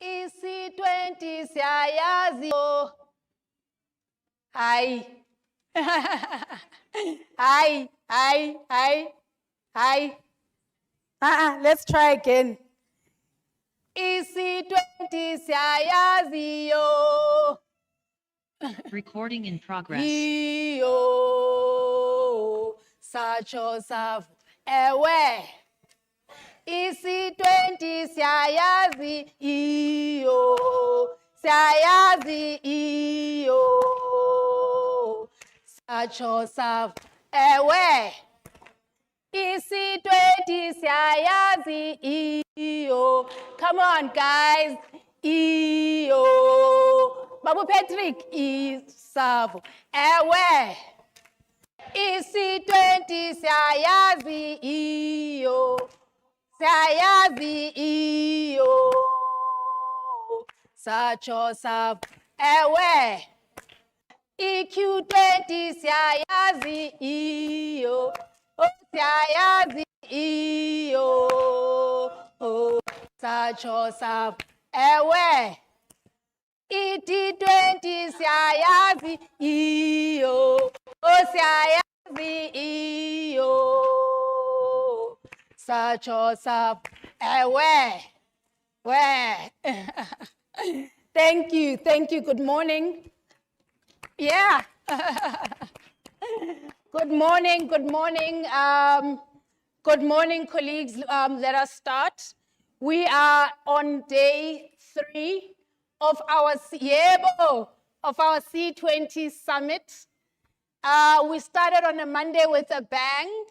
C20 siyayazi. Hi. Hi. Let's try again. C20 siyayazi yo. Recording in progress. Iyo sacho savu ewe. C20 siyayazi iyo. Siyayazi iyo. Sacho savu ewe. C20 siyayazi iyo. Come on guys. Iyo. Babu Patrick isavu ewe. C20 siyayazi iyo. Siyayazi iyo. Sacho savu ewe. Q20 siyayazi iyo. Siyayazi iyo. Sacho savu ewe. T20 siyayazi iyo. Siyayazi iyo. Sacho savu ewe. Thank you. Good morning. Yeah. Good morning. Good morning, colleagues. Let us start. We are on day 3 of our C20 summit. We started on a Monday with a bang,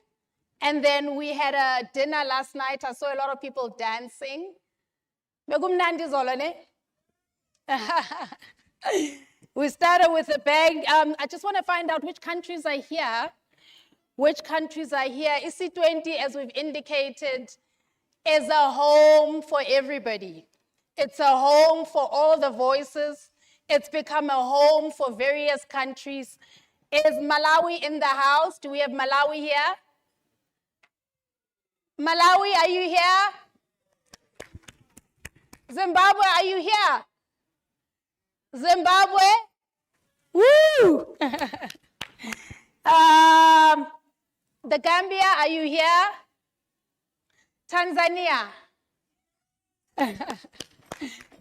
and then we had a dinner last night. I saw a lot of people dancing. We started with a bang. I just want to find out which countries are here. C20, as we've indicated, is a home for everybody. It's a home for all the voices. It's become a home for various countries. Is Malawi in the house? Do we have Malawi here? Malawi, are you here? Zimbabwe, are you here? Zimbabwe? Woo! The Gambia, are you here? Tanzania?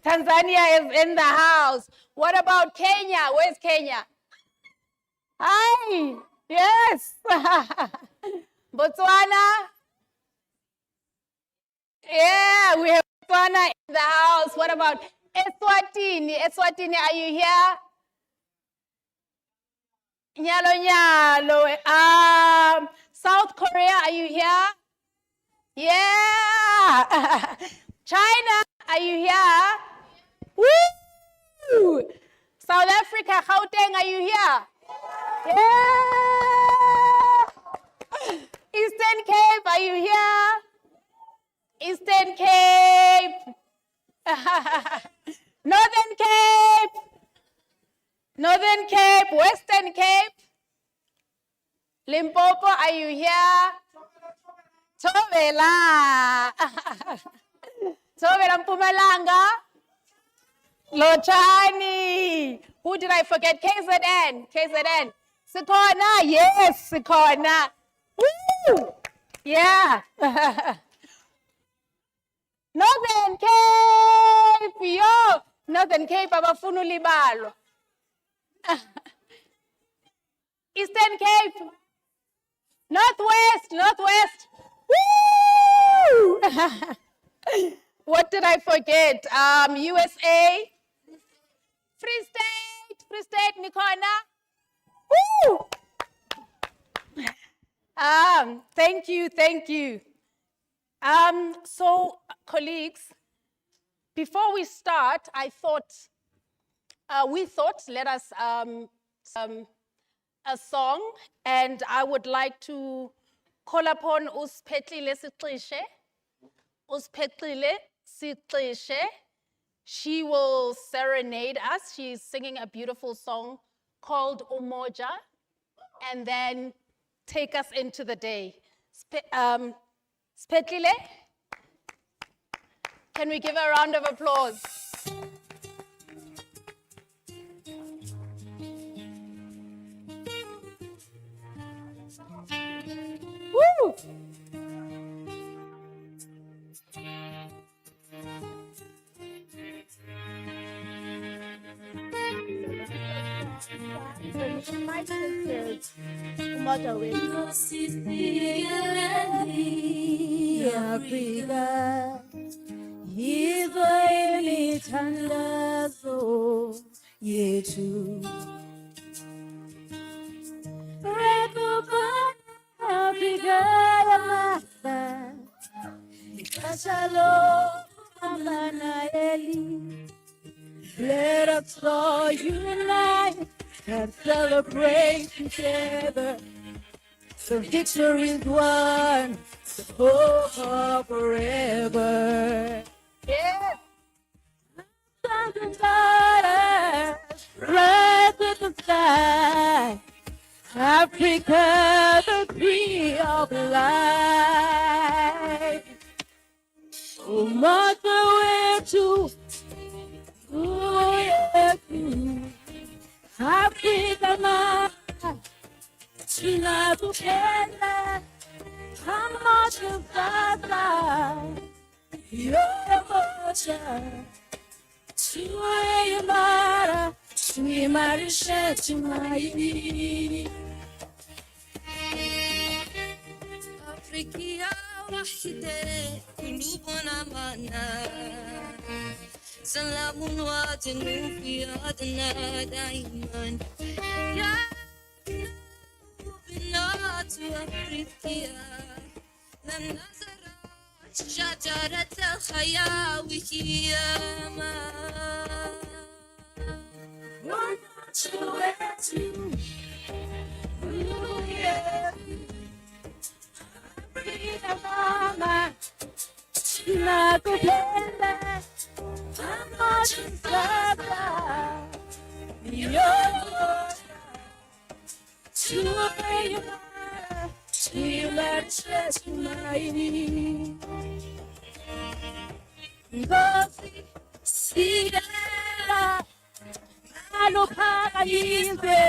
Tanzania is in the house. What about Kenya? Where's Kenya? Hi, yes. Botswana? Yeah, we have Botswana in the house. What about Eswatini? Eswatini, are you here? Nyalo. South Korea, are you here? Yeah. China, are you here? Woo! South Africa, Gauteng, are you here? Yeah. Eastern Cape, are you here? Eastern Cape. Northern Cape, Western Cape. Limpopo, are you here? Thobela. Thobela Mpumalanga. Lochani. Who did I forget? KZN. Sikhona. Yes, Sikhona. Woo! Yeah. Northern Cape. Yo. Northern Cape, abafuna ulibalo. Eastern Cape. Northwest. Woo! What did I forget? USA. Free State, Nikona. Woo! Thank you. So, colleagues, before we start, we thought, let us a song, and I would like to call upon Uspetlile Sitlishe. She will serenade us. She's singing a beautiful song called Umoja, and then take us into the day. Spetlile, can we give her a round of applause? Woo! My sisters, mother with Africa, hivyo imithandazo yetu. Rekubana Afrika yamasa, ikashalo amana eli. Let us all unite and celebrate together. The victory is won, hope forever. Yeah. Sons and daughters, rise to the sky. Africa, the tree of life. Oh, mother, where to? Oh, yeah, Africa, my tunakupenda kama tupata yote moja, tuwe imara, tuimarishe tumaini. Afrika wahide kulubona mana salamun wa janubi adna daiman ya بنات أفريقيا لم نزرع شجرة الخياوي ياما nakupenda kama tusaba tuimarishe tumaini. Ngozi sidera alupanganyizwe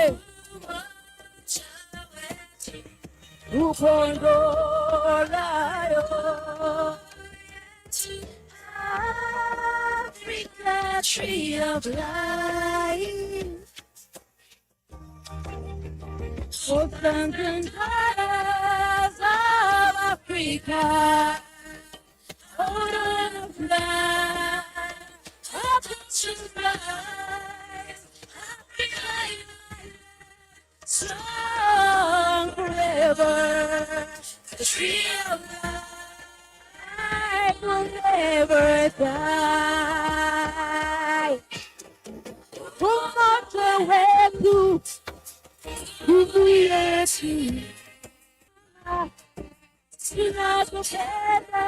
ukondolayo Africa, tree of life. Oh, sons and daughters of Africa, hold on the flag, attention rise, Africa united, strong forever. The tree of life will never die. Who march away to tunakupenda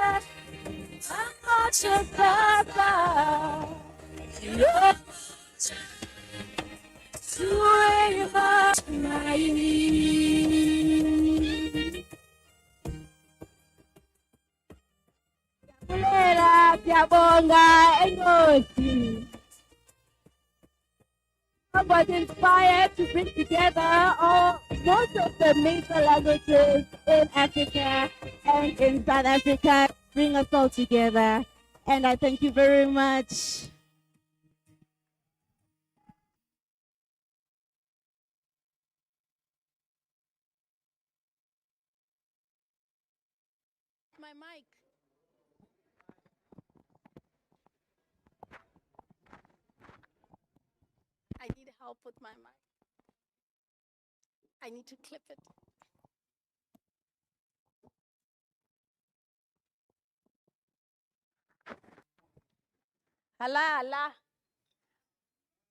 kama tupata tuwe matumaini. Kulera kyabonga enyosi. I was inspired to bring together most of the major languages in Africa and in South Africa, bring us all together. And I thank you very much. My mic. I need help with my mic. I need to clip it. Allah, Allah.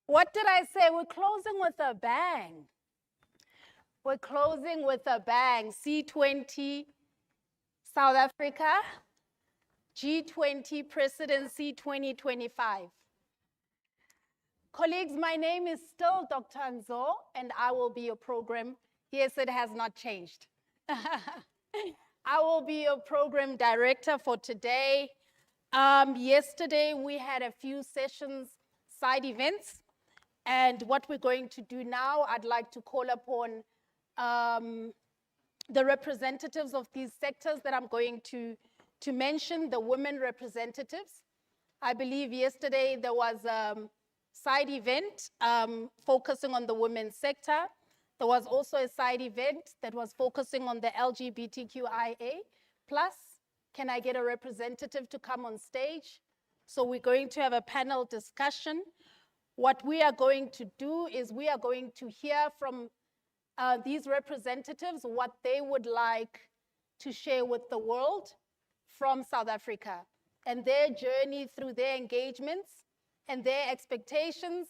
What did I say? We're closing with a bang. We're closing with a bang. C20, South Africa, G20 Presidency 2025. Colleagues, my name is still Dr. Nzo, and I will be your program. Yes, it has not changed. I will be your program director for today. Yesterday, we had a few sessions, side events, and what we're going to do now, I'd like to call upon the representatives of these sectors that I'm going to mention, the women representatives. I believe yesterday there was a side event focusing on the women's sector. There was also a side event that was focusing on the LGBTQIA+. Can I get a representative to come on stage? So we're going to have a panel discussion. What we are going to do is we are going to hear from these representatives what they would like to share with the world from South Africa and their journey through their engagements and their expectations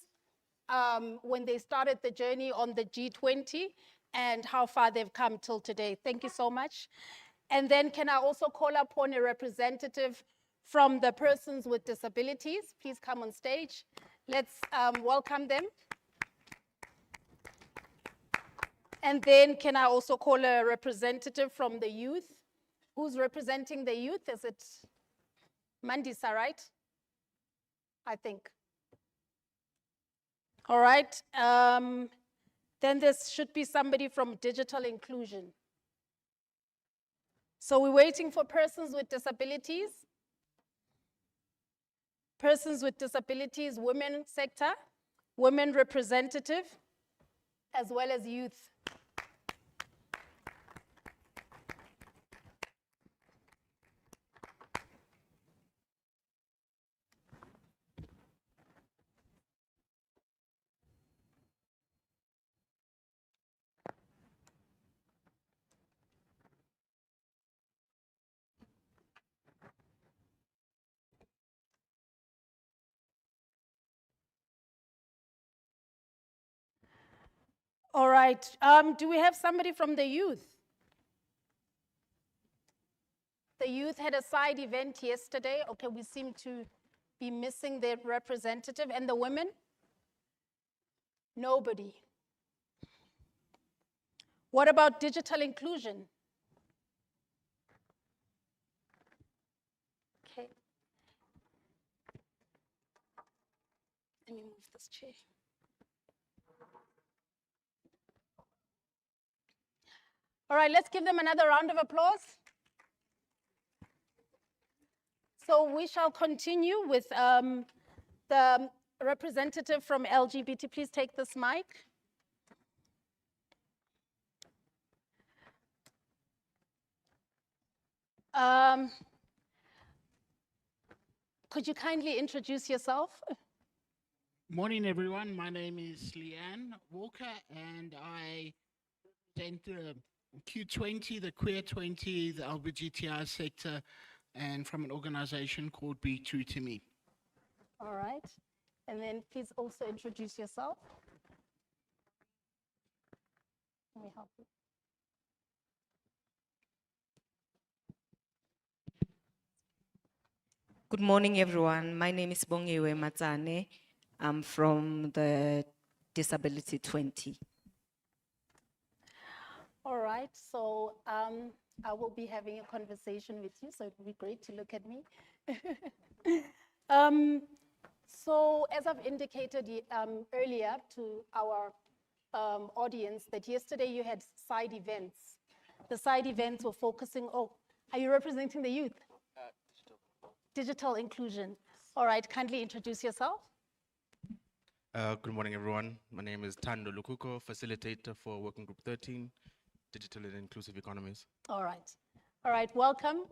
when they started the journey on the G20 and how far they've come till today. Thank you so much. And then can I also call upon a representative from the persons with disabilities? Please come on stage. Let's welcome them. And then can I also call a representative from the youth? Who's representing the youth? Is it Mandisa, right? I think. All right. Then there should be somebody from digital inclusion. So we're waiting for persons with disabilities. Persons with disabilities, women sector, women representative, as well as youth. All right, do we have somebody from the youth? The youth had a side event yesterday. Okay, we seem to be missing their representative. And the women? Nobody. What about digital inclusion? Okay. Let me move this chair. All right, let's give them another round of applause. So we shall continue with the representative from LGBT. Please take this mic. Could you kindly introduce yourself? Morning, everyone. My name is Leanne Walker, and I represent the Q20, the Queer 20, the LGBTI sector, and from an organization called Be True to Me. All right. And then please also introduce yourself. Let me help you. Good morning, everyone. My name is Bongiwe Matsane. I'm from the Disability 20. All right, so I will be having a conversation with you, so it would be great to look at me. So as I've indicated earlier to our audience, that yesterday you had side events. The side events were focusing, oh, are you representing the youth? Digital inclusion. All right, kindly introduce yourself. Good morning, everyone. My name is Tando Lukuko, facilitator for Working Group 13, Digital and Inclusive Economies. All right, welcome,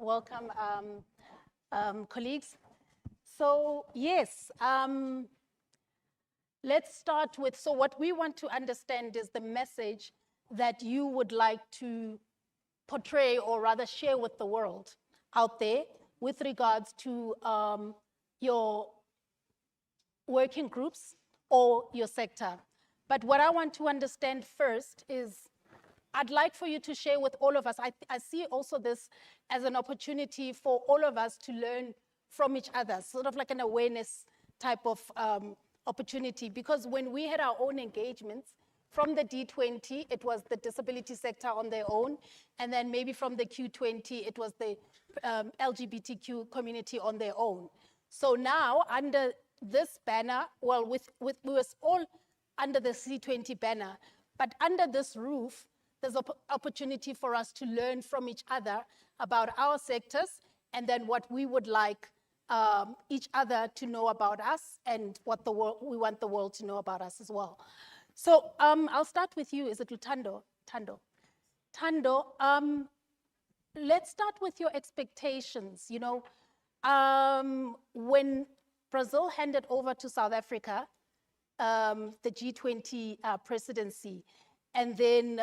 colleagues. So yes, let's start with, so what we want to understand is the message that you would like to portray, or rather share with the world out there with regards to your working groups or your sector. But what I want to understand first is, I'd like for you to share with all of us. I see also this as an opportunity for all of us to learn from each other, sort of like an awareness type of opportunity. Because when we had our own engagements, From the D20, it was the disability sector on their own. And then maybe from the Q20, it was the LGBTQ community on their own. So now under this banner, well, we was all under the C20 banner, but under this roof, there's opportunity for us to learn from each other about our sectors and then what we would like each other to know about us and what we want the world to know about us as well. So I'll start with you. Is it Lutando? Tando, let's start with your expectations. You know, when Brazil handed over to South Africa the G20 presidency, and then,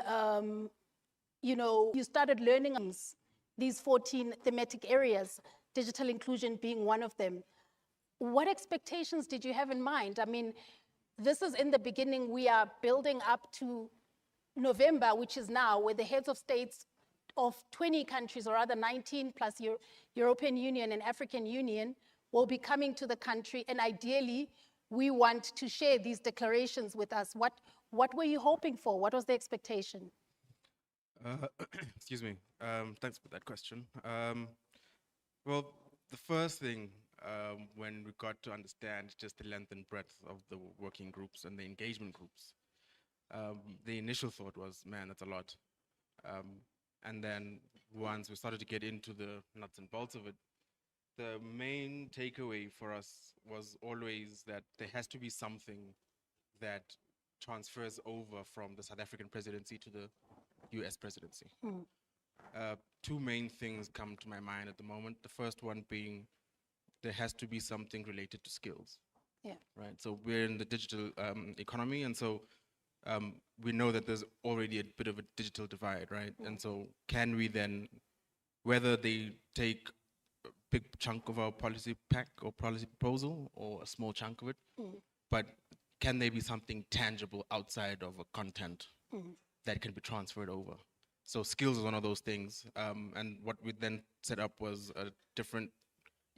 you know, you started learning these 14 thematic areas, digital inclusion being one of them. What expectations did you have in mind? I mean, this is in the beginning, we are building up to November, which is now, where the heads of states of 20 countries, or rather 19 plus European Union and African Union, will be coming to the country, and ideally, we want to share these declarations with us. What were you hoping for? What was the expectation? Excuse me. Thanks for that question. Well, the first thing when we got to understand just the length and breadth of the working groups and the engagement groups, the initial thought was, man, that's a lot. And then once we started to get into the nuts and bolts of it, the main takeaway for us was always that there has to be something that transfers over from the South African presidency to the US presidency. Two main things come to my mind at the moment. The first one being there has to be something related to skills. Yeah. Right. So we're in the digital economy, and so we know that there's already a bit of a digital divide, right? And so can we then, whether they take a big chunk of our policy pack or policy proposal or a small chunk of it, but can there be something tangible outside of a content that can be transferred over? So skills is one of those things. And what we then set up was different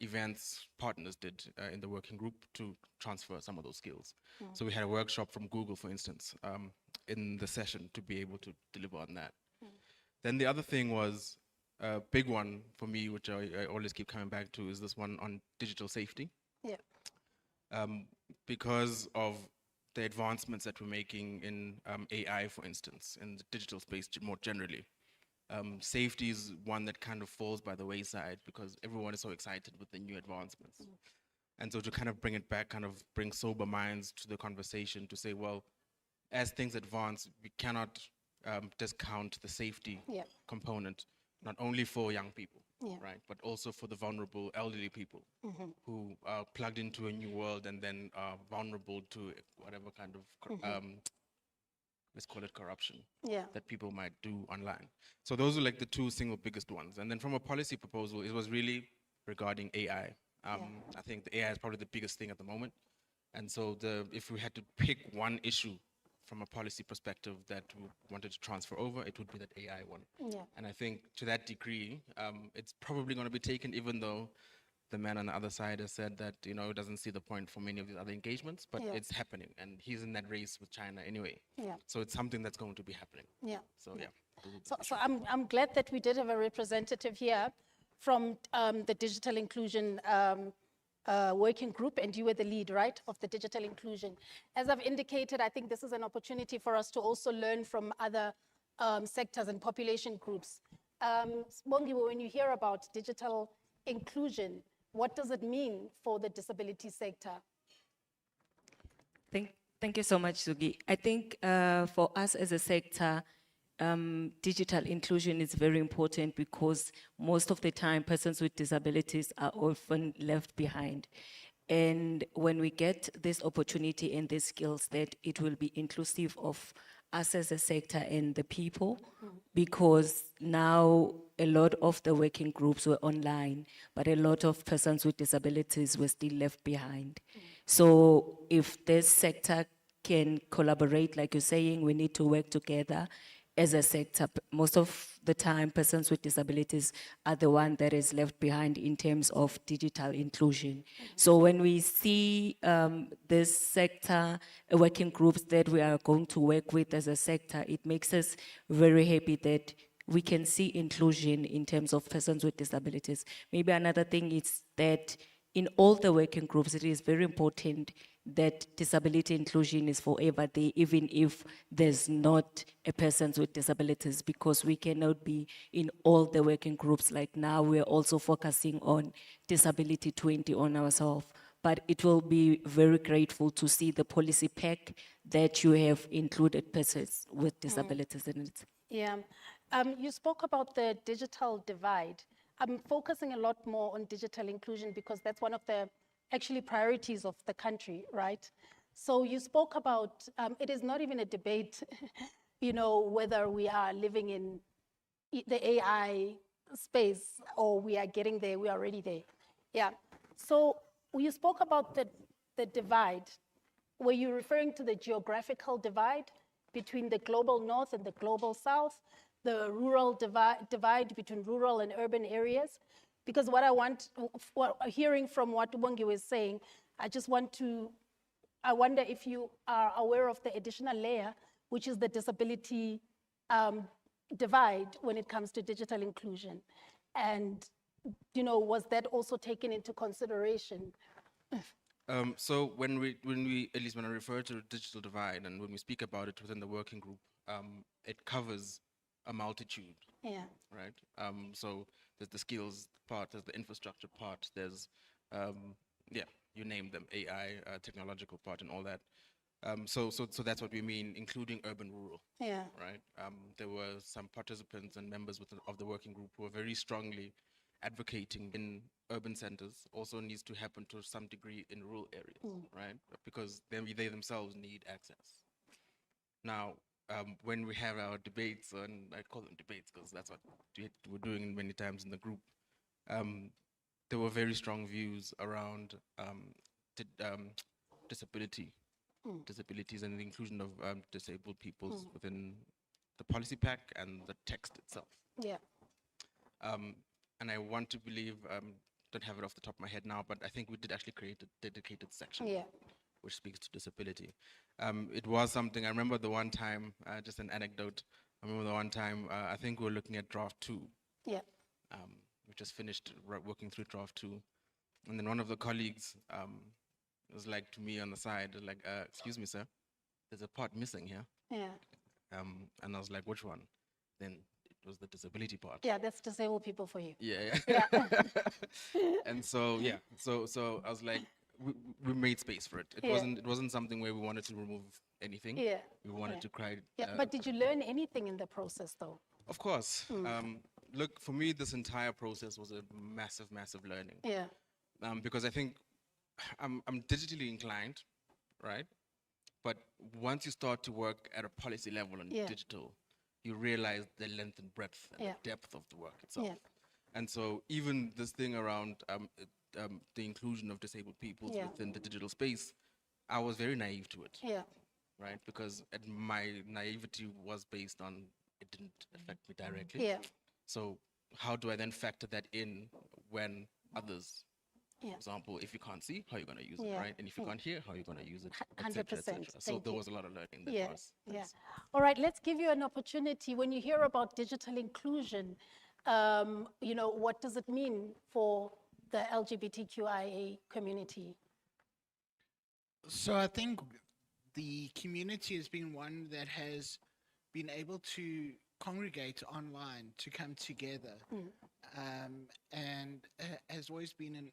events partners did in the working group to transfer some of those skills. So we had a workshop from Google, for instance, in the session to be able to deliver on that. Then the other thing was a big one for me, which I always keep coming back to, is this one on digital safety. Yeah. Because of the advancements that we're making in AI, for instance, in the digital space more generally. Safety is one that kind of falls by the wayside because everyone is so excited with the new advancements. And so to kind of bring it back, kind of bring sober minds to the conversation to say, well, as things advance, we cannot discount the safety component, not only for young people, right, but also for the vulnerable elderly people who are plugged into a new world and then are vulnerable to whatever kind of let's call it corruption that people might do online. So those are like the two single biggest ones. And then from a policy proposal, it was really regarding AI. I think the AI is probably the biggest thing at the moment. And so if we had to pick one issue from a policy perspective that we wanted to transfer over, it would be that AI one. And I think to that degree, it's probably going to be taken, even though the man on the other side has said that, you know, doesn't see the point for many of these other engagements, but it's happening, and he's in that race with China anyway. So it's something that's going to be happening. So So I'm glad that we did have a representative here from the digital inclusion working group, and you were the lead, right, of the digital inclusion. As I've indicated, I think this is an opportunity for us to also learn from other sectors and population groups. Bongiwe, when you hear about digital inclusion, what does it mean for the disability sector? Thank you so much, Sugi. I think for us as a sector, digital inclusion is very important because most of the time persons with disabilities are often left behind. And when we get this opportunity and these skills, that it will be inclusive of us as a sector and the people, because now a lot of the working groups were online, but a lot of persons with disabilities were still left behind. So if this sector can collaborate, like you're saying, we need to work together as a sector, most of the time, persons with disabilities are the one that is left behind in terms of digital inclusion. So when we see this sector working groups that we are going to work with as a sector, it makes us very happy that we can see inclusion in terms of persons with disabilities. Maybe another thing is that in all the working groups, it is very important that disability inclusion is forever there, even if there's not a person with disabilities, because we cannot be in all the working groups. Like now, we're also focusing on disability 20 on ourselves. But it will be very grateful to see the policy pack that you have included persons with disabilities in it. Yeah. You spoke about the digital divide. I'm focusing a lot more on digital inclusion because that's one of the actually priorities of the country, right? So you spoke about, it is not even a debate, whether we are living in the AI space or we are getting there, we are already there. Yeah. So you spoke about the divide. Were you referring to the geographical divide between the global north and the global south, the rural divide between rural and urban areas? Because hearing from what Ubongi was saying, I wonder if you are aware of the additional layer, which is the disability divide when it comes to digital inclusion. And, was that also taken into consideration? So when we, at least when I refer to digital divide and when we speak about it within the working group, it covers a multitude, Yeah. right? So there's the skills part, there's the infrastructure part, there's, yeah, you name them, AI, technological part and all that. So that's what we mean, including urban rural, Yeah. right? There were some participants and members of the working group who were very strongly advocating in urban centers also needs to happen to some degree in rural areas, right? Because then they themselves need access. Now, when we have our debates, and I call them debates because that's what we're doing many times in the group, there were very strong views around disabilities and the inclusion of disabled peoples within the policy pack and the text itself. Yeah. And I want to believe, don't have it off the top of my head now, but I think we did actually create a dedicated section Yeah. which speaks to disability. It was something, I remember the one time, just an anecdote, I remember the one time, I think we were looking at draft 2. Yeah. We just finished working through draft 2. And then one of the colleagues was like to me on the side, like, excuse me, sir, there's a part missing here. Yeah. And I was like, which one? Then it was the disability part. Yeah, that's disabled people for you. Yeah. And so, yeah, so I was like, we made space for it. It wasn't something where we wanted to remove anything. Yeah. We wanted to create. Yeah, but did you learn anything in the process though? Of course. Look, for me, this entire process was a massive, massive learning. Yeah. Because I think I'm digitally inclined, right? But once you start to work at a policy level in digital, you realize the length and breadth and the depth of the work itself. Yeah. And so even this thing around the inclusion of disabled peoples within the digital space, I was very naive to it, Yeah. right? Because my naivety was based on it didn't affect me directly. Yeah. So how do I then factor that in when others, Yeah. for example, if you can't see, how are you going to use it, Yeah. right? And if you can't hear, how are you going to use it, et 100%. cetera, et cetera. So Thank there you. was a lot of learning that Yeah. was. Yeah. All right, let's give you an opportunity. When you hear about digital inclusion, what does it mean for the LGBTQIA community? So I think the community has been one that has been able to congregate online, to come together, and has always been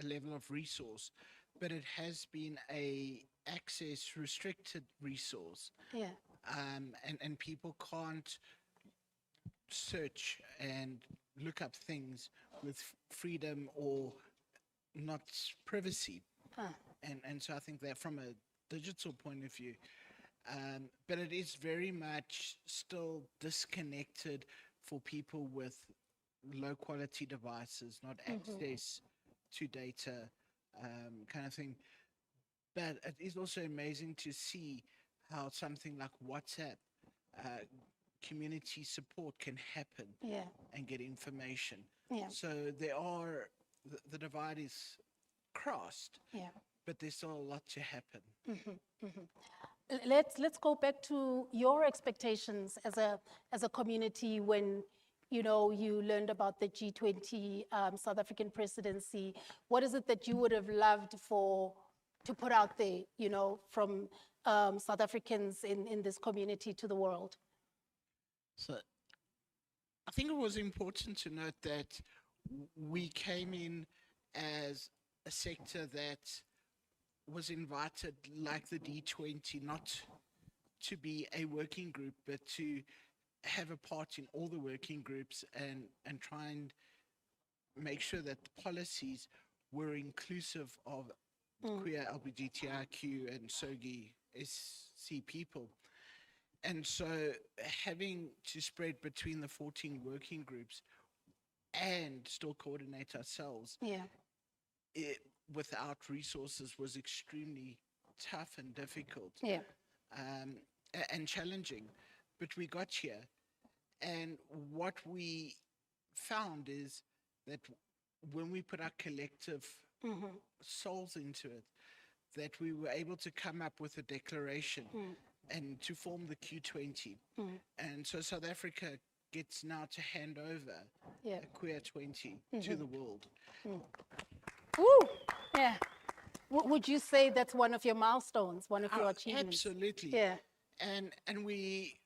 a level of resource, but it has been a access restricted resource, Yeah. and people can't search and look up things with freedom or not privacy. And so I think that from a digital point of view, but it is very much still disconnected for people with low quality devices, not access to data, kind of thing. But it is also amazing to see how something like WhatsApp community support can happen Yeah. and get information. Yeah. So there are, the divide is crossed, Yeah. but there's still a lot to happen. Let's go back to your expectations as a community when you learned about the G20 South African presidency. What is it that you would have loved to put out there, from South Africans in this community to the world? So I think it was important to note that we came in as a sector that was invited, like the D20, not to be a working group, but to have a part in all the working groups and try and make sure that the policies were inclusive of queer, LGBTIQ, and SOGI SC people. And so having to spread between the 14 working groups and still coordinate ourselves Yeah. without resources was extremely tough and difficult, Yeah. and challenging. But we got here. And what we found is that when we put our collective souls into it, that we were able to come up with a declaration and to form the Q20. And so South Africa gets now to hand over Yeah. a queer 20 to the world. Ooh, yeah. Would you say that's one of your milestones, one of your Oh, achievements? absolutely. Yeah. And we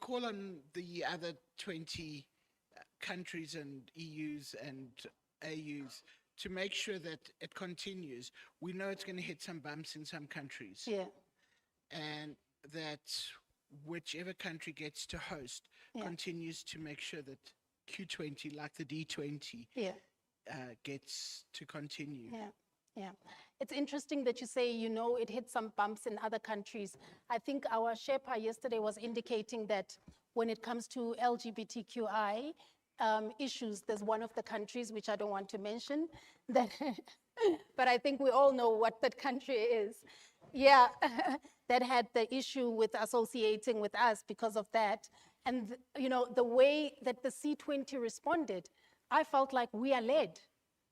call on the other 20 countries and EUs and AUs to make sure that it continues. We know it's going to hit some bumps in some countries, Yeah. and that whichever country gets to host continues to make sure that Q20, like the D20, Yeah. gets to continue. Yeah, yeah. It's interesting that you say, it hit some bumps in other countries. I think our Sherpa yesterday was indicating that when it comes to LGBTQI issues, there's one of the countries, which I don't want to mention, that, but I think we all know what that country is. Yeah, that had the issue with associating with us because of that. And, the way that the C20 responded, I felt like we are led.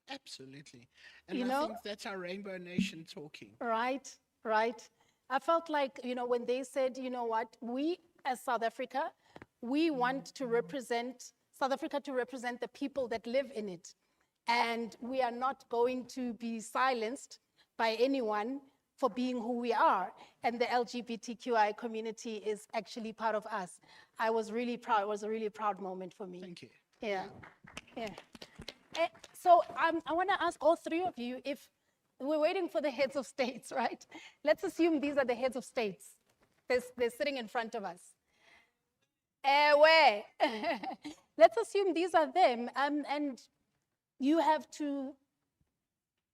Absolutely. And You I know- think that's our Rainbow Nation talking. Right, right. I felt like, when they said, what, we as South Africa, we want to represent, South Africa to represent the people that live in it. And we are not going to be silenced by anyone for being who we are. And the LGBTQI community is actually part of us. I was really proud. It was a really proud moment for me. Thank you. Yeah, yeah. So I want to ask all three of you, if we're waiting for the heads of states, right? Let's assume these are the heads of states. They're sitting in front of us. Where? Let's assume these are them, and you have to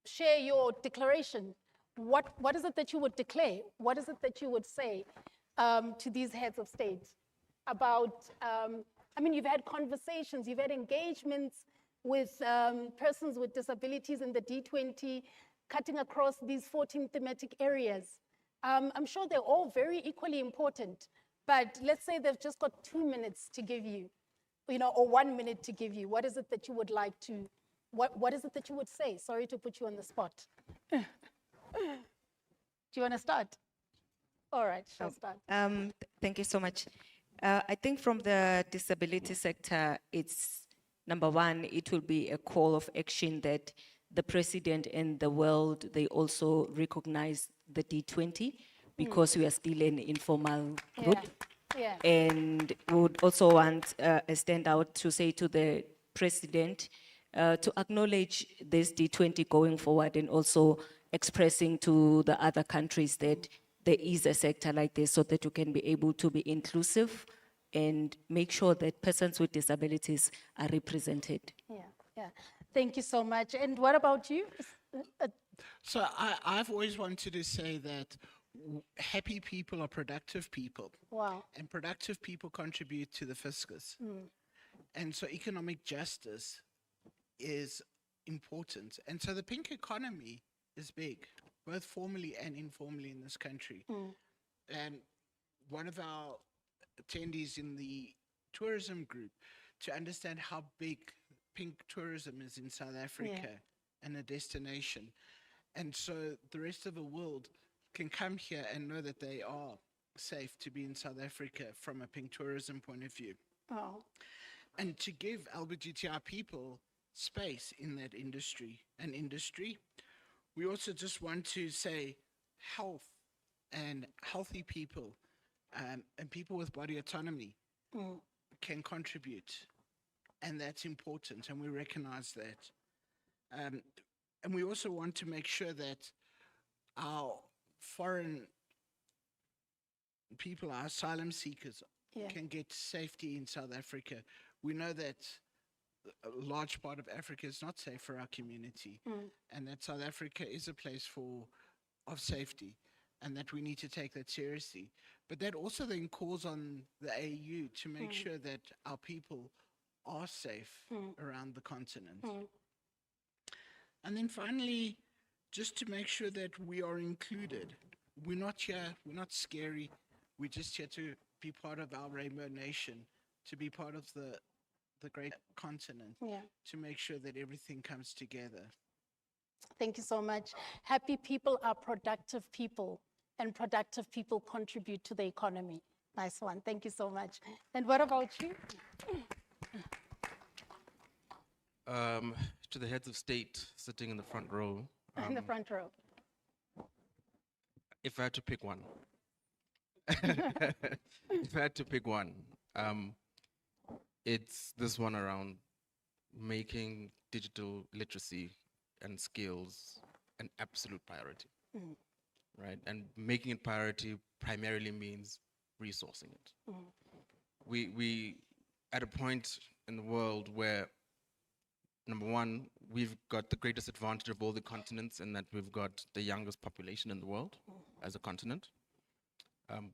share your declaration. What is it that you would declare? What is it that you would say to these heads of state about, you've had conversations, you've had engagements with persons with disabilities in the D20, cutting across these 14 thematic areas. I'm sure they're all very equally important, but let's say they've just got 2 minutes to give you, or 1 minute to give you. What is it that you would like to, what is it that you would say? Sorry to put you on the spot. Do you want to start? All right, she'll start. Thank you so much. I think from the disability sector, it's number one, it will be a call of action that the president and the world, they also recognize the D20 because we are still an informal group. Yeah. And we would also want a standout to say to the president to acknowledge this D20 going forward, and also expressing to the other countries that there is a sector like this, so that you can be able to be inclusive and make sure that persons with disabilities are represented. Yeah. Thank you so much. And what about you? So I've always wanted to say that happy people are productive people. Wow. And productive people contribute to the fiscus. And so economic justice is important. And so the pink economy is big, both formally and informally in this country. And one of our attendees in the tourism group to understand how big pink tourism is in South Africa and a destination. And so the rest of the world can come here and know that they are safe to be in South Africa from a pink tourism point of view. Oh, And to give LGBTI people space in that industry, we also just want to say health and healthy people and people with body autonomy can contribute. And that's important, and we recognize that. And we also want to make sure that our foreign people, our asylum seekers, can get safety in South Africa. We know that a large part of Africa is not safe for our community, and that South Africa is a place of safety, and that we need to take that seriously. But that also then calls on the AU to make sure that our people are safe around the continent. And then finally, just to make sure that we are included. We're not here, we're not scary, we're just here to be part of our Rainbow Nation, to be part of the great continent, to make sure that everything comes together. thank you so much. Happy people are productive people, and productive people contribute to the economy. Nice one. Thank you so much. And what about you? To the heads of state sitting in the front row, In the front row. if I had to pick one, if I had to pick one, it's this one around making digital literacy and skills an absolute priority, right? And making it priority primarily means resourcing it. We at a point in the world where, number one, we've got the greatest advantage of all the continents in that we've got the youngest population in the world as a continent.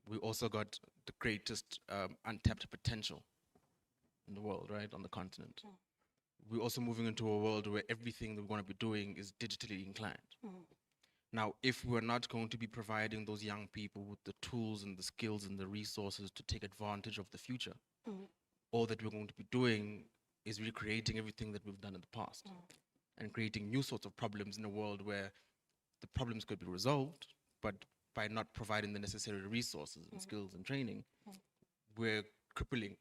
We also got the greatest untapped potential in the world, right, on the continent. We're also moving into a world where everything that we're going to be doing is digitally inclined. Now, if we're not going to be providing those young people with the tools and the skills and the resources to take advantage of the future, all that we're going to be doing is recreating everything that we've done in the past and creating new sorts of problems in a world where the problems could be resolved, but by not providing the necessary resources and skills and training, we're crippling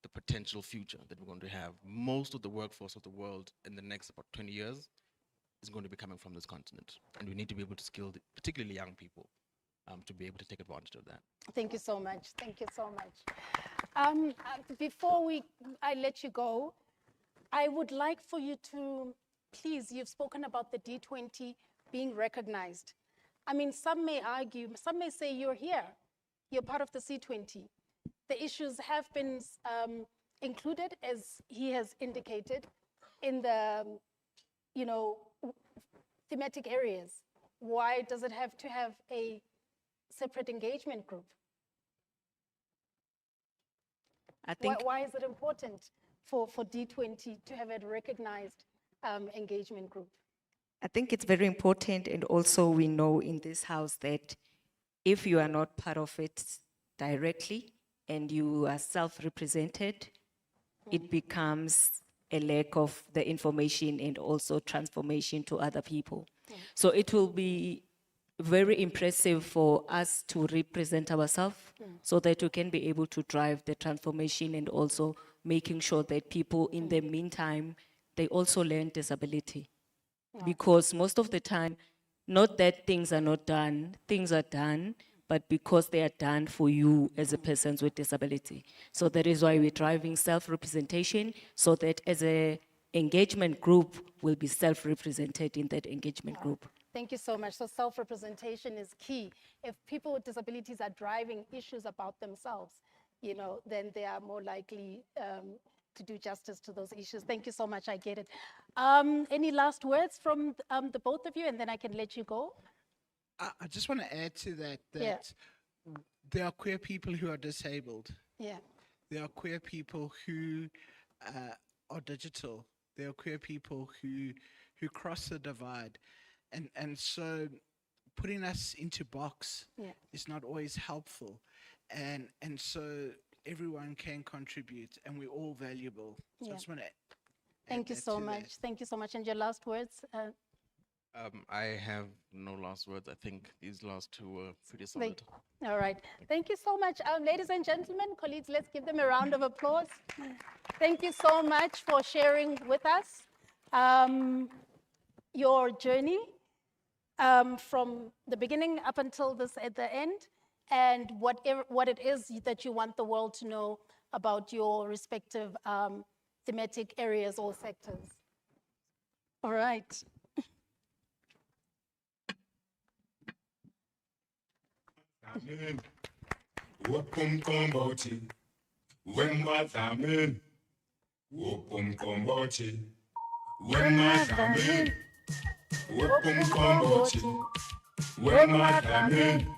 the potential future that we're going to have. Most of the workforce of the world in the next about 20 years is going to be coming from this continent. And we need to be able to skill, particularly young people, to be able to take advantage of that. Thank you so much. Thank you so much. Before I let you go, I would like for you to, please, you've spoken about the D20 being recognized. I mean, some may argue, some may say you're here, you're part of the C20. The issues have been included, as he has indicated, in the, thematic areas. Why does it have to have a separate engagement group? I think Why is it important for D20 to have a recognized engagement group? I think it's very important, and also we know in this house that if you are not part of it directly and you are self-represented, it becomes a lack of the information and also transformation to other people. So it will be very impressive for us to represent ourselves so that we can be able to drive the transformation, and also making sure that people in the meantime, they also learn disability. Because most of the time, not that things are not done, things are done, but because they are done for you as a person with disability. So that is why we're driving self-representation, so that as a engagement group, will be self-represented in that engagement group. Thank you so much. So self-representation is key. If people with disabilities are driving issues about themselves, then they are more likely to do justice to those issues. Thank you so much, I get it. Any last words from the both of you, and then I can let you go? I just want to add to that, Yeah. there are queer people who are disabled. Yeah, There are queer people who are digital. There are queer people who cross the divide. And so putting us into box Yeah. is not always helpful. And so everyone can contribute and we're all valuable. So I Yeah. just want to Thank you so much. Thank you so much. And your last words? I have no last words. I think these last two were pretty They- solid. All right. Thank you so much. Ladies and gentlemen, colleagues, let's give them a round of applause. Thank you so much for sharing with us your journey from the beginning up until this at the end, and what it is that you want the world to know about your respective thematic areas or sectors. All right. Amen. Wopum komboti. Wemwathamen. Wopum komboti. Wemwathamen. Wopum komboti. Wemwathamen.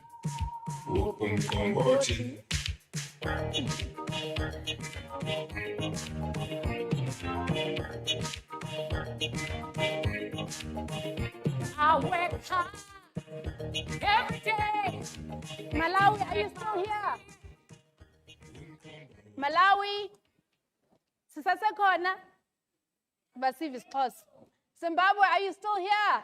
Wopum komboti. I work hard every day. Malawi, are you still here? Malawi, sisasekhona? Basivi isiXhosa. Zimbabwe, are you still here?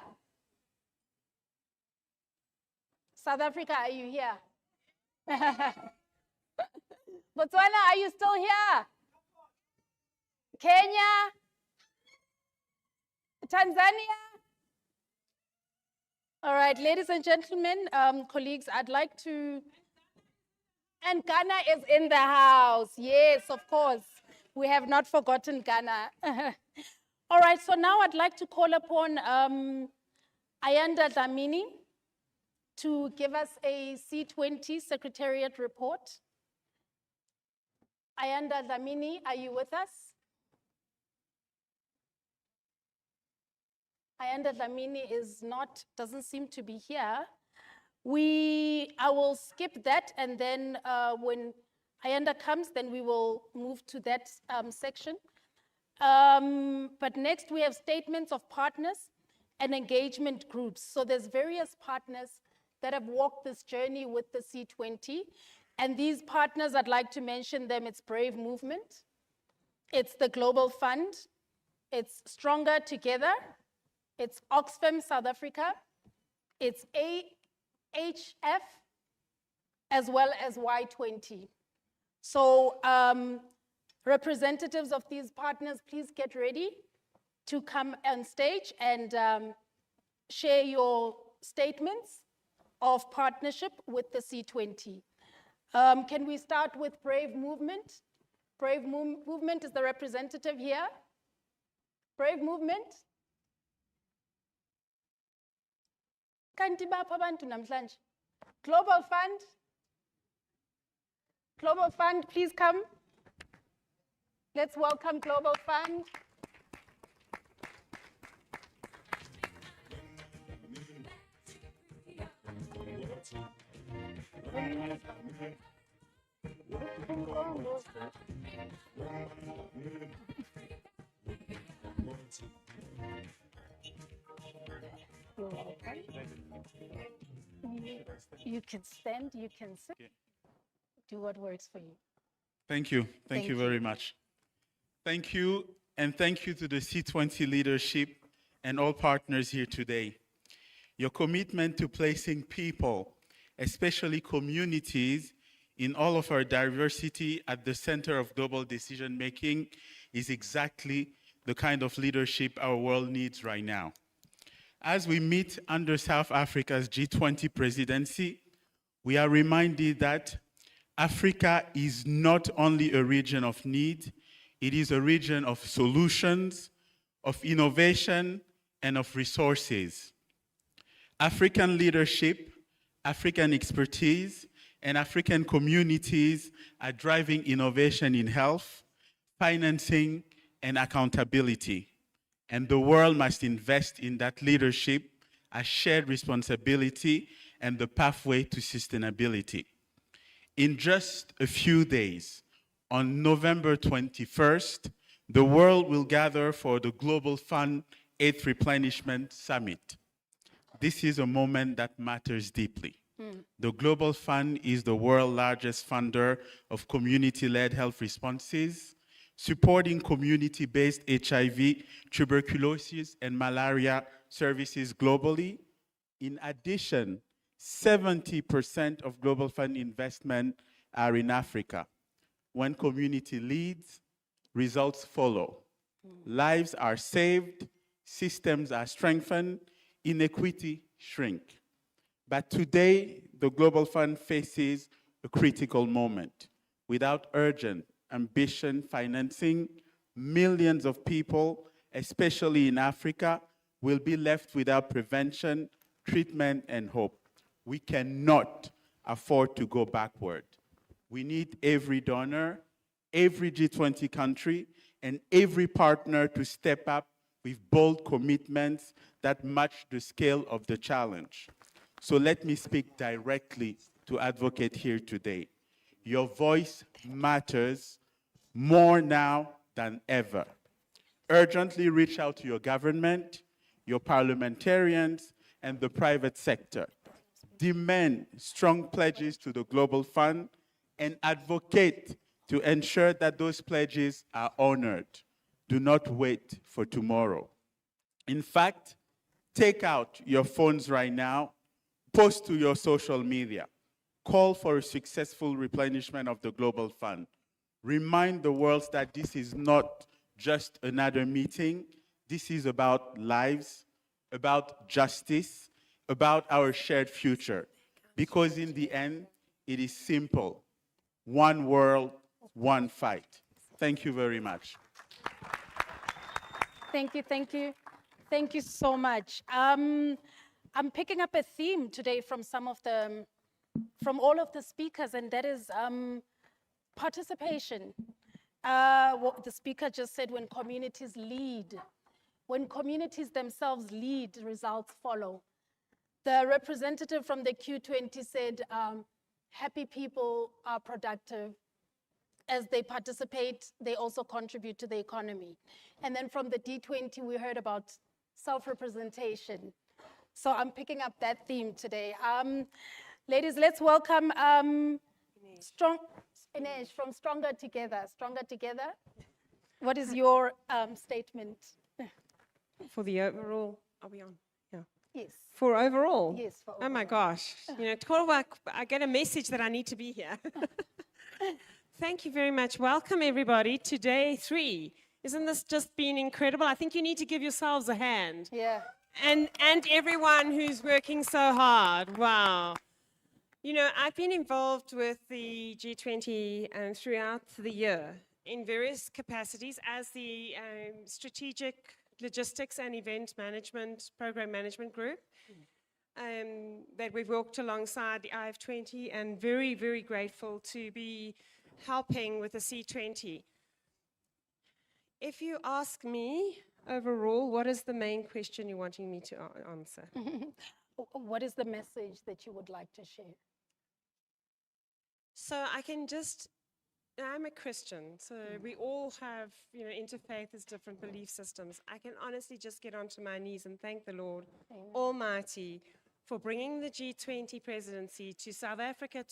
South Africa, are you here? Botswana, are you still here? Kenya? Tanzania? All right, ladies and gentlemen, colleagues, I'd like to, and Ghana is in the house. Yes, of course. We have not forgotten Ghana. All right, so now I'd like to call upon Ayanda Dlamini to give us a C20 Secretariat report. Ayanda Dlamini, are you with us? Ayanda Dlamini doesn't seem to be here. I will skip that, and then when Ayanda comes, then we will move to that section. But next we have statements of partners and engagement groups. So there's various partners that have walked this journey with the C20. And these partners, I'd like to mention them. It's Brave Movement, it's the Global Fund, it's Stronger Together, it's Oxfam South Africa, it's AHF, as well as Y20. So representatives of these partners, please get ready to come on stage and share your statements of partnership with the C20. Can we start with Brave Movement? Brave Movement is the representative here. Brave Movement. Kanti bapha abantu namhlanje. Global Fund. Global Fund, please come. Let's welcome Global Fund. You're welcome. You can stand, you can sit. Do what works for you. Thank you. Thank you very much. Thank you, and thank you to the C20 leadership and all partners here today. Your commitment to placing people, especially communities, in all of our diversity at the center of global decision-making is exactly the kind of leadership our world needs right now. As we meet under South Africa's G20 presidency, we are reminded that Africa is not only a region of need, it is a region of solutions, of innovation, and of resources. African leadership, African expertise, and African communities are driving innovation in health, financing, and accountability. And the world must invest in that leadership as shared responsibility and the pathway to sustainability. In just a few days, on November 21st, the world will gather for the Global Fund 8th Replenishment Summit. This is a moment that matters deeply. The Global Fund is the world's largest funder of community-led health responses, supporting community-based HIV, tuberculosis, and malaria services globally. In addition, 70% of Global Fund investment are in Africa. When community leads, results follow. Lives are saved, systems are strengthened, inequity shrink. But today, the Global Fund faces a critical moment. Without urgent ambition financing, millions of people, especially in Africa, will be left without prevention, treatment, and hope. We cannot afford to go backward. We need every donor, every G20 country, and every partner to step up with bold commitments that match the scale of the challenge. So let me speak directly to advocate here today. Your voice matters more now than ever. Urgently reach out to your government, your parliamentarians, and the private sector. Demand strong pledges to the Global Fund and advocate to ensure that those pledges are honored. Do not wait for tomorrow. In fact, take out your phones right now, post to your social media, call for a successful replenishment of the Global Fund. Remind the world that this is not just another meeting. This is about lives, about justice, about our shared future. Because in the end, it is simple. One world, one fight. Thank you very much. Thank you, thank you. Thank you so much. I'm picking up a theme today from all of the speakers, and that is participation. What the speaker just said, when communities lead, when communities themselves lead, results follow. The representative from the Q20 said, happy people are productive. As they participate, they also contribute to the economy. And then from the D20, we heard about self-representation. So I'm picking up that theme today. Ladies, let's welcome Inej from Stronger Together. Stronger Together. What is your statement? For the overall, are we on? Yeah. Yes. For overall? Yes, for Oh my overall. gosh. You know, 12 o'clock, I get a message that I need to be here. Thank you very much. Welcome everybody to day 3. Isn't this just been incredible? I think you need to give yourselves a hand. Yeah. And everyone who's working so hard. Wow. You know, I've been involved with the G20 throughout the year in various capacities as the strategic logistics and event management, program management group that we've worked alongside the IF20, and very, very grateful to be helping with the C20. If you ask me overall, what is the main question you're wanting me to answer? What is the message that you would like to share? So I can just, I'm a Christian, so we all have, you know, interfaith as different belief systems. I can honestly just get onto my knees and thank the Lord Almighty for bringing the G20 presidency to South Africa,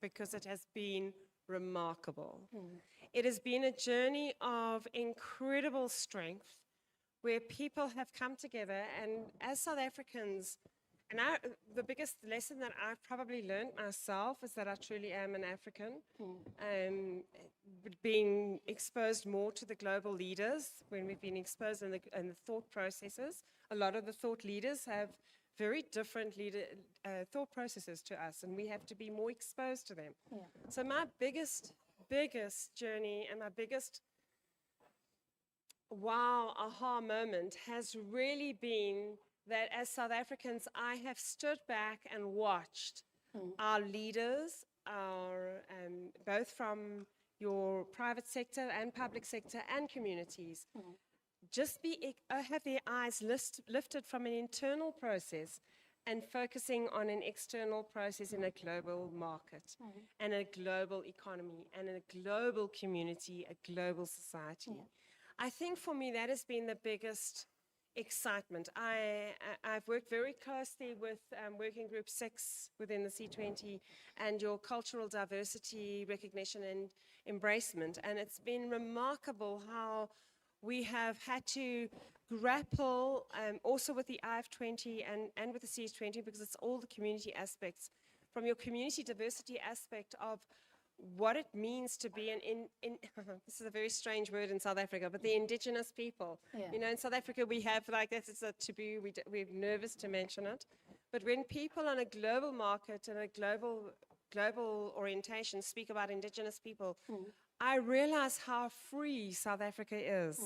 because it has been remarkable. It has been a journey of incredible strength where people have come together, and as South Africans, and the biggest lesson that I've probably learned myself is that I truly am an African. Being exposed more to the global leaders, when we've been exposed in the thought processes, a lot of the thought leaders have very different thought processes to us, and we have to be more exposed to them. Yeah. So my biggest journey and my biggest wow, aha moment has really been that as South Africans, I have stood back and watched our leaders, both from your private sector and public sector and communities, just have their eyes lifted from an internal process and focusing on an external process in a global market and a global economy and a global community, a global society. I think for me that has been the biggest excitement. I've worked very closely with Working Group 6 within the C20 and your cultural diversity recognition and embracement. And it's been remarkable how we have had to grapple also with the IF20 and with the C20, because it's all the community aspects. From your community diversity aspect of what it means to be this is a very strange word in South Africa, but the indigenous people. Yeah. You know, in South Africa we have like this, it's a taboo, we're nervous to mention it. But when people on a global market and a global orientation speak about indigenous people, I realize how free South Africa is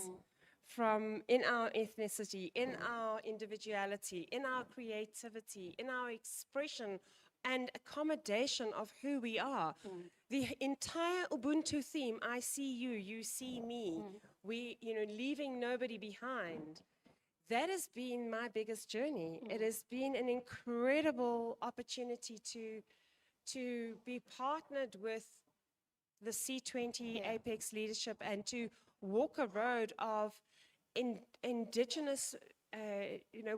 from in our ethnicity, in our individuality, in our creativity, in our expression and accommodation of who we are. The entire Ubuntu theme, I see you, you see me, we, you know, leaving nobody behind, that has been my biggest journey. It has been an incredible opportunity to be partnered with the C20 Apex leadership and to walk a road of indigenous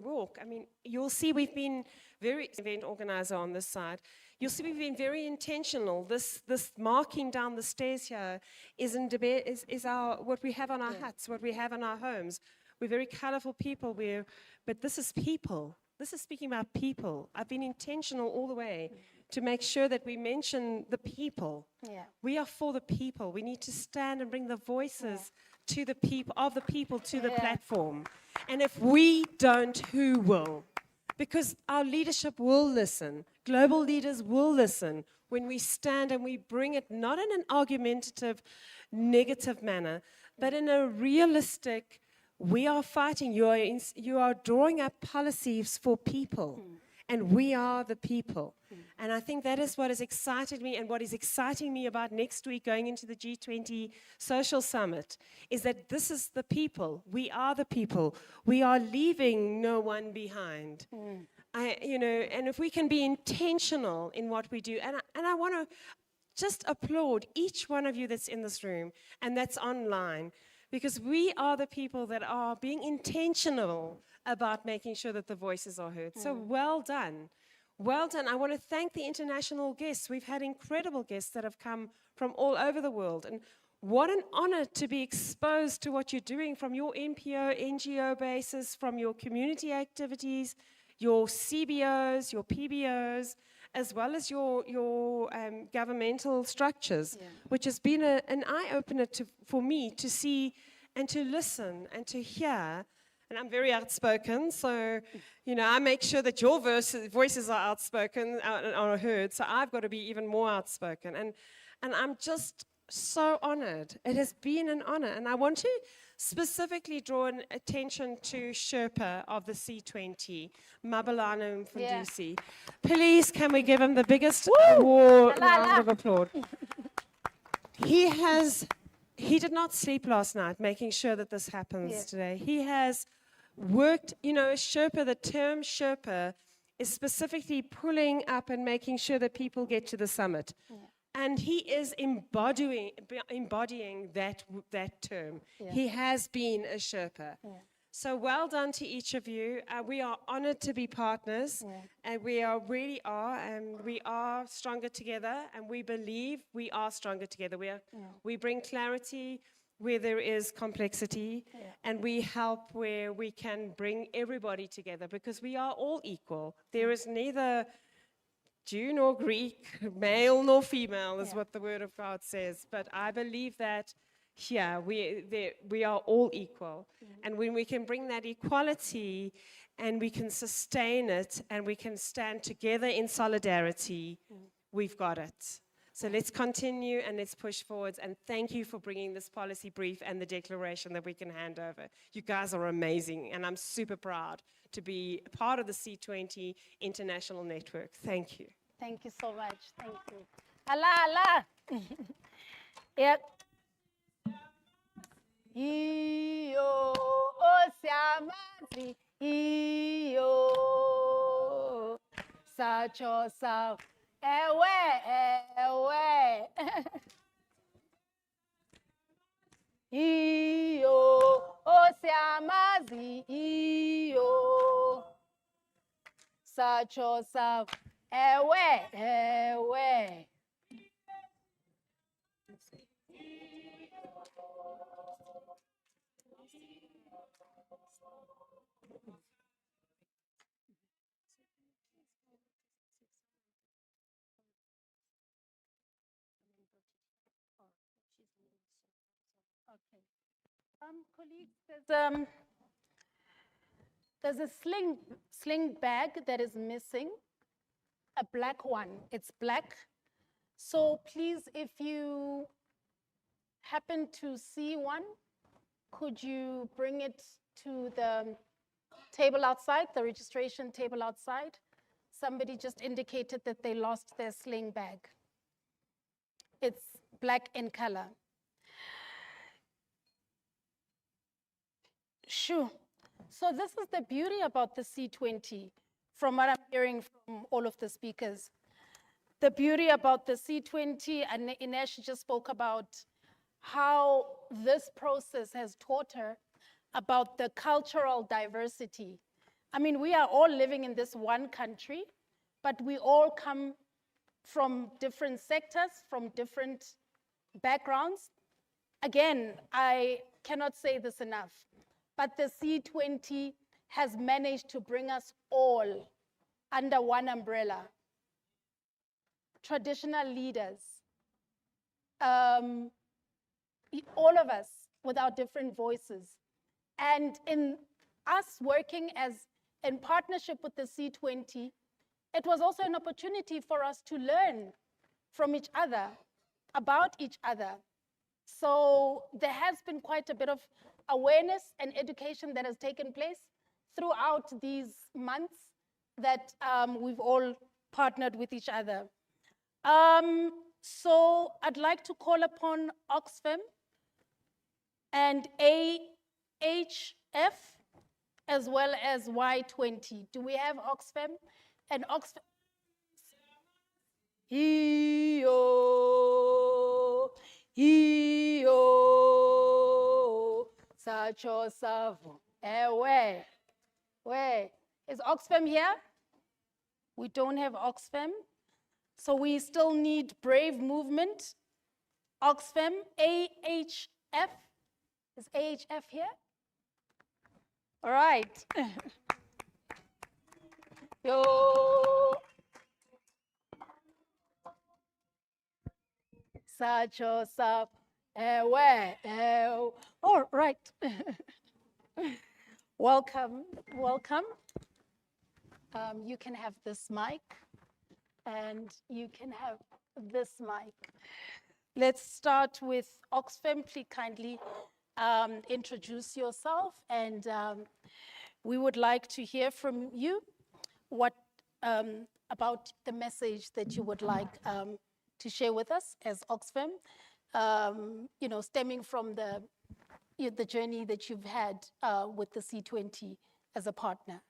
walk. I mean, you'll see we've been very event organizer on this side. You'll see we've been very intentional. This marking down the stairs here is what we have on our huts, what we have in our homes. We're very colorful people. But this is people. This is speaking about people. I've been intentional all the way to make sure that we mention the people. Yeah. We are for the people. We need to stand and bring the voices to the people to the platform. And if we don't, who will? Because our leadership will listen. Global leaders will listen when we stand and we bring it not in an argumentative, negative manner, but in a realistic, we are fighting. You are drawing up policies for people. And we are the people. And I think that is what has excited me, and what is exciting me about next week going into the G20 Social Summit is that this is the people. We are the people. We are leaving no one behind. And if we can be intentional in what we do, and I want to just applaud each one of you that's in this room and that's online, because we are the people that are being intentional about making sure that the voices are heard. So well done. Well done. I want to thank the international guests. We've had incredible guests that have come from all over the world. And what an honor to be exposed to what you're doing from your NPO, NGO basis, from your community activities, your CBOs, your PBOs, as well as your governmental structures, which has been an eye-opener for me to see and to listen and to hear. And I'm very outspoken, so, I make sure that your voices are outspoken, are heard, so I've got to be even more outspoken. And I'm just so honored. It has been an honor. And I want to specifically draw attention to Sherpa of the C20, Mabalana Mfundusi. Please, can we give him the biggest round of applause? He did not sleep last night making sure that this happens today. He has worked, Sherpa, the term Sherpa is specifically pulling up and making sure that people get to the summit. And he is embodying that term. He has been a Sherpa. So well done to each of you. We are honored to be partners, and we really are, and we are stronger together, and we believe we are stronger together. We bring clarity where there is complexity, and we help where we can bring everybody together, because we are all equal. There is neither Jew nor Greek, male nor female, is what the Word of God says. But I believe that we are all equal. And when we can bring that equality and we can sustain it and we can stand together in solidarity, we've got it. So let's continue and let's push forwards. And thank you for bringing this policy brief and the declaration that we can hand over. You guys are amazing, and I'm super proud to be a part of the C20 International Network. Thank you. Thank you so much. Thank you. Allah. Yep. Iyo osiamazi iyo sacho sa ewe iyo osiamazi iyo satsho savo, ewe, ewe. Okay. Colleagues, there's a sling bag that is missing, a black one. It's black. So please, if you happen to see one, could you bring it to the table outside, the registration table outside? Somebody just indicated that they lost their sling bag. It's black in color. Sure. So this is the beauty about the C20, from what I'm hearing from all of the speakers. The beauty about the C20, and Inesh just spoke about how this process has taught her about the cultural diversity. I mean, we are all living in this one country, but we all come from different sectors, from different backgrounds. Again, I cannot say this enough, but the C20 has managed to bring us all under one umbrella. Traditional leaders, all of us with our different voices. And in us working in partnership with the C20, it was also an opportunity for us to learn from each other, about each other. So there has been quite a bit of awareness and education that has taken place throughout these months that we've all partnered with each other. So I'd like to call upon Oxfam and AHF as well as Y20. Do we have Oxfam and Oxfam? Satsho savo, ewe. Where? Is Oxfam here? We don't have Oxfam. So we still need Brave Movement, Oxfam, AHF. Is AHF here? All right. Yo. Satsho savo, ewe, ewe. All right. Welcome, welcome. You can have this mic, and you can have this mic. Let's start with Oxfam. Please kindly introduce yourself, and we would like to hear from you what about the message that you would like to share with us as Oxfam, stemming from the journey that you've had with the C20 as a partner.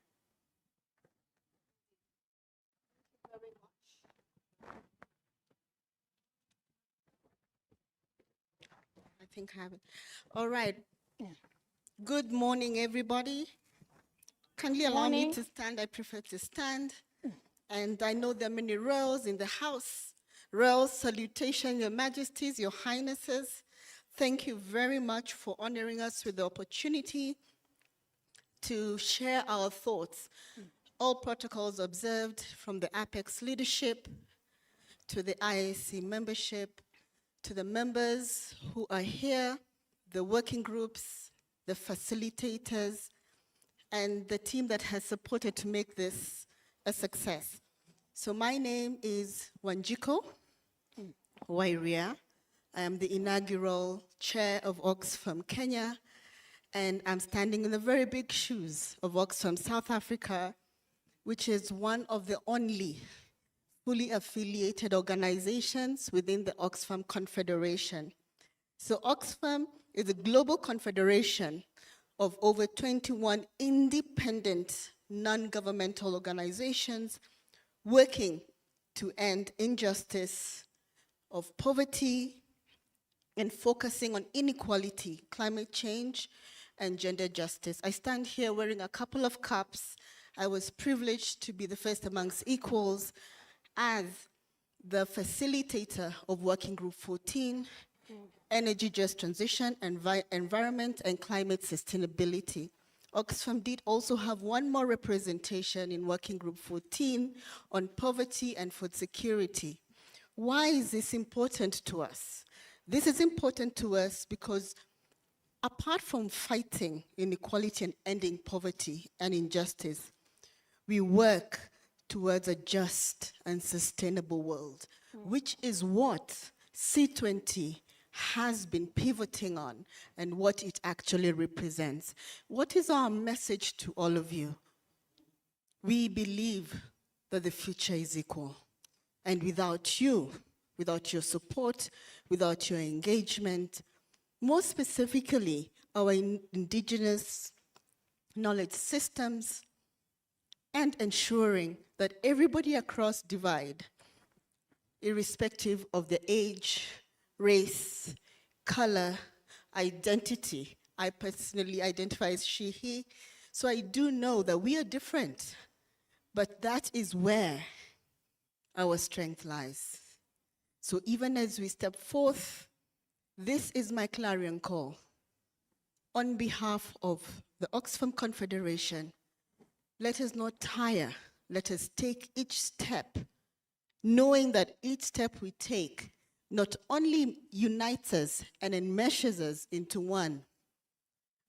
I think I have it. All right. Good morning, everybody. Kindly allow me to stand. I prefer to stand. And I know there are many royals in the house. Royal salutation, Your Majesties, Your Highnesses. Thank you very much for honoring us with the opportunity to share our thoughts. All protocols observed, from the Apex leadership to the IAC membership, to the members who are here, the working groups, the facilitators, and the team that has supported to make this a success. So my name is Wanjiko Wairia. I am the inaugural chair of Oxfam Kenya, and I'm standing in the very big shoes of Oxfam South Africa, which is one of the only fully affiliated organizations within the Oxfam Confederation. So Oxfam is a global confederation of over 21 independent non-governmental organizations working to end injustice of poverty and focusing on inequality, climate change, and gender justice. I stand here wearing a couple of caps. I was privileged to be the first amongst equals as the facilitator of Working Group 14, Energy Just Transition, Environment and Climate Sustainability. Oxfam did also have one more representation in Working Group 14 on poverty and food security. Why is this important to us? This is important to us because apart from fighting inequality and ending poverty and injustice, we work towards a just and sustainable world, which is what C20 has been pivoting on and what it actually represents. What is our message to all of you? We believe that the future is equal. And without you, without your support, without your engagement, more specifically, our indigenous knowledge systems, and ensuring that everybody across divide, irrespective of the age, race, color, identity. I personally identify as she, he, so I do know that we are different, but that is where our strength lies. So even as we step forth, this is my clarion call. On behalf of the Oxfam Confederation, let us not tire. Let us take each step, knowing that each step we take not only unites us and enmeshes us into one,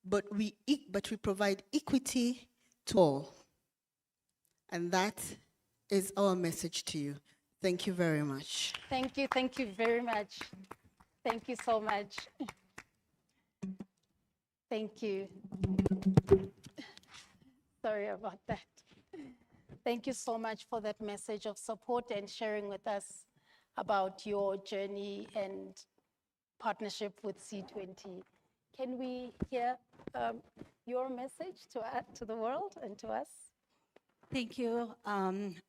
but we provide equity to all. And that is our message to you. Thank you very much. Thank you very much. Thank you so much. Thank you. Sorry about that. Thank you so much for that message of support and sharing with us about your journey and partnership with C20. Can we hear your message to the world and to us? Thank you.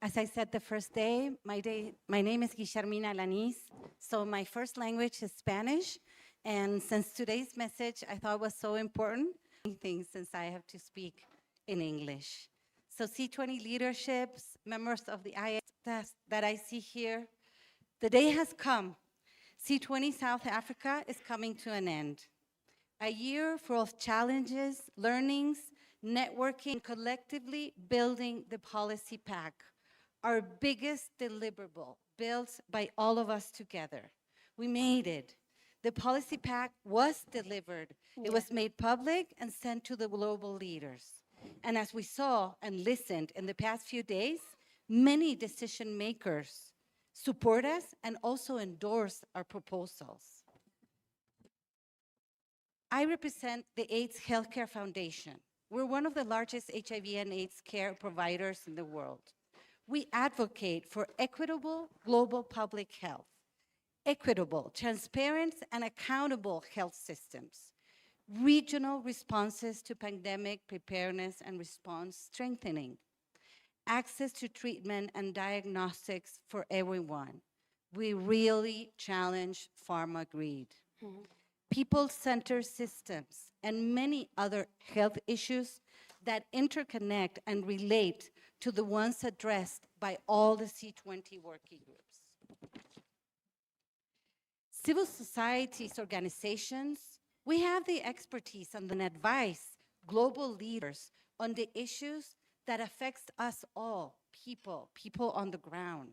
As I said the first day, my name is Guillermina Alanis, so my first language is Spanish, and since today's message I thought was so important, since I have to speak in English. So C20 leaderships, members of the IS that I see here, the day has come. C20 South Africa is coming to an end. A year full of challenges, learnings, networking, collectively building the policy pack, our biggest deliverable built by all of us together. We made it. The policy pack was delivered. It was made public and sent to the global leaders. And as we saw and listened in the past few days, many decision makers support us and also endorse our proposals. I represent the AIDS Healthcare Foundation. We're one of the largest HIV and AIDS care providers in the world. We advocate for equitable global public health, equitable, transparent, and accountable health systems, regional responses to pandemic preparedness and response strengthening, access to treatment and diagnostics for everyone. We really challenge pharma greed. People-centered systems, and many other health issues that interconnect and relate to the ones addressed by all the C20 working groups. Civil societies organizations, we have the expertise and advise global leaders on the issues that affects us all, people on the ground.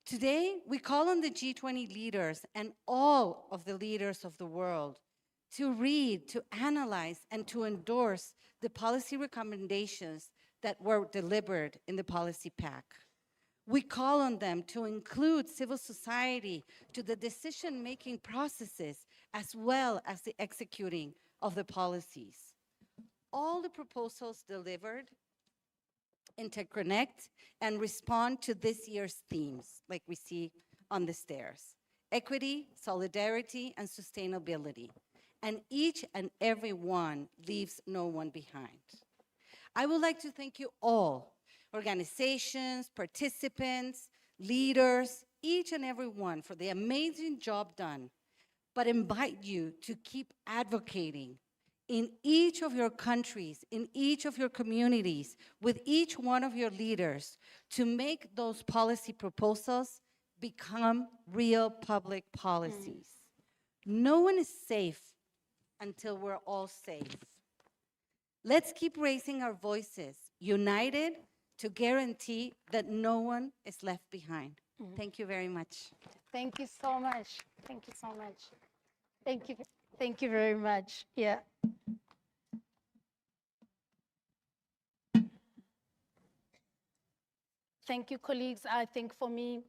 Today, we call on the G20 leaders and all of the leaders of the world to read, to analyze, and to endorse the policy recommendations that were delivered in the policy pack. We call on them to include civil society to the decision-making processes as well as the executing of the policies. All the proposals delivered interconnect and respond to this year's themes, like we see on the stairs: equity, solidarity, and sustainability. And each and every one leaves no one behind. I would like to thank you all, organizations, participants, leaders, each and every one for the amazing job done, but invite you to keep advocating in each of your countries, in each of your communities, with each one of your leaders to make those policy proposals become real public policies. No one is safe until we're all safe. Let's keep raising our voices, united to guarantee that no one is left behind. Thank you very much. Thank you so much. Thank you so much. Thank you. Thank you very much. Yeah. Thank you, colleagues. I think for me,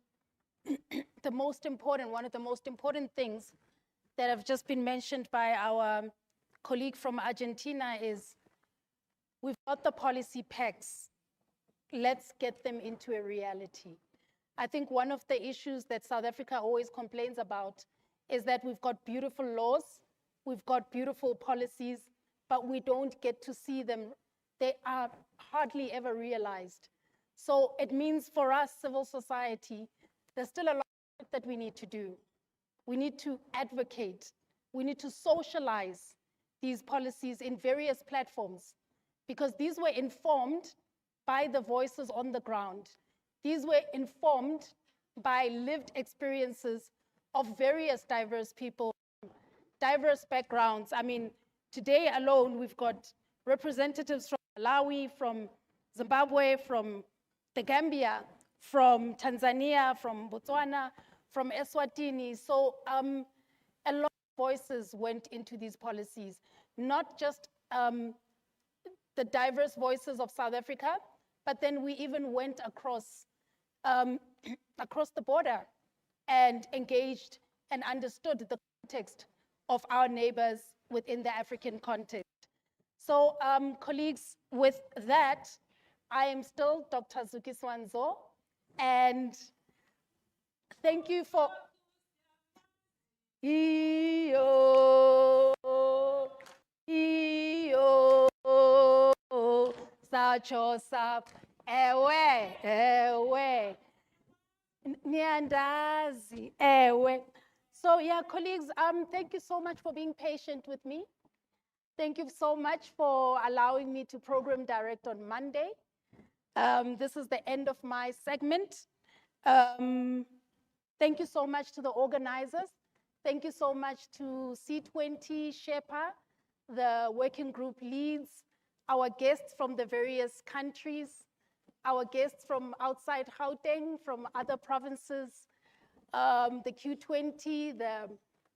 one of the most important things that have just been mentioned by our colleague from Argentina is we've got the policy packs. Let's get them into a reality. I think one of the issues that South Africa always complains about is that we've got beautiful laws, we've got beautiful policies, but we don't get to see them. They are hardly ever realized. So it means for us, civil society, there's still a lot of work that we need to do. We need to advocate. We need to socialize these policies in various platforms because these were informed by the voices on the ground. These were informed by lived experiences of various diverse people, diverse backgrounds. I mean, today alone, we've got representatives from Malawi, from Zimbabwe, from the Gambia, from Tanzania, from Botswana, from Eswatini. So a lot of voices went into these policies, not just the diverse voices of South Africa, but then we even went across the border and engaged and understood the context of our neighbors within the African context. So colleagues, with that, I am still Dr. Zuki Swanzo, and thank you for Sachosa, ewe, niandazi, ewe. So yeah, colleagues, thank you so much for being patient with me. Thank you so much for allowing me to program direct on Monday. This is the end of my segment. Thank you so much to the organizers. Thank you so much to C20, Shepa, the working group leads, our guests from the various countries, our guests from outside Gauteng, from other provinces, the Q20, the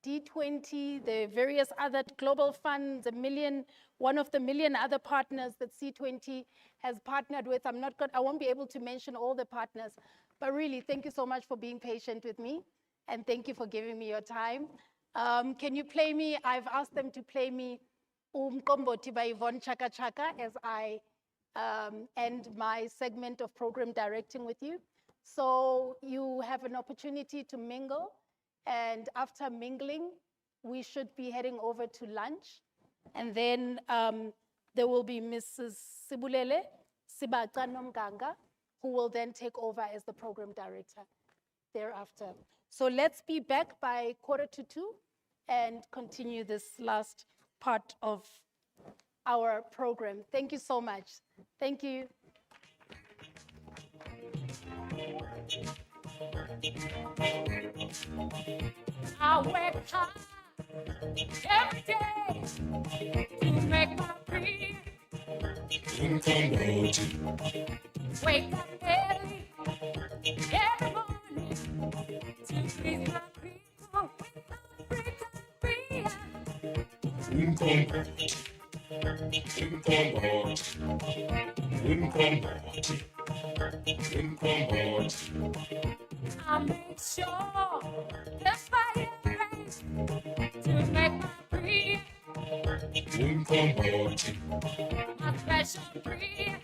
D20, the various other global funds, one of the million other partners that C20 has partnered with. I won't be able to mention all the partners, but really, thank you so much for being patient with me, and thank you for giving me your time. Can you play me? I've asked them to play me Umkomboti by Yvonne Chaka Chaka as I end my segment of program directing with you. So you have an opportunity to mingle, and after mingling, we should be heading over to lunch. And then there will be Mrs. Sibulele Sibaca Nomganga, who will then take over as the program director thereafter. So let's be back by 1:45 and continue this last part of our program. Thank you so much. Thank you. I work hard every day to make my dream. Wake up early every morning to please my people with African freedom. I make sure the fire rains to make my dream. My special dream.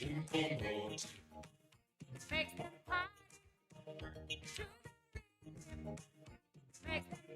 umqombothi Make the pie. Make the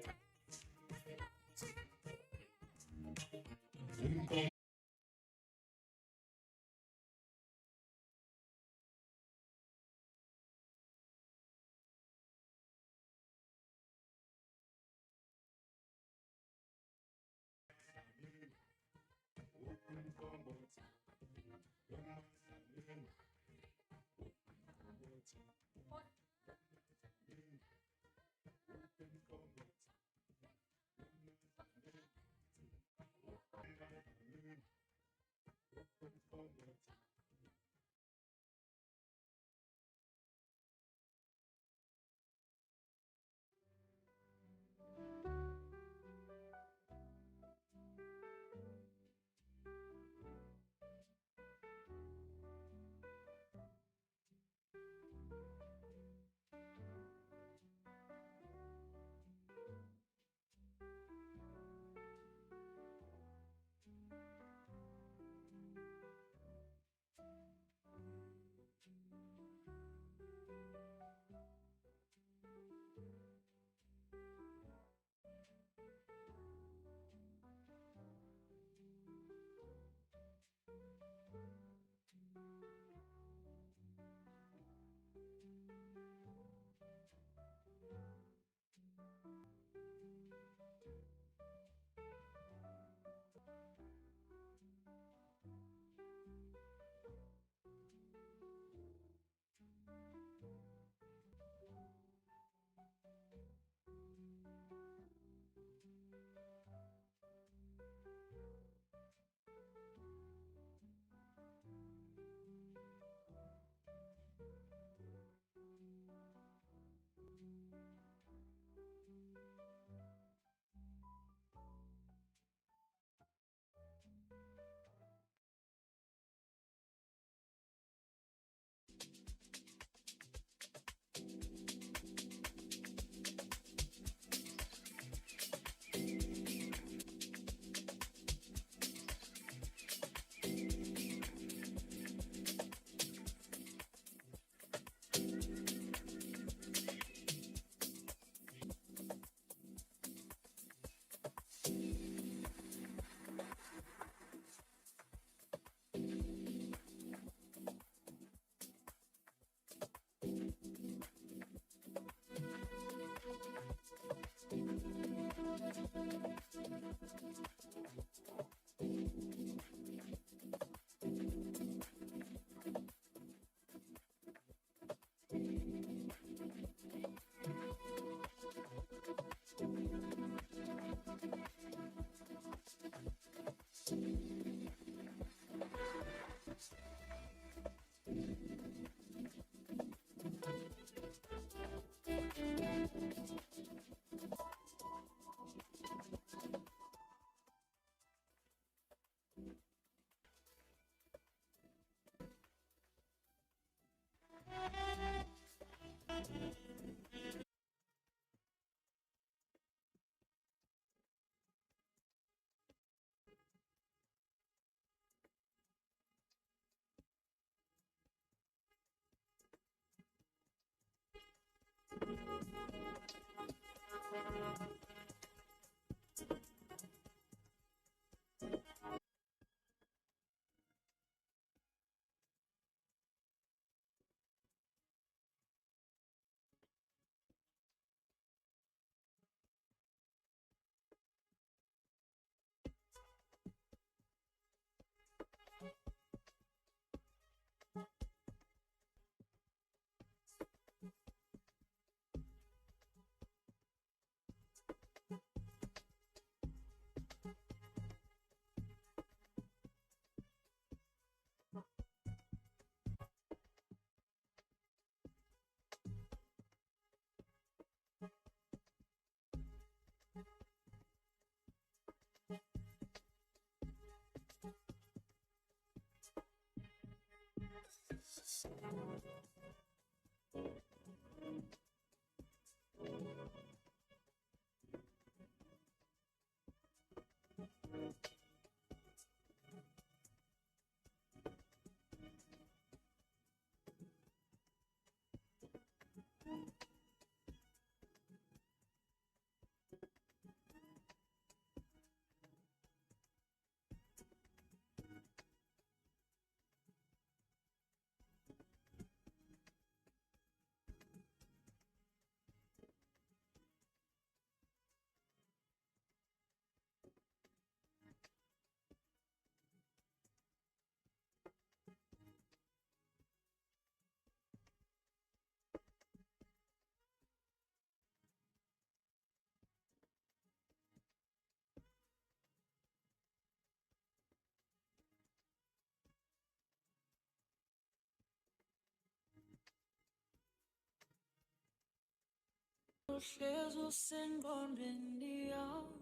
uhlezi usengqondweni yami,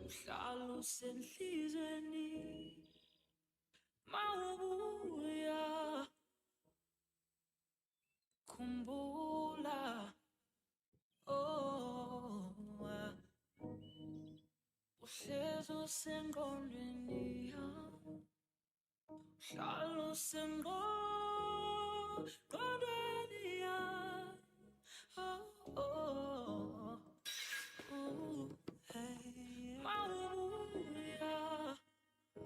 uhlala usenhlizweni, mawubuya khumbula, oh, uhlezi usengqondweni yami, uhlala usengqondweni yami, oh, hey, mawubuya,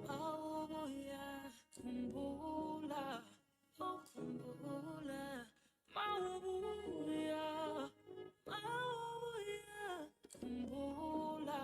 mawubuya, khumbula, oh, khumbula, mawubuya, mawubuya, khumbula.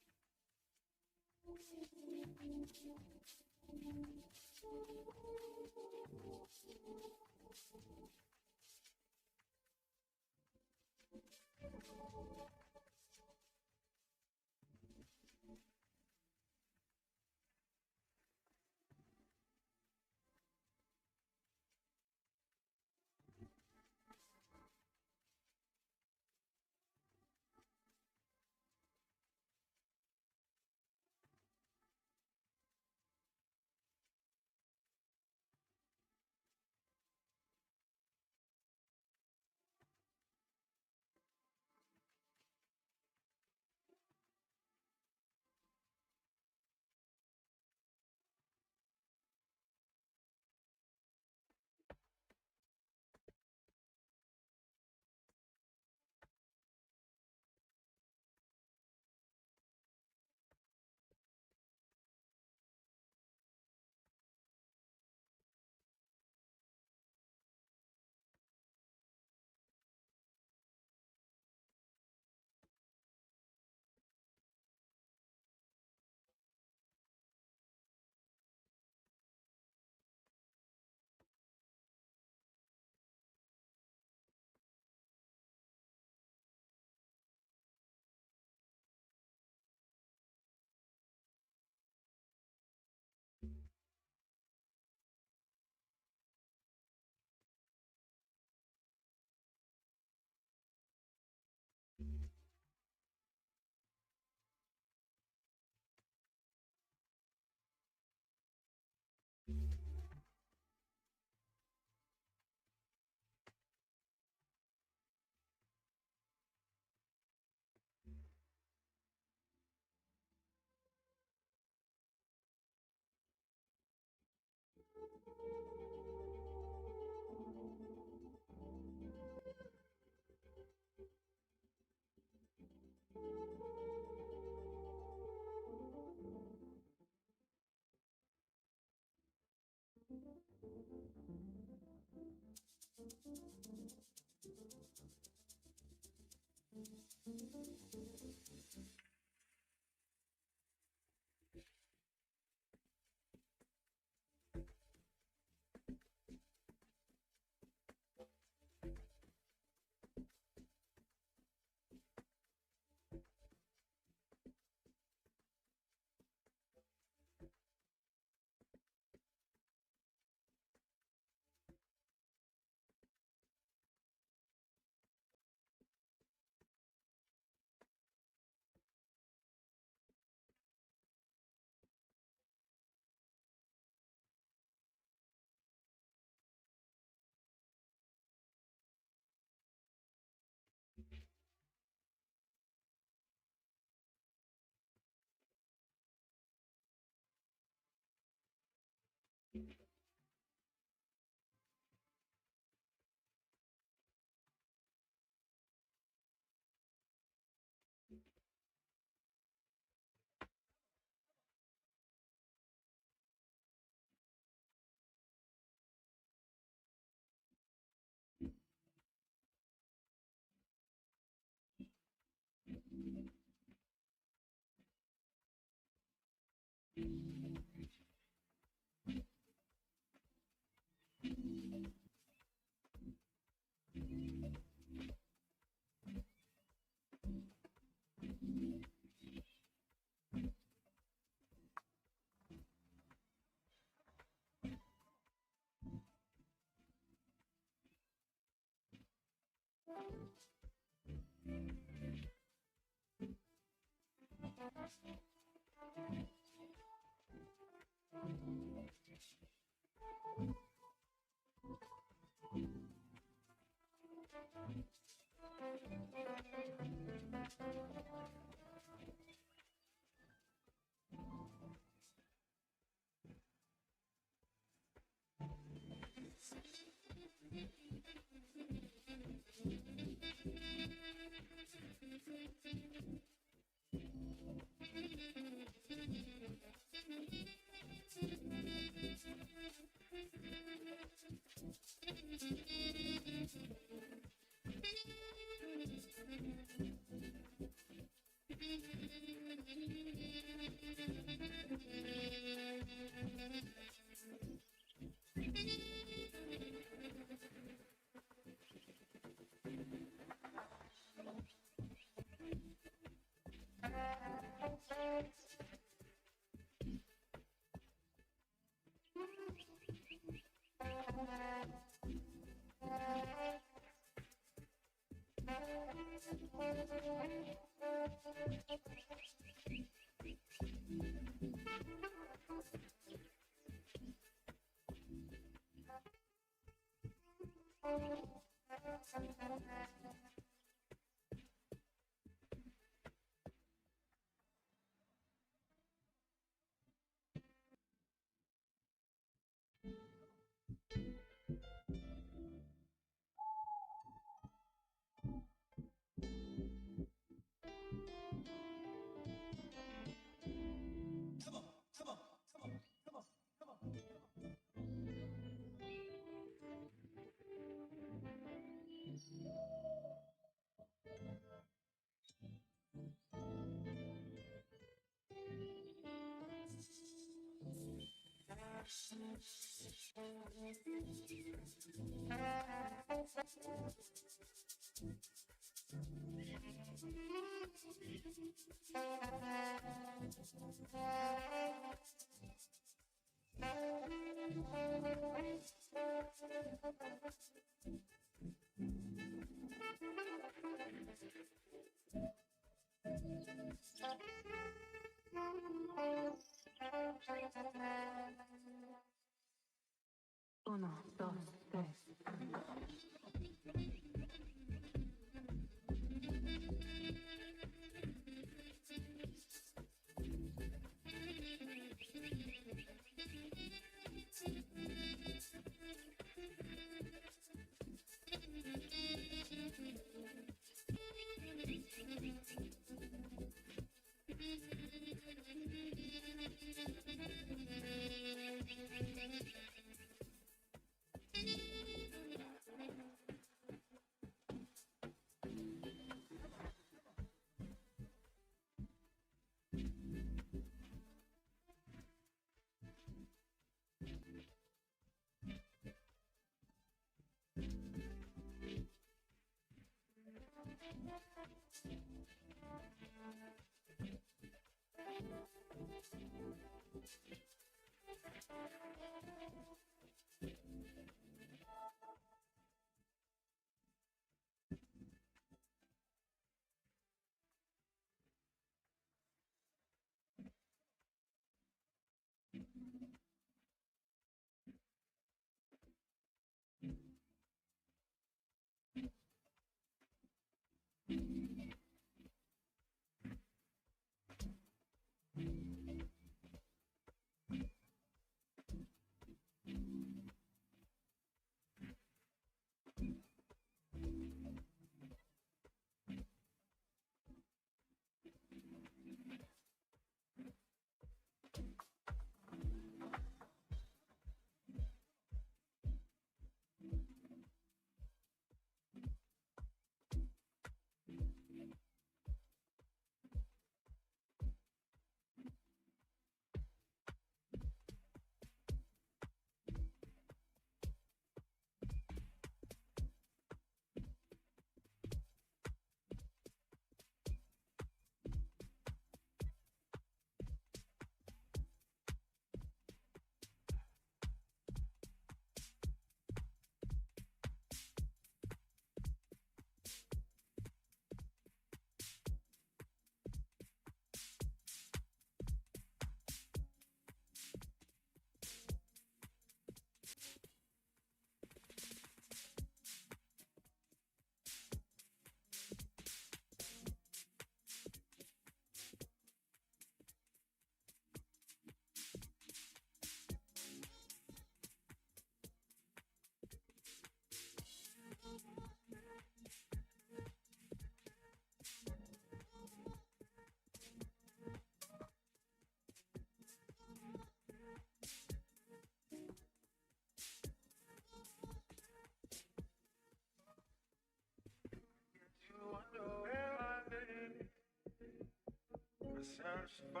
Search for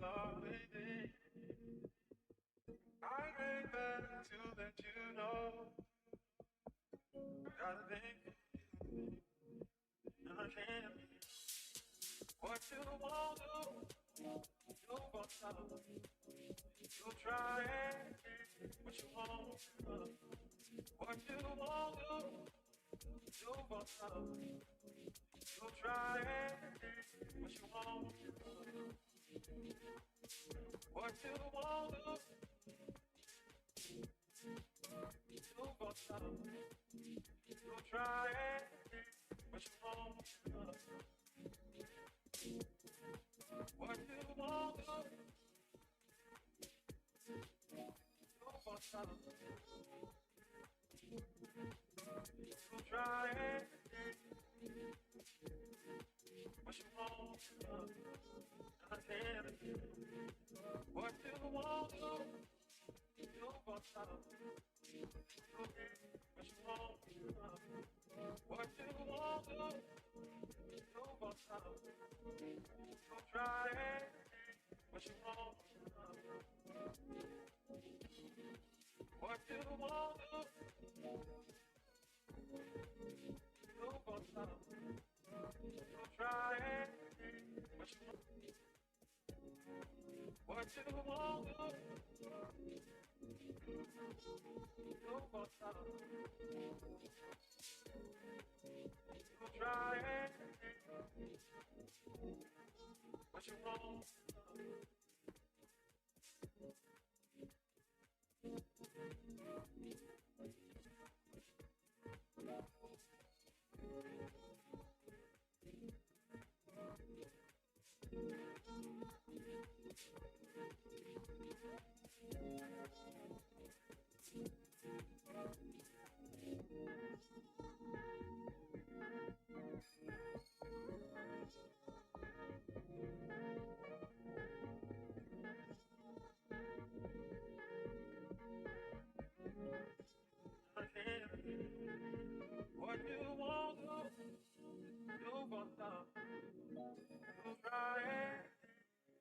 love within. I ain't better to let you know. Gotta think, and I can't. What you won't do, you won't stop. You try it, but you won't stop. What you won't do, you won't stop. You try it, but you won't. What you won't do, you won't stop. You try it, but you won't. What you won't do, you won't stop. You try it, but you won't. And I can't. What you won't do, you won't stop. But you won't. What you won't do, you won't stop. You try it, but you won't. What you won't do, you won't stop. You try it, but you won't. What you won't do, you won't stop. You try it, but you won't.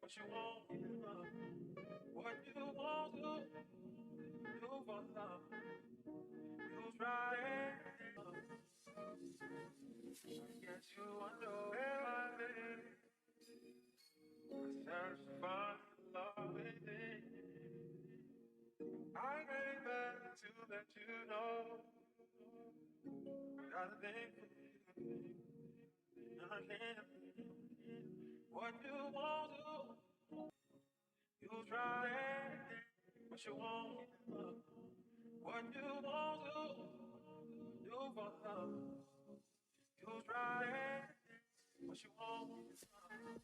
what you won't give up. What you won't do for love. You try it. Get you underwear, my baby. Search to find love within. I came back to let you know. Got a thing for you. And I can't. What you won't do, you try it. What you won't give up. What you won't do for love. You try it. What you won't give up.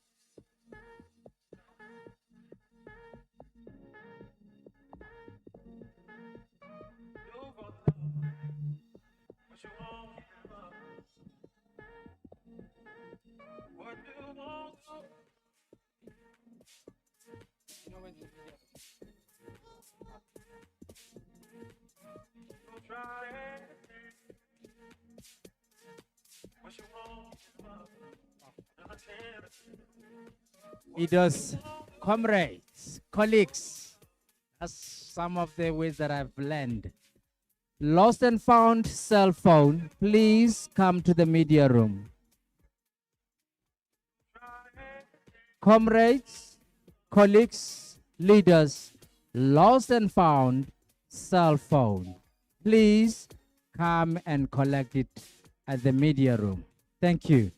Do for love. What you won't give up. What you won't do. You try it. What you won't give up. And I can't. Leaders, comrades, colleagues, that's some of the ways that I've learned. Lost and found cell phone, please come to the media room. Comrades, colleagues, leaders, lost and found cell phone, please come and collect it at the media room. Thank you.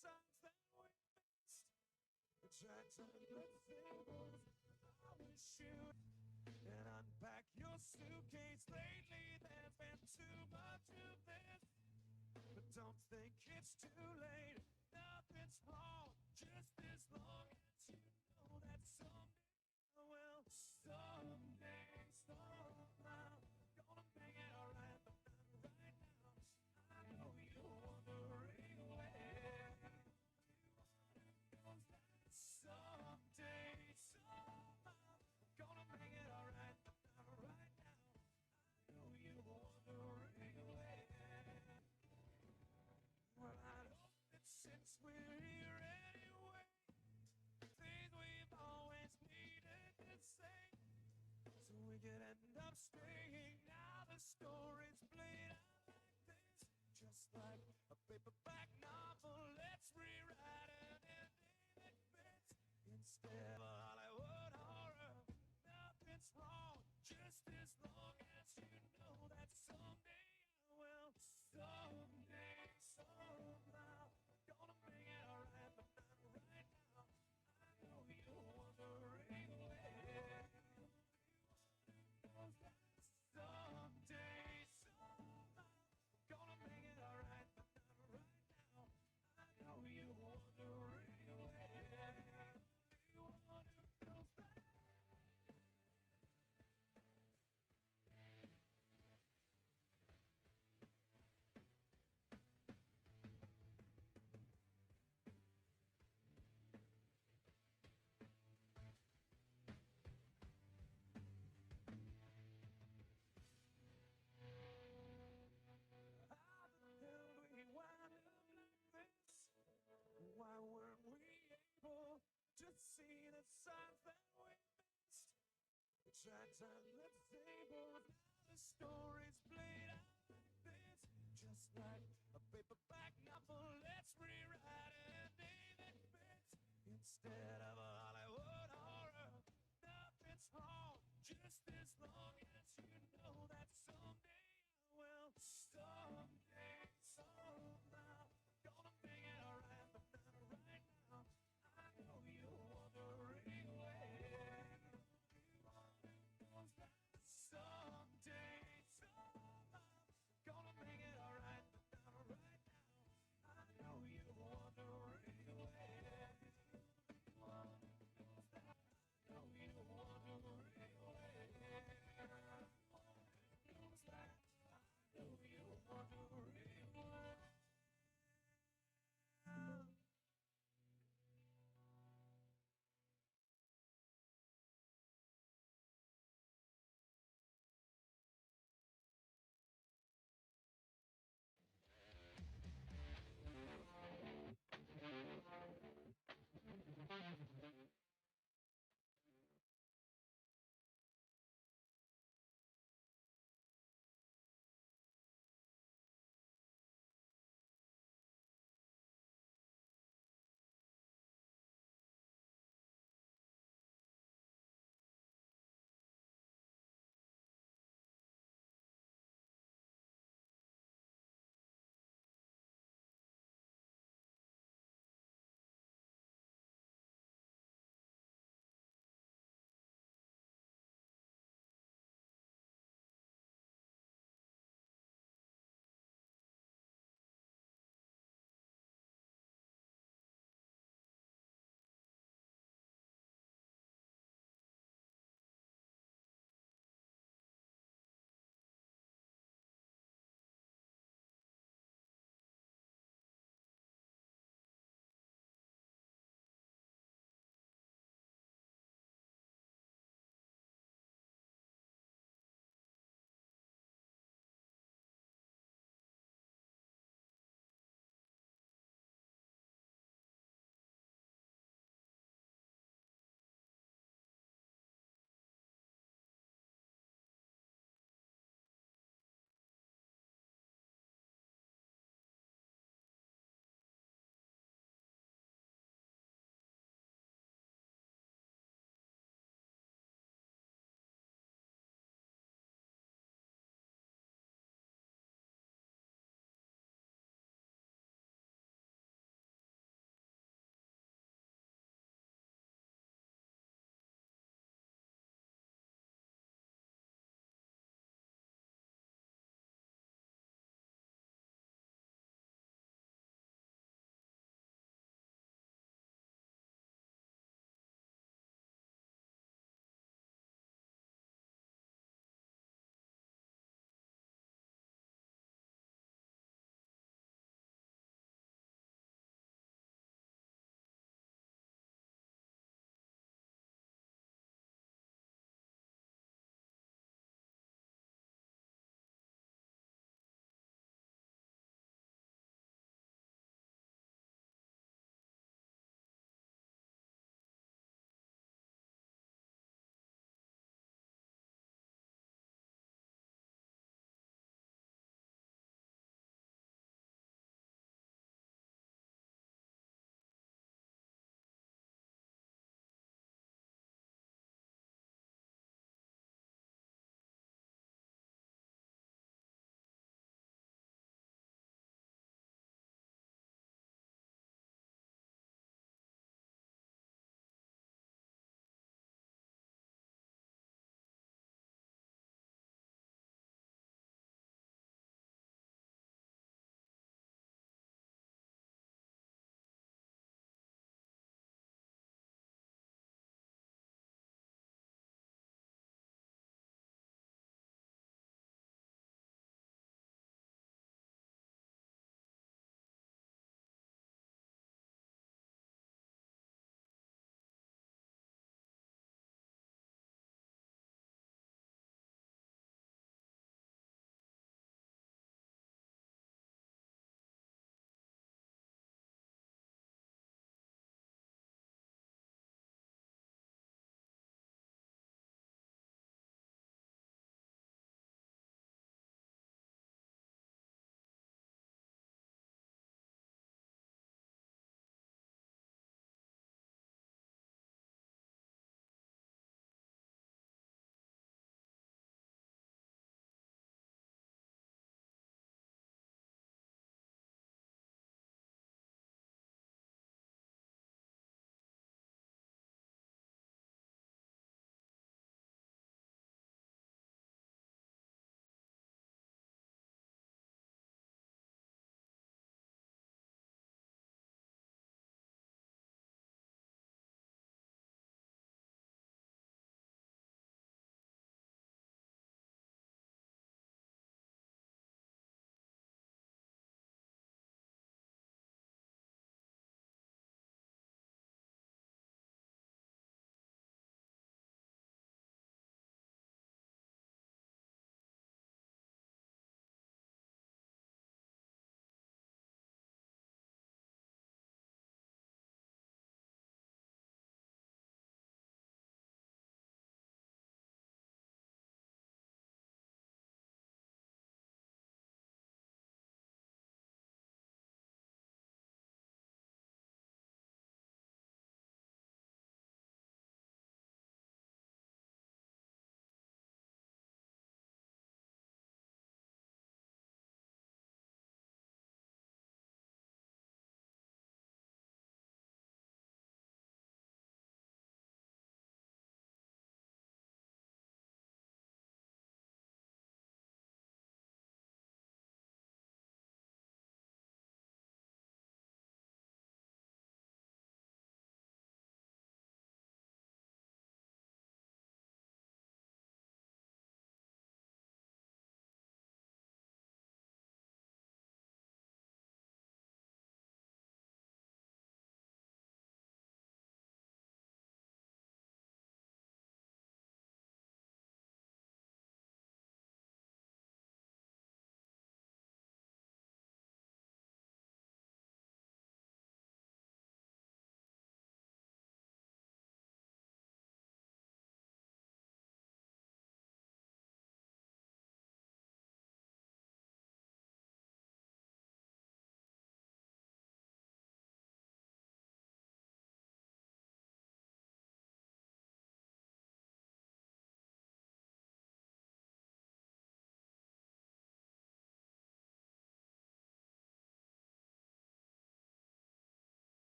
signs that we missed. Try to look things I wish you and unpack your suitcase. Lately, there's been too much of this, but don't think it's too late. Nothing's wrong, just as long as you know that someday, well, someday, somehow, gonna make it alright, but not right now. I know you're wondering where someday, somehow, gonna make it alright, but not right now. I know you're wondering where. Well, I hope that since we're here anyway, things we've always needed to say, so we could end up staying. Now the story's played out like this, just like a paperback novel. Let's rewrite an ending that fits instead of a Hollywood horror. Nothing's wrong, just as long as you know that someday I will. Someday, somehow, gonna make it alright, but not right now. I know you're wondering where. Someday, somehow, gonna make it alright, but not right now. I know you're wondering where. You wanna go back? How the hell we wind up like this? Why weren't we able to see the signs that we missed? We tried to let tables, now the story's played out like this, just like a paperback novel. Let's rewrite an ending that fits instead of a Hollywood horror. Nothing's wrong, just as long as you know that someday I will. Someday, somehow, gonna make it alright, but not right now. I know you're wondering where. Someday, somehow, gonna make it alright, but not right now. I know you're wondering where.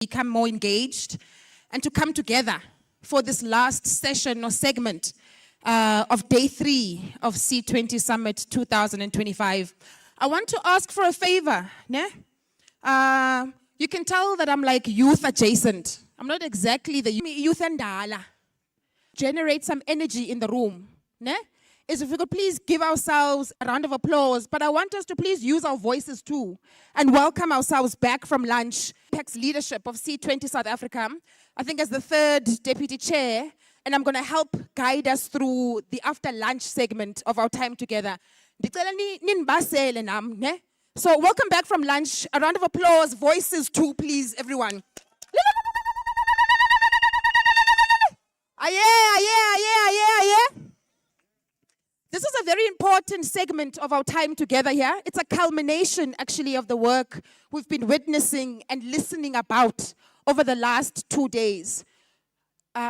become more engaged and to come together for this last session or segment of day 3 of C20 Summit 2025. I want to ask for a favor. Ne? You can tell that I'm like youth adjacent. I'm not exactly the youth and dala. Generate some energy in the room. Ne? Is if we could please give ourselves a round of applause, but I want us to please use our voices too and welcome ourselves back from lunch. PEC's leadership of C20 South Africa, I think as the 3rd deputy chair, and I'm going to help guide us through the after lunch segment of our time together. So welcome back from lunch. A round of applause, voices too, please, everyone. This is a very important segment of our time together here. It's a culmination, actually, of the work we've been witnessing and listening about over the last 2 days.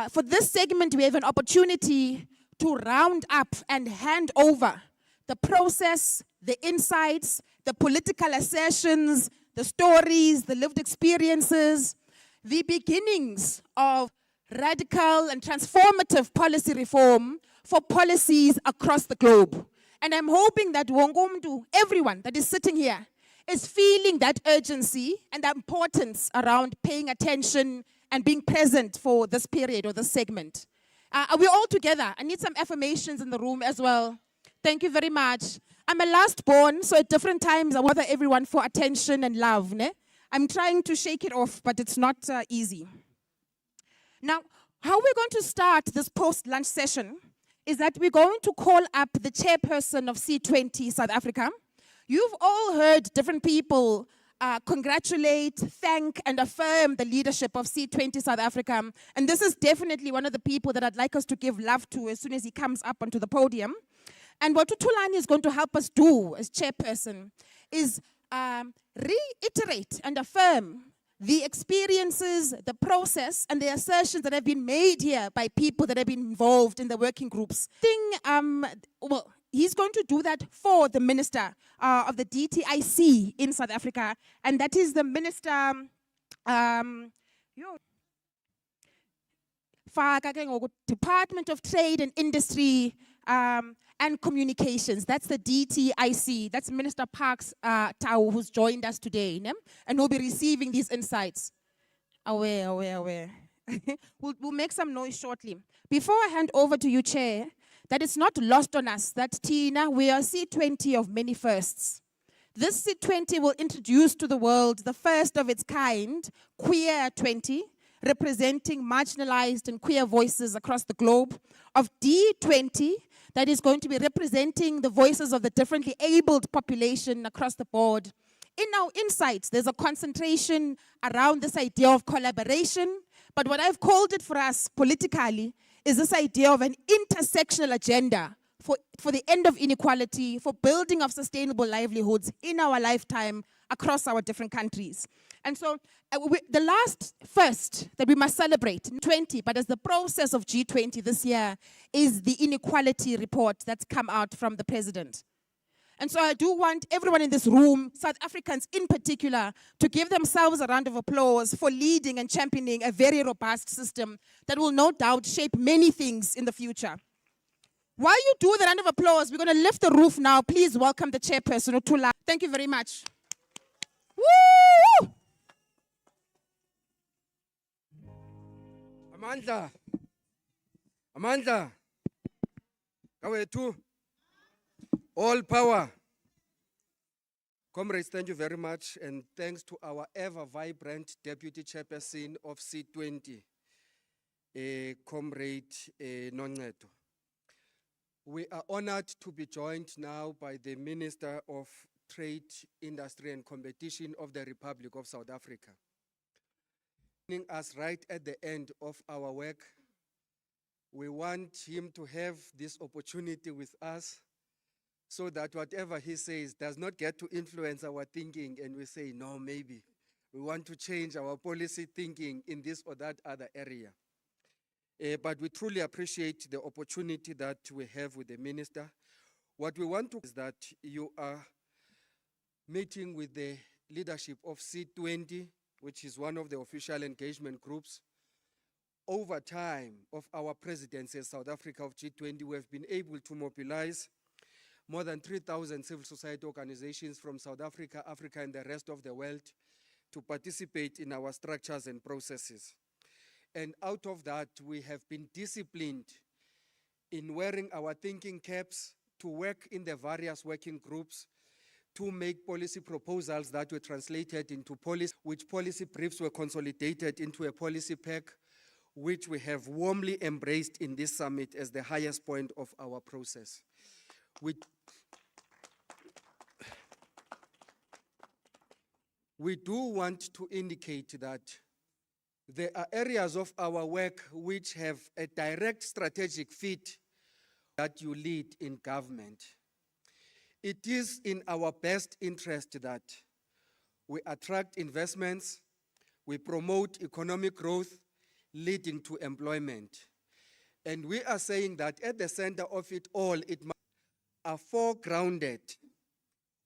For this segment, we have an opportunity to round up and hand over the process, the insights, the political assertions, the stories, the lived experiences, the beginnings of radical and transformative policy reform for policies across the globe. And I'm hoping that Wongomdu, everyone that is sitting here, is feeling that urgency and the importance around paying attention and being present for this period or this segment. Are we all together? I need some affirmations in the room as well. Thank you very much. I'm a last born, so at different times I bother everyone for attention and love. Ne? I'm trying to shake it off, but it's not easy. Now, how we're going to start this post-lunch session is that we're going to call up the chairperson of C20 South Africa. You've all heard different people congratulate, thank, and affirm the leadership of C20 South Africa. And this is definitely one of the people that I'd like us to give love to as soon as he comes up onto the podium. And what Tutulani is going to help us do as chairperson is reiterate and affirm the experiences, the process, and the assertions that have been made here by people that have been involved in the working groups. Well, he's going to do that for the minister of the DTIC in South Africa, and that is the minister, Department of Trade and Industry and Communications. That's the DTIC. That's Minister Parks Tau, who's joined us today, and will be receiving these insights. Aware. We'll make some noise shortly. Before I hand over to you, Chair, that it's not lost on us that Tina, we are C20 of many firsts. This C20 will introduce to the world the first of its kind, Queer 20, representing marginalized and queer voices across the globe, of D20, that is going to be representing the voices of the differently abled population across the board. In our insights, there's a concentration around this idea of collaboration, but what I've called it for us politically is this idea of an intersectional agenda for the end of inequality, for building of sustainable livelihoods in our lifetime across our different countries. And so the last first that we must celebrate, 20, but as the process of G20 this year, is the inequality report that's come out from the president. And so I do want everyone in this room, South Africans in particular, to give themselves a round of applause for leading and championing a very robust system that will no doubt shape many things in the future. While you do the round of applause, we're going to lift the roof now. Please welcome the chairperson, Otula. Thank you very much. Woo! Amandla, Kawetu, all power. Comrades, thank you very much, and thanks to our ever vibrant Deputy Chairperson of C20, Comrade Noncedo. We are honored to be joined now by the Minister of Trade, Industry and Competition of the Republic of South Africa. Joining us right at the end of our work, we want him to have this opportunity with us so that whatever he says does not get to influence our thinking and we say, no, maybe. We want to change our policy thinking in this or that other area. But we truly appreciate the opportunity that we have with the minister. What we want to is that you are meeting with the leadership of C20 which is one of the official engagement groups. Over time of our presidency as South Africa of G20, we have been able to mobilize more than 3,000 civil society organizations from South Africa, Africa, and the rest of the world to participate in our structures and processes. And out of that, we have been disciplined in wearing our thinking caps to work in the various working groups to make policy proposals that were translated into policy, which policy briefs were consolidated into a policy pack, which we have warmly embraced in this summit as the highest point of our process. We do want to indicate that there are areas of our work which have a direct strategic fit that you lead in government. It is in our best interest that we attract investments, we promote economic growth leading to employment. And we are saying that at the center of it all, it must be foregrounded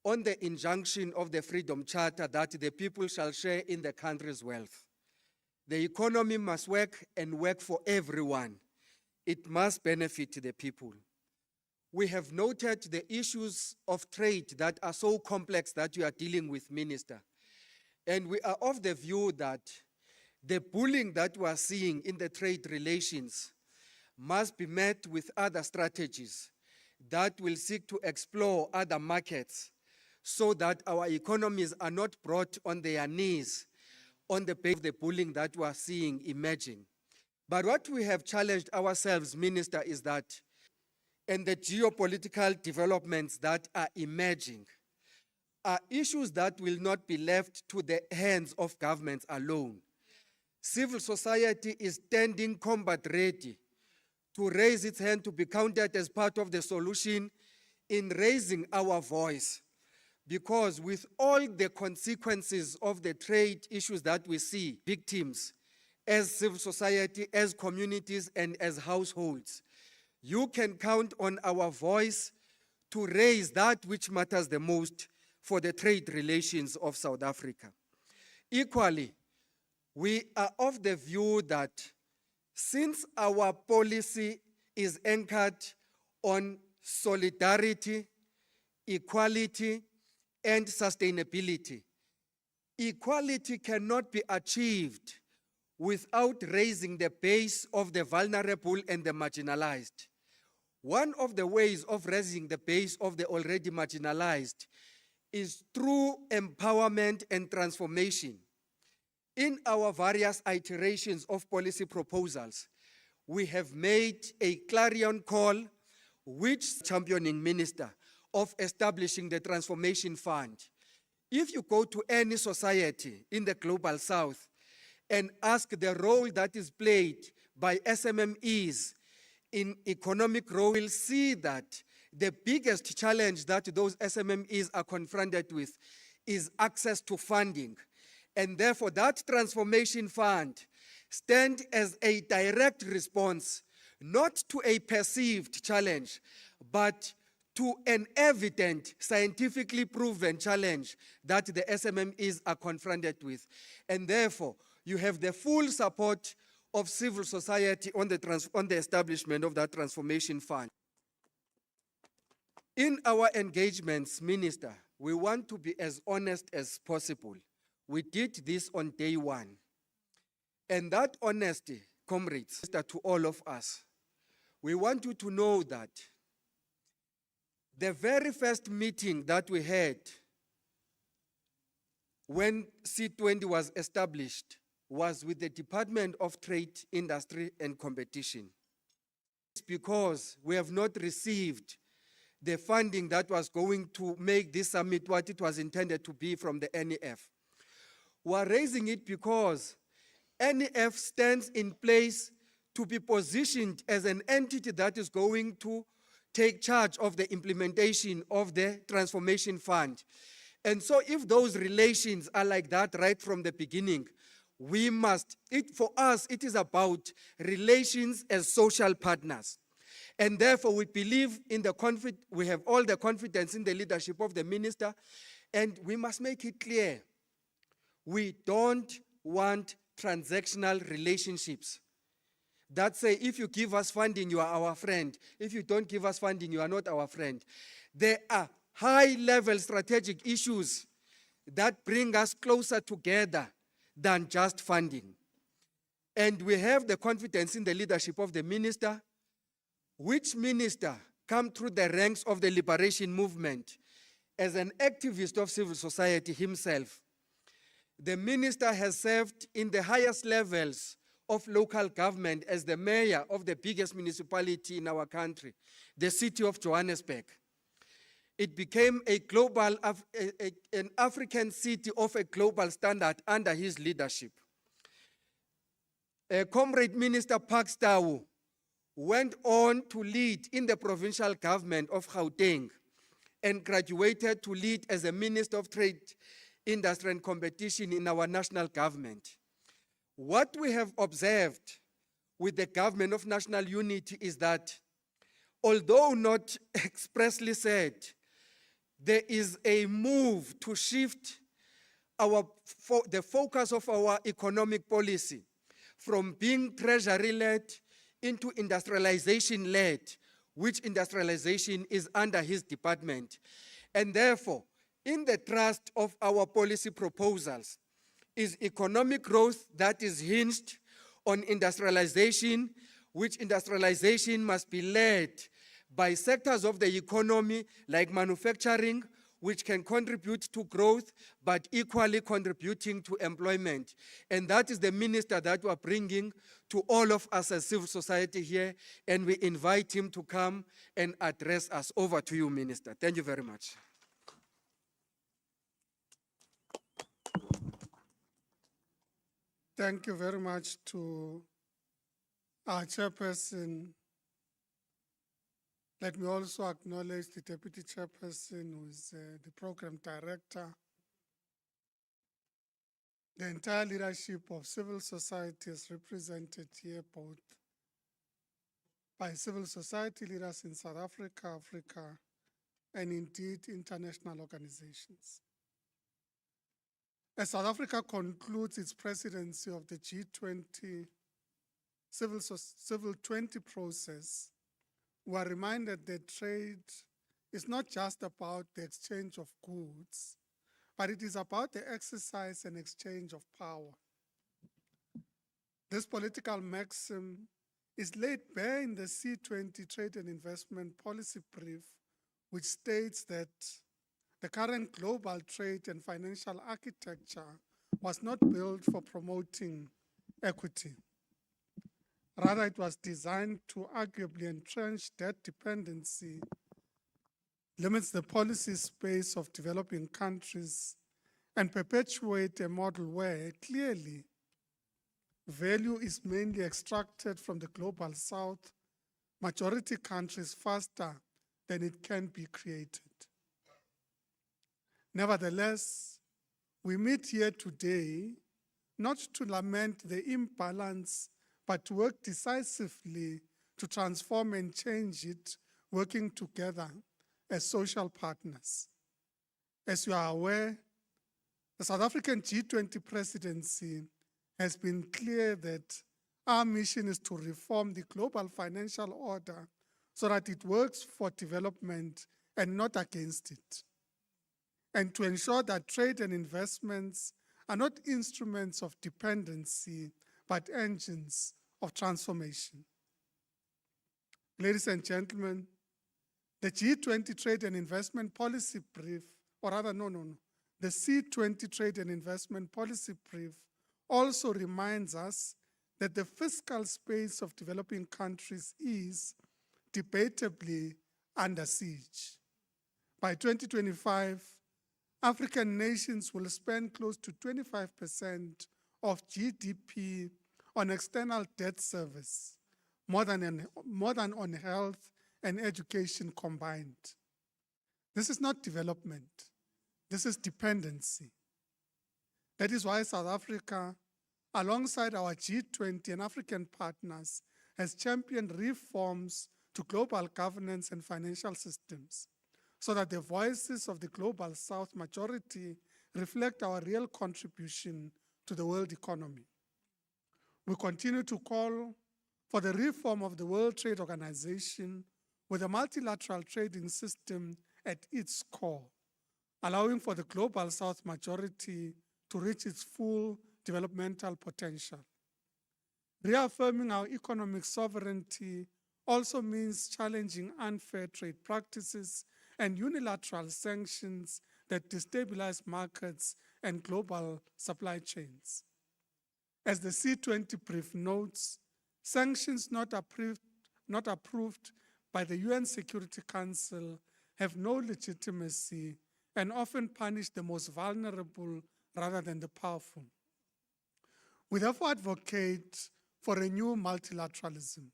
on the injunction of the Freedom Charter that the people shall share in the country's wealth. The economy must work and work for everyone. It must benefit the people. We have noted the issues of trade that are so complex that you are dealing with, Minister. And we are of the view that the bullying that we are seeing in the trade relations must be met with other strategies that will seek to explore other markets so that our economies are not brought on their knees on the basis of the bullying that we are seeing emerging. But what we have challenged ourselves, Minister, is that, and the geopolitical developments that are emerging are issues that will not be left to the hands of governments alone. Civil society is standing combat ready to raise its hand to be counted as part of the solution in raising our voice. Because with all the consequences of the trade issues that we see, victims, as civil society, as communities, and as households, you can count on our voice to raise that which matters the most for the trade relations of South Africa. Equally, we are of the view that since our policy is anchored on solidarity, equality, and sustainability, equality cannot be achieved without raising the base of the vulnerable and the marginalized. One of the ways of raising the base of the already marginalized is through empowerment and transformation. In our various iterations of policy proposals, we have made a clarion call, which championing, Minister, of establishing the Transformation Fund. If you go to any society in the Global South and ask the role that is played by SMMEs in economic growth, you'll see that the biggest challenge that those SMMEs are confronted with is access to funding. And therefore, that Transformation Fund stands as a direct response, not to a perceived challenge, but to an evident, scientifically proven challenge that the SMMEs are confronted with. And therefore, you have the full support of civil society on the establishment of that Transformation Fund. In our engagements, Minister, we want to be as honest as possible. We did this on day one. And that honesty, comrades, to all of us, we want you to know that the very first meeting that we had when C20 was established was with the Department of Trade, Industry and Competition. It's because we have not received the funding that was going to make this summit what it was intended to be from the NEF. We are raising it because NEF stands in place to be positioned as an entity that is going to take charge of the implementation of the Transformation Fund. And so if those relations are like that right from the beginning, we must, for us, it is about relations as social partners. And therefore, we believe in we have all the confidence in the leadership of the minister, and we must make it clear. We don't want transactional relationships. That say, if you give us funding, you are our friend. If you don't give us funding, you are not our friend. There are high-level strategic issues that bring us closer together than just funding. And we have the confidence in the leadership of the minister. Which minister come through the ranks of the liberation movement as an activist of civil society himself. The minister has served in the highest levels of local government as the mayor of the biggest municipality in our country, the city of Johannesburg. It became a global, an African city of a global standard under his leadership. Comrade Minister Pakstawu went on to lead in the provincial government of Gauteng and graduated to lead as a Minister of Trade, Industry and Competition in our national government. What we have observed with the government of national unity is that, although not expressly said, there is a move to shift the focus of our economic policy from being treasury-led into industrialization-led, which industrialization is under his department. And therefore, in the thrust of our policy proposals is economic growth that is hinged on industrialization, which industrialization must be led by sectors of the economy like manufacturing, which can contribute to growth, but equally contributing to employment. And that is the minister that we are bringing to all of us as civil society here, and we invite him to come and address us. Over to you, Minister. Thank you very much. Thank you very much to our chairperson. Let me also acknowledge the deputy chairperson, who is the program director, the entire leadership of civil society is represented here, both by civil society leaders in South Africa, Africa, and indeed international organizations. As South Africa concludes its presidency of the G20 Civil 20 process, we are reminded that trade is not just about the exchange of goods, but it is about the exercise and exchange of power. This political maxim is laid bare in the C20 Trade and Investment Policy Brief, which states that the current global trade and financial architecture was not built for promoting equity. Rather, it was designed to arguably entrench debt dependency, limits the policy space of developing countries, and perpetuate a model where, clearly, value is mainly extracted from the global south, majority countries faster than it can be created. Nevertheless, we meet here today not to lament the imbalance, but to work decisively to transform and change it, working together as social partners. As you are aware, the South African G20 presidency has been clear that our mission is to reform the global financial order so that it works for development and not against it, and to ensure that trade and investments are not instruments of dependency, but engines of transformation. Ladies and gentlemen, the G20 Trade and Investment Policy Brief, or rather, the C20 Trade and Investment Policy Brief also reminds us that the fiscal space of developing countries is debatably under siege. By 2025, African nations will spend close to 25% of GDP on external debt service, more than on health and education combined. This is not development. This is dependency. That is why South Africa, alongside our G20 and African partners, has championed reforms to global governance and financial systems, so that the voices of the global South majority reflect our real contribution to the world economy. We continue to call for the reform of the World Trade Organization with a multilateral trading system at its core, allowing for the global South majority to reach its full developmental potential. Reaffirming our economic sovereignty also means challenging unfair trade practices and unilateral sanctions that destabilize markets and global supply chains. As the C20 brief notes, sanctions not approved by the UN Security Council have no legitimacy and often punish the most vulnerable rather than the powerful. We therefore advocate for a new multilateralism,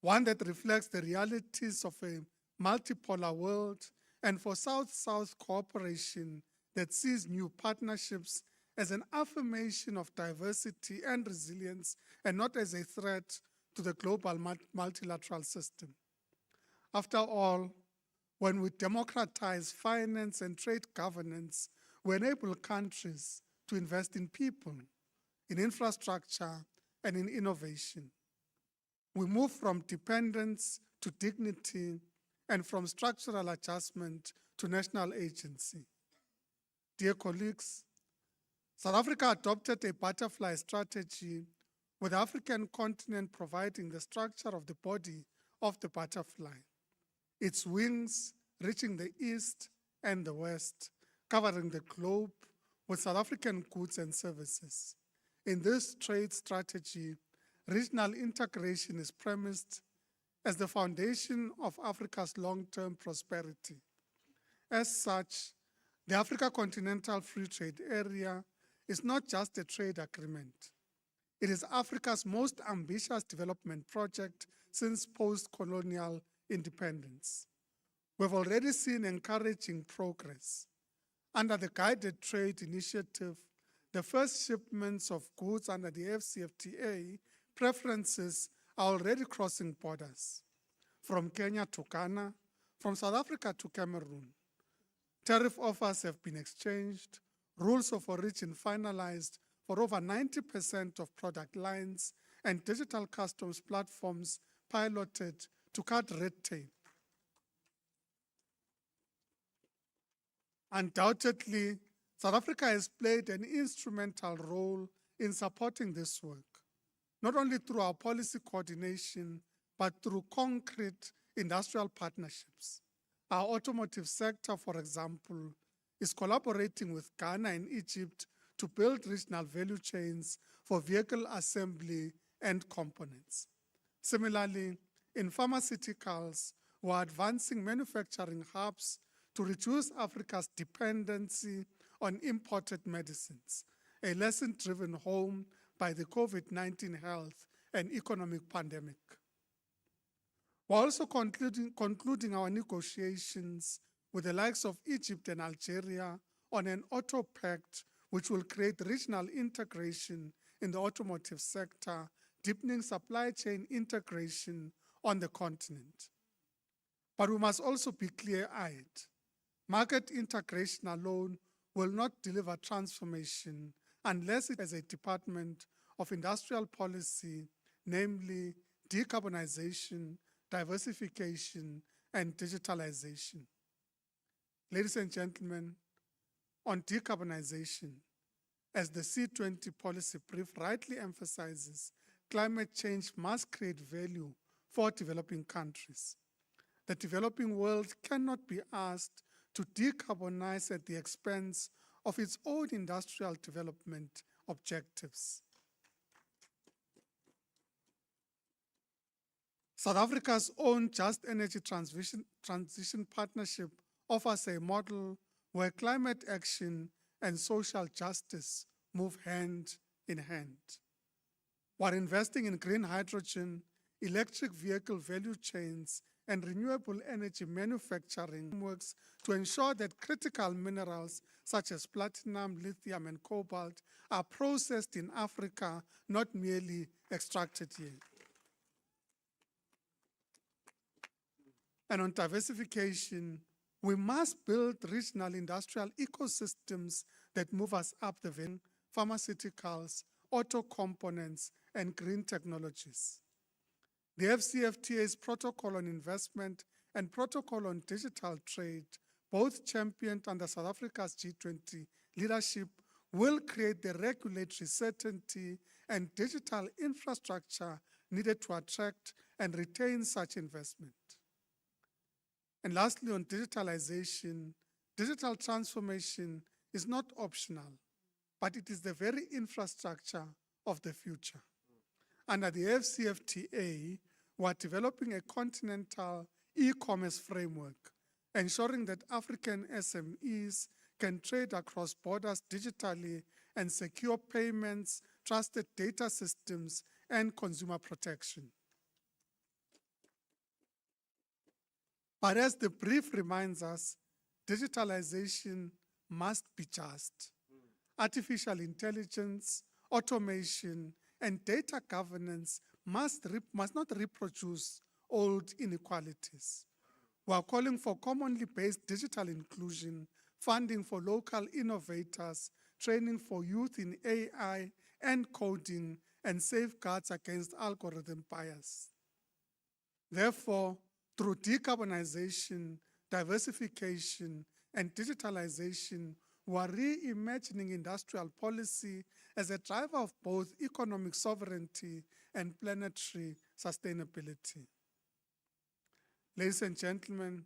one that reflects the realities of a multipolar world, and for South-South cooperation that sees new partnerships as an affirmation of diversity and resilience and not as a threat to the global multilateral system. After all, when we democratize finance and trade governance, we enable countries to invest in people, in infrastructure, and in innovation. We move from dependence to dignity and from structural adjustment to national agency. Dear colleagues, South Africa adopted a butterfly strategy with the African continent providing the structure of the body of the butterfly, its wings reaching the east and the west, covering the globe with South African goods and services. In this trade strategy, regional integration is premised as the foundation of Africa's long-term prosperity. As such, the Africa Continental Free Trade Area is not just a trade agreement. It is Africa's most ambitious development project since post-colonial independence. We've already seen encouraging progress. Under the Guided Trade Initiative, the first shipments of goods under the FCFTA preferences are already crossing borders, from Kenya to Ghana, from South Africa to Cameroon. Tariff offers have been exchanged, rules of origin finalized for over 90% of product lines, and digital customs platforms piloted to cut red tape. Undoubtedly, South Africa has played an instrumental role in supporting this work, not only through our policy coordination, but through concrete industrial partnerships. Our automotive sector, for example, is collaborating with Ghana and Egypt to build regional value chains for vehicle assembly and components. Similarly, in pharmaceuticals, we are advancing manufacturing hubs to reduce Africa's dependency on imported medicines, a lesson driven home by the COVID-19 health and economic pandemic. We're also concluding our negotiations with the likes of Egypt and Algeria on an auto pact which will create regional integration in the automotive sector, deepening supply chain integration on the continent. But we must also be clear-eyed. Market integration alone will not deliver transformation unless it has a department of industrial policy, namely decarbonization, diversification, and digitalization. Ladies and gentlemen, on decarbonization, as the C20 policy brief rightly emphasizes, climate change must create value for developing countries. The developing world cannot be asked to decarbonize at the expense of its own industrial development objectives. South Africa's own Just Energy Transition Partnership offers a model where climate action and social justice move hand in hand. We're investing in green hydrogen, electric vehicle value chains, and renewable energy manufacturing works to ensure that critical minerals such as platinum, lithium, and cobalt are processed in Africa, not merely extracted here. And on diversification, we must build regional industrial ecosystems that move us up the value pharmaceuticals, auto components, and green technologies. The FCFTA's protocol on investment and protocol on digital trade, both championed under South Africa's G20 leadership, will create the regulatory certainty and digital infrastructure needed to attract and retain such investment. And lastly, on digitalization, digital transformation is not optional, but it is the very infrastructure of the future. Under the FCFTA, we are developing a continental e-commerce framework, ensuring that African SMEs can trade across borders digitally and secure payments, trusted data systems, and consumer protection. But as the brief reminds us, digitalization must be just. Artificial intelligence, automation, and data governance must not reproduce old inequalities. We are calling for commonly based digital inclusion, funding for local innovators, training for youth in AI and coding, and safeguards against algorithm bias. Therefore, through decarbonization, diversification, and digitalization, we are reimagining industrial policy as a driver of both economic sovereignty and planetary sustainability. Ladies and gentlemen,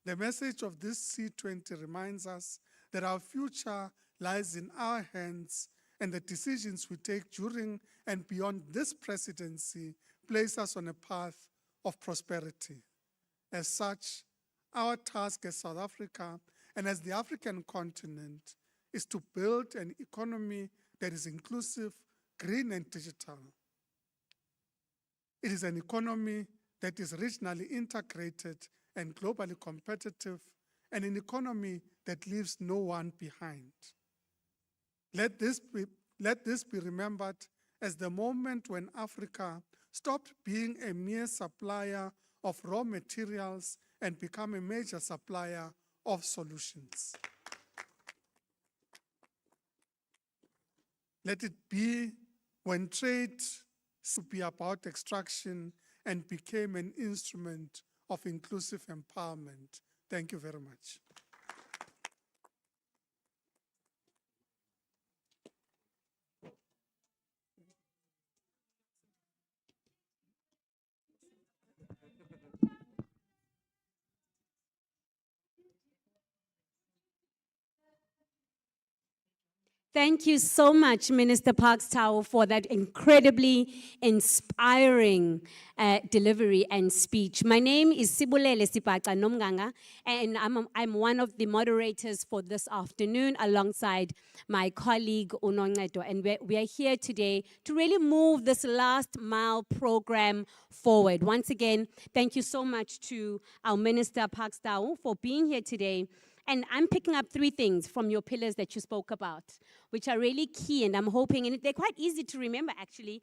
the message of this C20 reminds us that our future lies in our hands, and the decisions we take during and beyond this presidency place us on a path of prosperity. As such, our task as South Africa and as the African continent is to build an economy that is inclusive, green, and digital. It is an economy that is regionally integrated and globally competitive, and an economy that leaves no one behind. Let this be remembered as the moment when Africa stopped being a mere supplier of raw materials and become a major supplier of solutions. Let it be when trade should be about extraction and became an instrument of inclusive empowerment. Thank you very much. Thank you so much, Minister Parks Tau, for that incredibly inspiring delivery and speech. My name is Sibulele Sipaca Nomganga, and I'm one of the moderators for this afternoon alongside my colleague Unoncedo. And we are here today to really move this last mile program forward. Once again, thank you so much to our Minister Parks Tau for being here today. And I'm picking up 3 things from your pillars that you spoke about, which are really key, and I'm hoping, and they're quite easy to remember actually,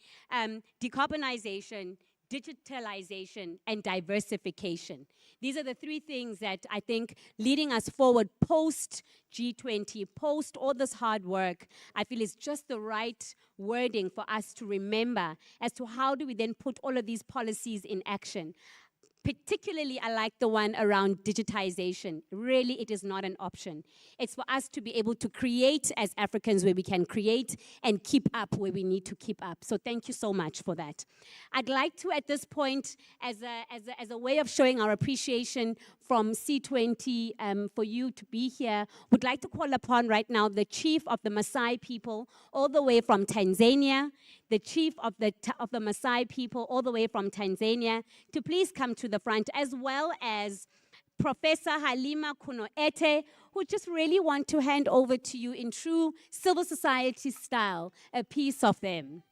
decarbonization, digitalization, and diversification. These are the 3 things that I think leading us forward post G20, post all this hard work, I feel is just the right wording for us to remember as to how do we then put all of these policies in action. Particularly, I like the one around digitization. Really, it is not an option. It's for us to be able to create as Africans where we can create and keep up where we need to keep up. So thank you so much for that. I'd like to, at this point, as a way of showing our appreciation from C20 for you to be here, would like to call upon right now the chief of the Maasai people, all the way from Tanzania, the chief of the Maasai people, all the way from Tanzania, to please come to the front, as well as Professor Halima Kuno-Ete, who just really want to hand over to you in true civil society style, a piece of them.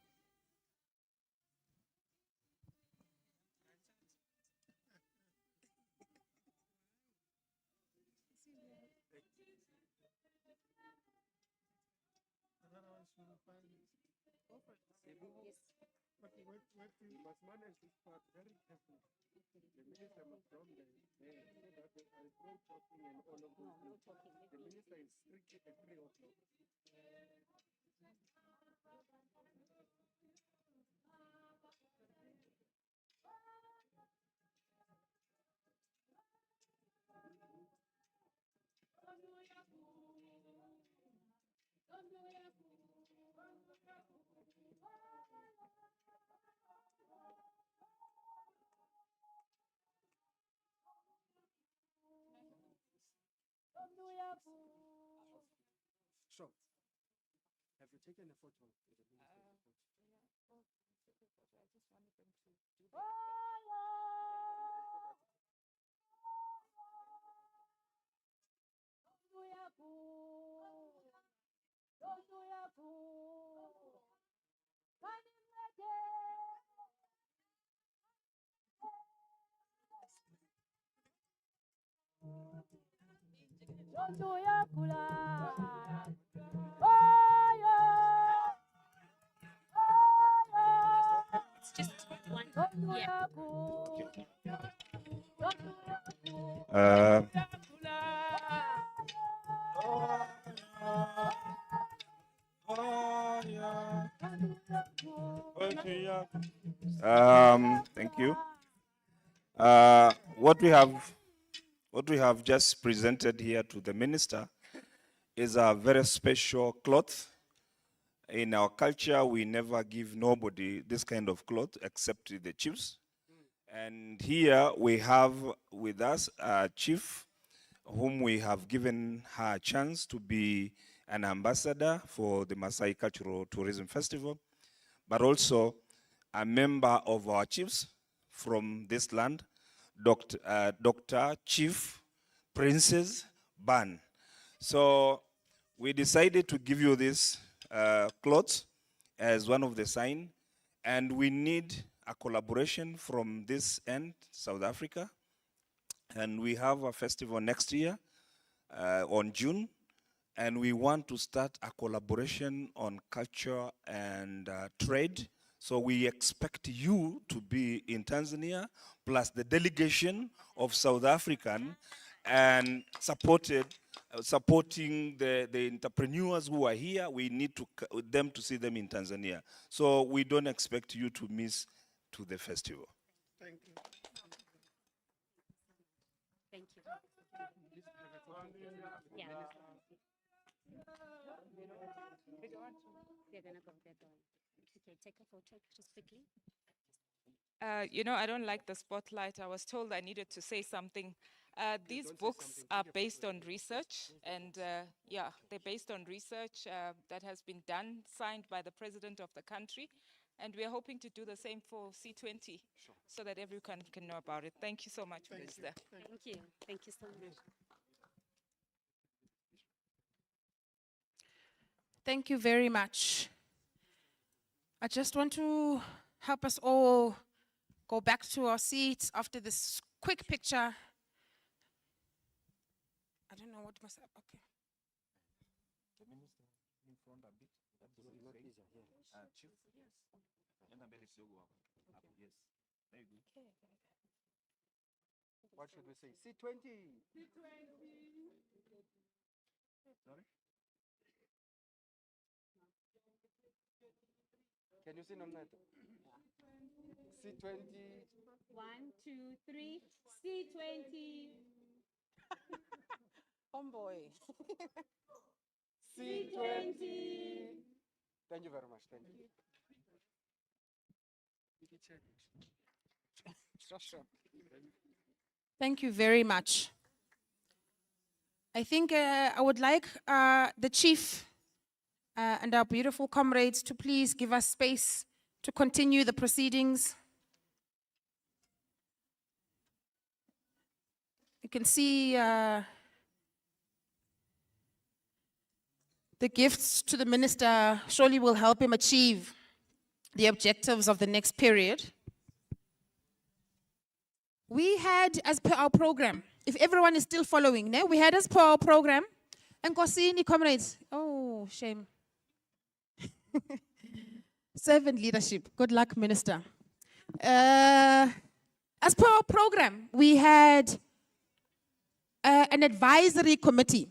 You must manage this part very carefully. The minister must come there so that there is no talking and all of those things. The minister is strictly at 3 o'clock. Sure. Have you taken a photo with the minister? It's just one. Yeah. Uh, thank you. What we have just presented here to the minister is a very special cloth. In our culture, we never give nobody this kind of cloth except the chiefs. And here we have with us a chief whom we have given her a chance to be an ambassador for the Maasai Cultural Tourism Festival, but also a member of our chiefs from this land, Dr. Chief Princess Ban. So we decided to give you this cloth as one of the sign, and we need a collaboration from this end, South Africa, and we have a festival next year on June, and we want to start a collaboration on culture and trade. So we expect you to be in Tanzania, plus the delegation of South African, and supporting the entrepreneurs who are here. We need them to see them in Tanzania. So we don't expect you to miss to the festival. Thank you. Thank you. Yeah. They're gonna go. They're going. Okay, take a photo just quickly. I don't like the spotlight. I was told I needed to say something. These books are based on research, and yeah, they're based on research that has been done, signed by the president of the country, and we are hoping to do the same for C20, so that everyone can know about it. Thank you so much, Minister. Thank you. Thank you so much. Thank you very much. I just want to help us all go back to our seats after this quick picture. I don't know what must happen. Okay. What should we say? C20. Sorry? Can you see Nomnato? C20. 1, 2, 3. C20. Homeboy. C20. Thank you very much. Thank you. Thank you very much. I think I would like the chief and our beautiful comrades to please give us space to continue the proceedings. You can see the gifts to the minister surely will help him achieve the objectives of the next period. We had, as per our program, if everyone is still following, no? We had as per our program, and Kosini comrades, oh, shame. Servant leadership, good luck, minister. As per our program, we had an advisory committee.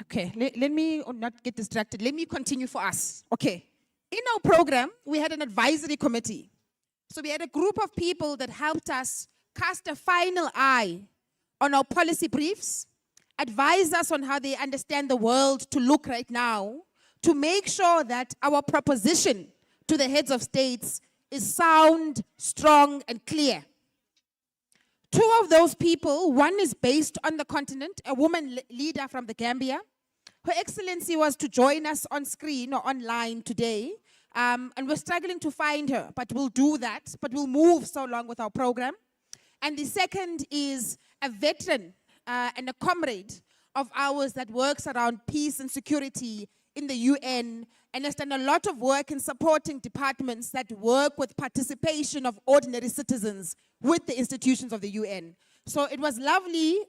Okay, let me not get distracted. Let me continue for us. Okay. In our program, we had an advisory committee. So we had a group of people that helped us cast a final eye on our policy briefs, advise us on how they understand the world to look right now, to make sure that our proposition to the heads of states is sound, strong, and clear. Two of those people, one is based on the continent, a woman leader from the Gambia. Her Excellency was to join us on screen or online today, and we're struggling to find her, but we'll do that, but we'll move so long with our program. And the second is a veteran and a comrade of ours that works around peace and security in the UN and has done a lot of work in supporting departments that work with participation of ordinary citizens with the institutions of the UN. So it was lovely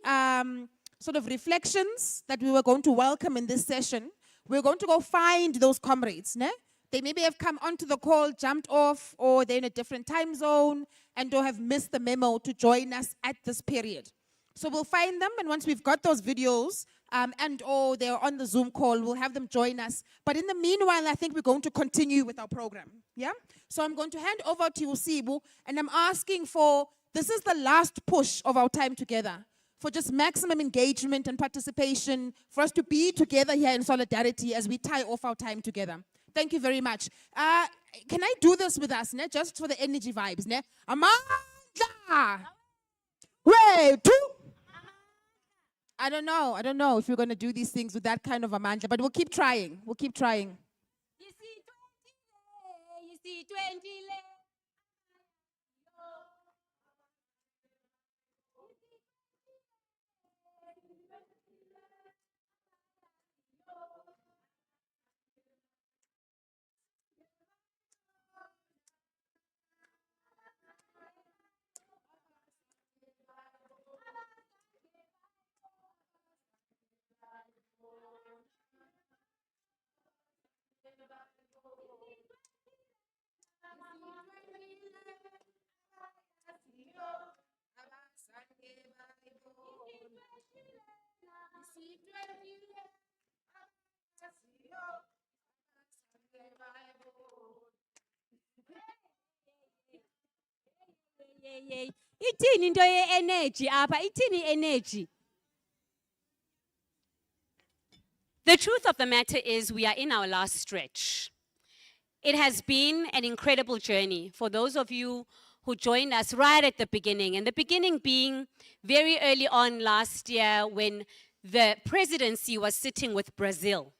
sort of reflections that we were going to welcome in this session. We're going to go find those comrades. Ne? They maybe have come onto the call, jumped off, or they're in a different time zone and or have missed the memo to join us at this period. So we'll find them, and once we've got those videos and or they're on the Zoom call, we'll have them join us. But in the meanwhile, I think we're going to continue with our program. Yeah? So I'm going to hand over to Usibu, and I'm asking for, this is the last push of our time together, for just maximum engagement and participation, for us to be together here in solidarity as we tie off our time together. Thank you very much. Can I do this with us, ne? Just for the energy vibes? Ne? Amanda! Way, two. I don't know if we're going to do these things with that kind of Amanda, but we'll keep trying. We'll keep trying. You see 20 Ithini into ye-energy apha? Ithini energy? The truth of the matter is we are in our last stretch. It has been an incredible journey for those of you who joined us right at the beginning, and the beginning being very early on last year when the presidency was sitting with Brazil.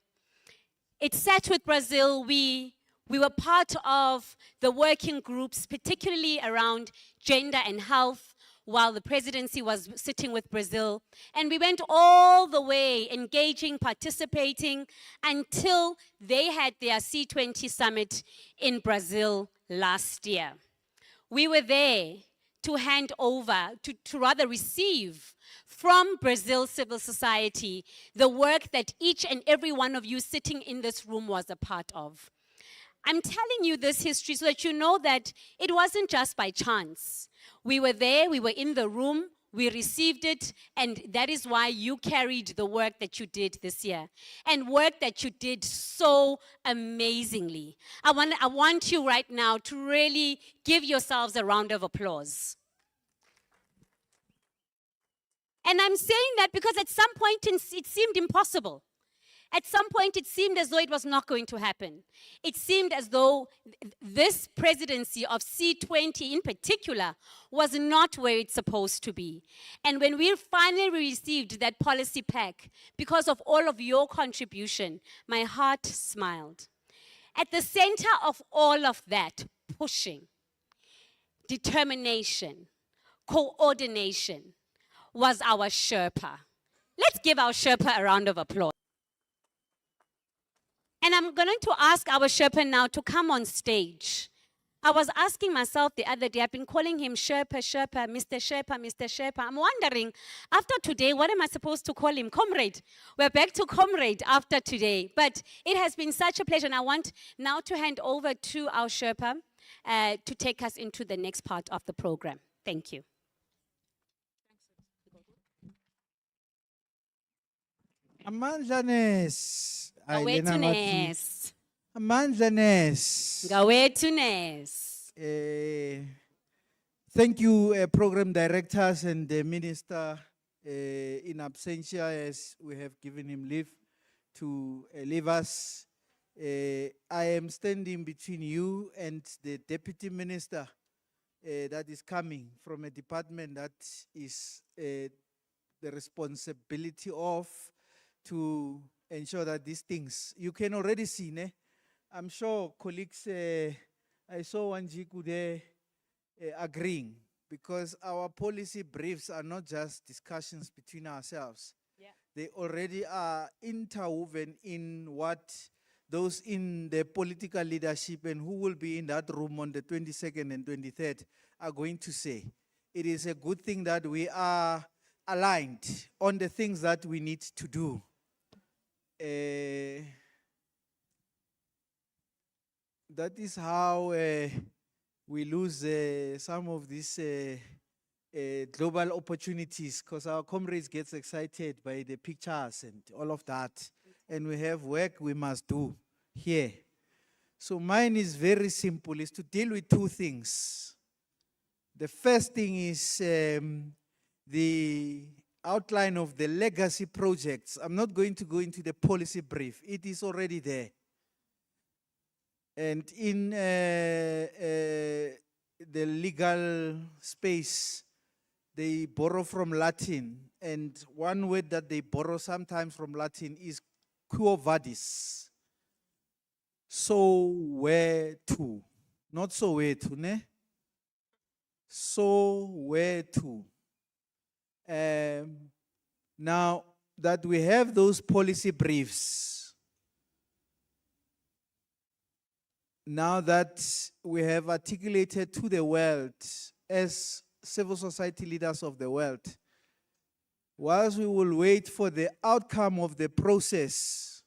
It sat with Brazil. We were part of the working groups, particularly around gender and health, while the presidency was sitting with Brazil. And we went all the way, engaging, participating, until they had their C20 summit in Brazil last year. We were there to hand over, to rather receive from Brazil civil society the work that each and every one of you sitting in this room was a part of. I'm telling you this history so that you know that it wasn't just by chance. We were there, we were in the room, we received it, and that is why you carried the work that you did this year. And work that you did so amazingly. I want you right now to really give yourselves a round of applause. And I'm saying that because at some point it seemed impossible. At some point, it seemed as though it was not going to happen. It seemed as though this presidency of C20 in particular was not where it's supposed to be. And when we finally received that policy pack, because of all of your contribution, my heart smiled. At the center of all of that, pushing, determination, coordination, was our Sherpa. Let's give our Sherpa a round of applause. And I'm going to ask our Sherpa now to come on stage. I was asking myself the other day, I've been calling him Sherpa, Sherpa, Mr. Sherpa, Mr. Sherpa. I'm wondering, after today, what am I supposed to call him? Comrade. We're back to comrade after today. But it has been such a pleasure, and I want now to hand over to our Sherpa to take us into the next part of the program. Thank you. Amandlanes. Gawethunes. Amandlanes. Gawethunes. Thank you, program directors and the minister in absentia, as we have given him leave to leave us. I am standing between you and the deputy minister that is coming from a department that is the responsibility of to ensure that these things, you can already see, ne? I'm sure colleagues, I saw Wanjiku there agreeing, because our policy briefs are not just discussions between ourselves. Yeah. They already are interwoven in what those in the political leadership and who will be in that room on the 22nd and 23rd are going to say. It is a good thing that we are aligned on the things that we need to do. That is how we lose some of these global opportunities, because our comrades get excited by the pictures and all of that. And we have work we must do here. So mine is very simple, is to deal with two things. The first thing is the outline of the legacy projects. I'm not going to go into the policy brief. It is already there. And in the legal space, they borrow from Latin. And one word that they borrow sometimes from Latin is quo vadis. So where to? Not so where to, ne? So where to? Now that we have those policy briefs, now that we have articulated to the world as civil society leaders of the world, whilst we will wait for the outcome of the process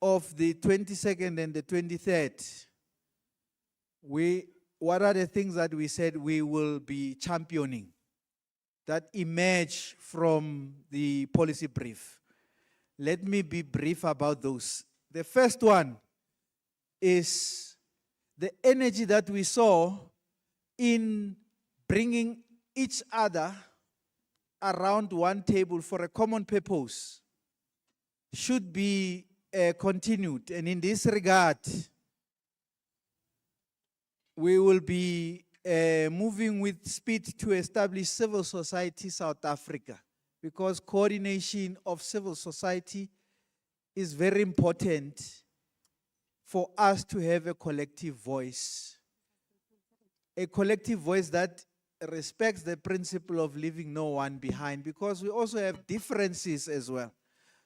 of the 22nd and the 23rd, what are the things that we said we will be championing that emerge from the policy brief? Let me be brief about those. The first one is the energy that we saw in bringing each other around one table for a common purpose should be continued. And in this regard, we will be moving with speed to establish civil society South Africa, because coordination of civil society is very important for us to have a collective voice. A collective voice that respects the principle of leaving no one behind, because we also have differences as well.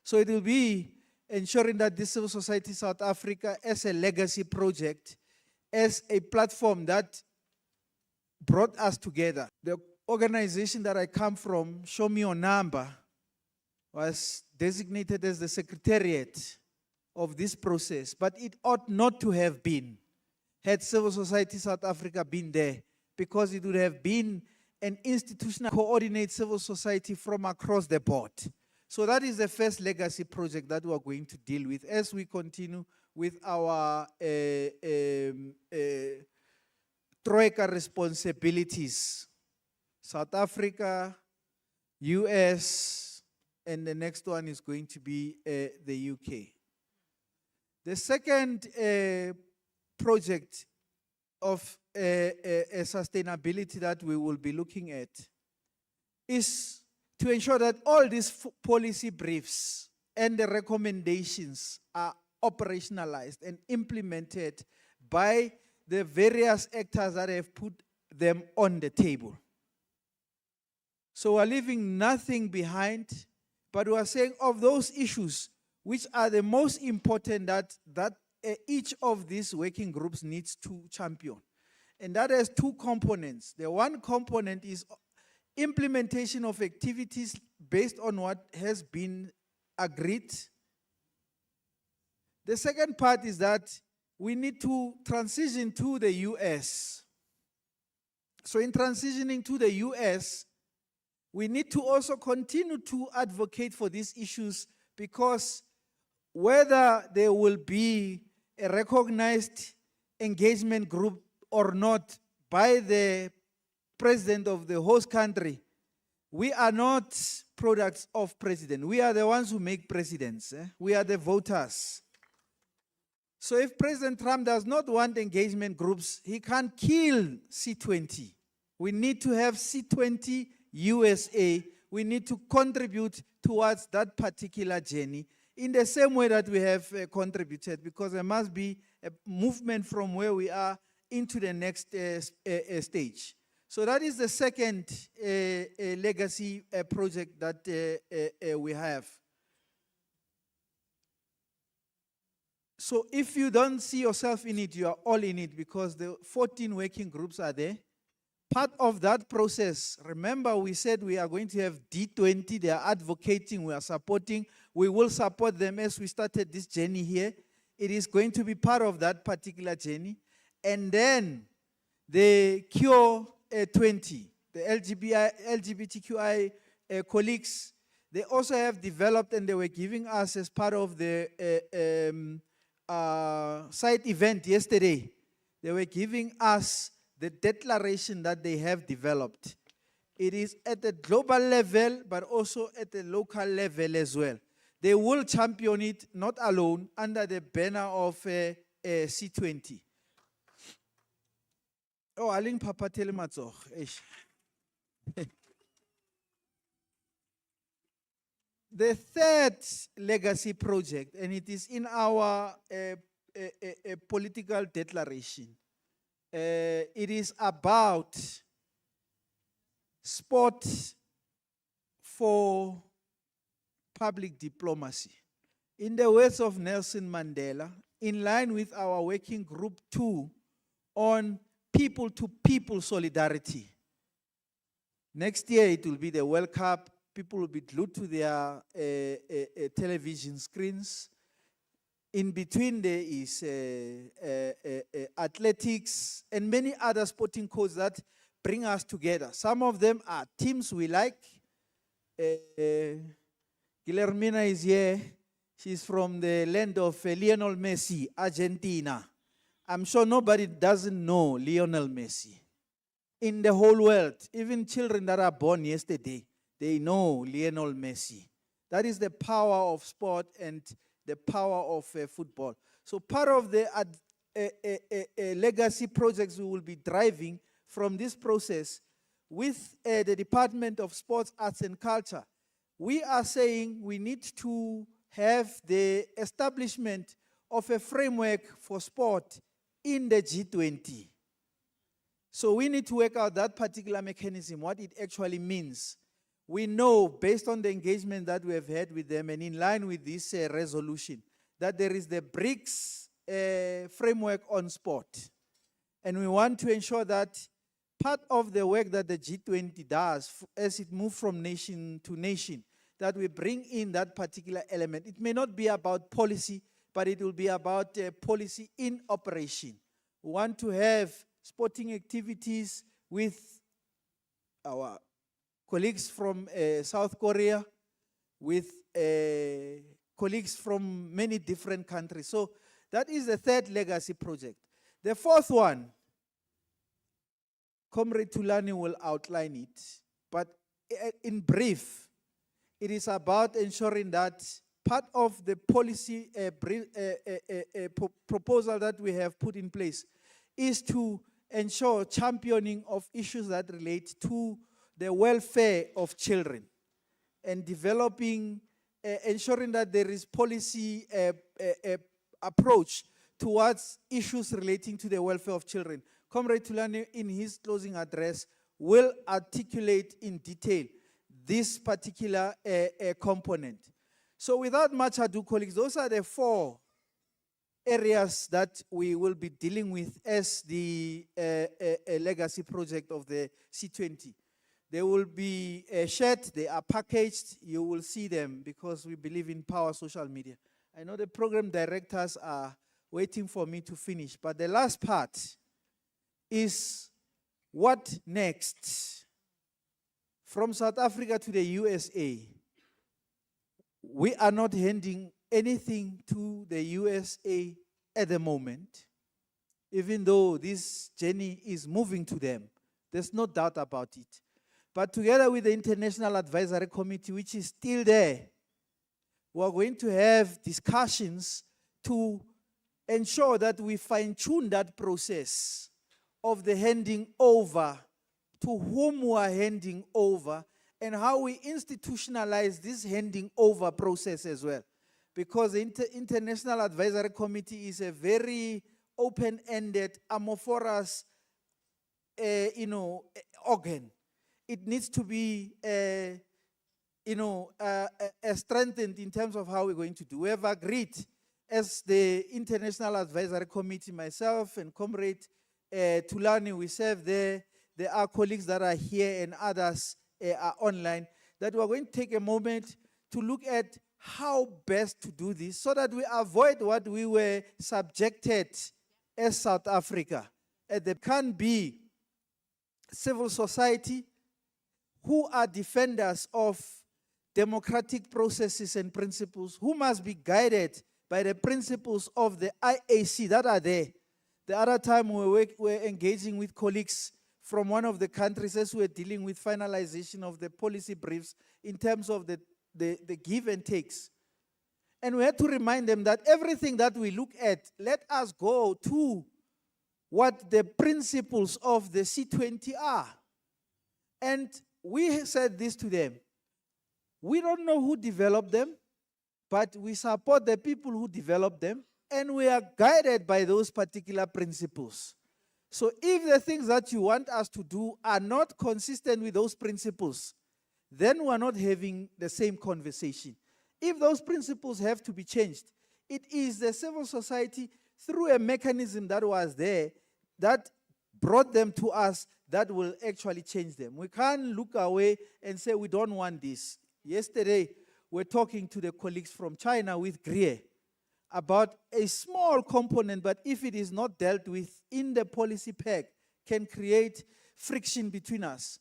So it will be ensuring that the Civil Society South Africa as a legacy project, as a platform that brought us together. The organization that I come from, Show Me Your Number, was designated as the secretariat of this process, but it ought not to have been had Civil Society South Africa been there, because it would have been an institutional coordinate civil society from across the board. So that is the first legacy project that we are going to deal with as we continue with our Troika responsibilities. South Africa, US, and the next one is going to be the UK. The second project of sustainability that we will be looking at is to ensure that all these policy briefs and the recommendations are operationalized and implemented by the various actors that have put them on the table. So we're leaving nothing behind, but we are saying of those issues which are the most important that each of these working groups needs to champion. And that has two components. The one component is implementation of activities based on what has been agreed. The second part is that we need to transition to the US. So in transitioning to the US, we need to also continue to advocate for these issues, because whether there will be a recognized engagement group or not by the president of the host country, we are not products of president. We are the ones who make presidents. We are the voters. So if President Trump does not want engagement groups, he can't kill C20. We need to have C20 USA. We need to contribute towards that particular journey in the same way that we have contributed, because there must be a movement from where we are into the next stage. So that is the second legacy project that we have. So if you don't see yourself in it, you are all in it, because the 14 working groups are there. Part of that process, remember we said we are going to have D20, they are advocating, we are supporting. We will support them as we started this journey here. It is going to be part of that particular journey. And then the Cure 20, the LGBTQI colleagues, they also have developed, and they were giving us as part of the site event yesterday, they were giving us the declaration that they have developed. It is at the global level, but also at the local level as well. They will champion it, not alone, under the banner of C20. Oh, Aling Papa Telematzog. The third legacy project, and it is in our political declaration, it is about sport for public diplomacy. In the words of Nelson Mandela, in line with our working group 2 on people-to-people solidarity. Next year it will be the World Cup. People will be glued to their television screens. In between there is athletics and many other sporting codes that bring us together. Some of them are teams we like. Guillermina is here. She's from the land of Lionel Messi, Argentina. I'm sure nobody doesn't know Lionel Messi. In the whole world, even children that are born yesterday, they know Lionel Messi. That is the power of sport and the power of football. So part of the legacy projects we will be driving from this process with the Department of Sports, Arts and Culture, we are saying we need to have the establishment of a framework for sport in the G20. So we need to work out that particular mechanism, what it actually means. We know, based on the engagement that we have had with them and in line with this resolution, that there is the BRICS framework on sport. And we want to ensure that part of the work that the G20 does, as it moves from nation to nation, that we bring in that particular element. It may not be about policy, but it will be about policy in operation. We want to have sporting activities with our colleagues from South Korea, with colleagues from many different countries. So that is the third legacy project. The fourth one, Comrade Tulani will outline it, but in brief, it is about ensuring that part of the policy proposal that we have put in place is to ensure championing of issues that relate to the welfare of children and developing, ensuring that there is policy approach towards issues relating to the welfare of children. Comrade Tulani, in his closing address, will articulate in detail this particular component. So without much ado, colleagues, those are the 4 areas that we will be dealing with as the legacy project of the C20. They will be shared, they are packaged, you will see them because we believe in power social media. I know the program directors are waiting for me to finish, but the last part is what next? From South Africa to the USA, we are not handing anything to the USA at the moment, even though this journey is moving to them. There's no doubt about it. But together with the International Advisory Committee, which is still there, we are going to have discussions to ensure that we fine-tune that process of the handing over, to whom we are handing over, and how we institutionalize this handing over process as well. Because the International Advisory Committee is a very open-ended, amorphous, organ. It needs to be, strengthened in terms of how we're going to do. We have agreed, as the International Advisory Committee, myself and Comrade Tulani, we serve there. There are colleagues that are here and others are online, that we're going to take a moment to look at how best to do this so that we avoid what we were subjected as South Africa. There can be civil society who are defenders of democratic processes and principles, who must be guided by the principles of the IAC that are there. The other time we were engaging with colleagues from one of the countries as we were dealing with finalization of the policy briefs in terms of the give and takes. And we had to remind them that everything that we look at, let us go to what the principles of the C20 are. And we said this to them. We don't know who developed them, but we support the people who developed them, and we are guided by those particular principles. So if the things that you want us to do are not consistent with those principles, then we're not having the same conversation. If those principles have to be changed, it is the civil society, through a mechanism that was there, that brought them to us, that will actually change them. We can't look away and say we don't want this. Yesterday, we're talking to the colleagues from China with GRIE about a small component, but if it is not dealt with in the policy pack, can create friction between us.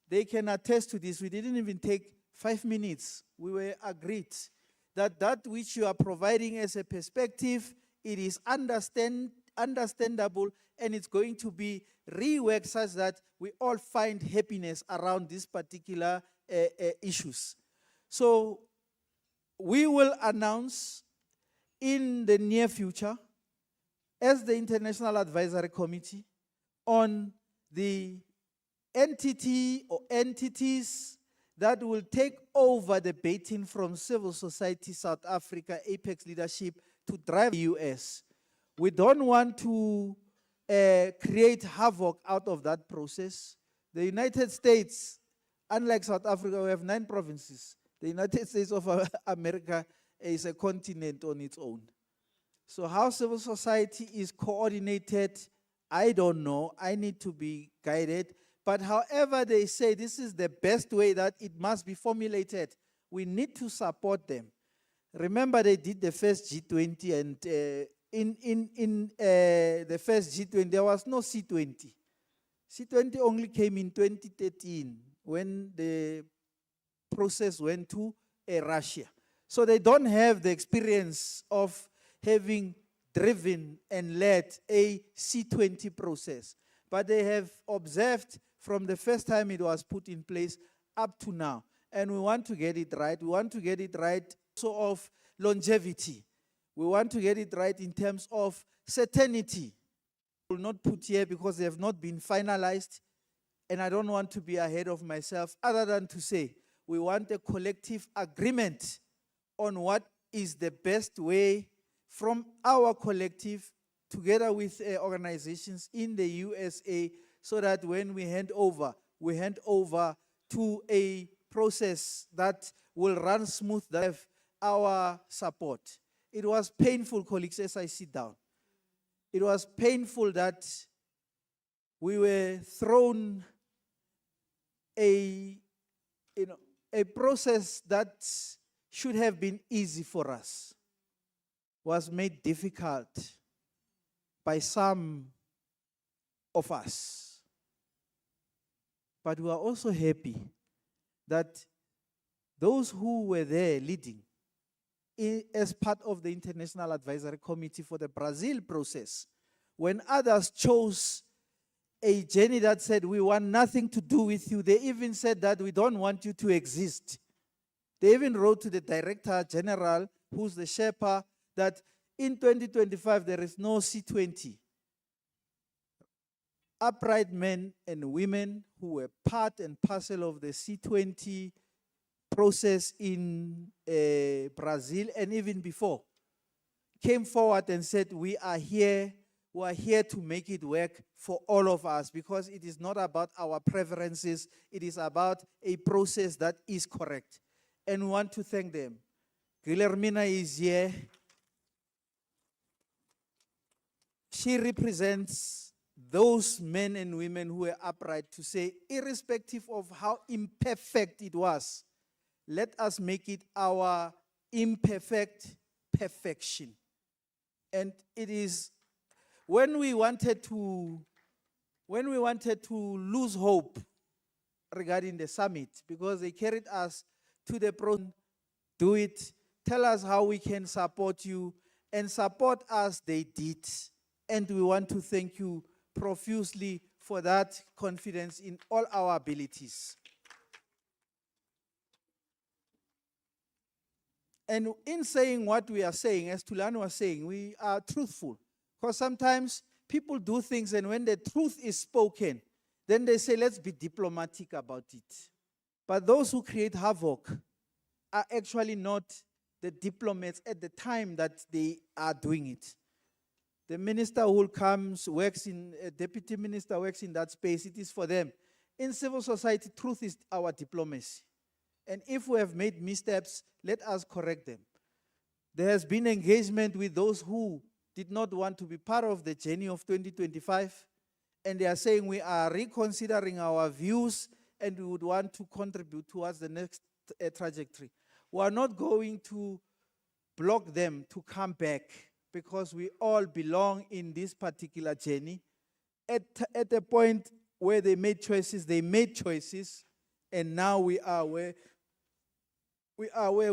They can attest to this. We didn't even take 5 minutes. We were agreed that that which you are providing as a perspective, it is understandable, and it's going to be reworked such that we all find happiness around these particular issues. So we will announce in the near future, as the International Advisory Committee, on the entity or entities that will take over the baton from civil society, South Africa, Apex leadership, to drive the US. We don't want to create havoc out of that process. The United States, unlike South Africa, we have 9 provinces. The United States of America is a continent on its own. So how civil society is coordinated, I don't know. I need to be guided. But however they say this is the best way that it must be formulated, we need to support them. Remember, they did the first G20, and in the first G20, there was no C20. C20 only came in 2013 when the process went to Russia. So they don't have the experience of having driven and led a C20 process. But they have observed from the first time it was put in place up to now. And we want to get it right. We want to get it right so of longevity. We want to get it right in terms of certainty. I will not put here because they have not been finalized, and I don't want to be ahead of myself, other than to say we want a collective agreement on what is the best way from our collective together with organizations in the USA, so that when we hand over to a process that will run smooth, that have our support. It was painful, colleagues, as I sit down. It was painful that we were thrown a process that should have been easy for us, was made difficult by some of us. But we are also happy that those who were there leading as part of the International Advisory Committee for the Brazil process, when others chose a journey that said, we want nothing to do with you, they even said that we don't want you to exist. They even wrote to the Director General, who's the Sherpa, that in 2025, there is no C20. Upright men and women who were part and parcel of the C20 process in Brazil and even before came forward and said, we are here to make it work for all of us, because it is not about our preferences, it is about a process that is correct. And we want to thank them. Guillermina is here. She represents those men and women who were upright to say, irrespective of how imperfect it was, let us make it our imperfect perfection. And it is when we wanted to lose hope regarding the summit, because they carried us to the do it, tell us how we can support you, and support us they did. And we want to thank you profusely for that confidence in all our abilities. And in saying what we are saying, as Tulani was saying, we are truthful. Because sometimes people do things, and when the truth is spoken, then they say, let's be diplomatic about it. But those who create havoc are actually not the diplomats at the time that they are doing it. The minister who comes, works in, a deputy minister works in that space, it is for them. In civil society, truth is our diplomacy. And if we have made missteps, let us correct them. There has been engagement with those who did not want to be part of the journey of 2025. And they are saying we are reconsidering our views and we would want to contribute towards the next trajectory. We are not going to block them to come back, because we all belong in this particular journey. At the point where they made choices, and now we are where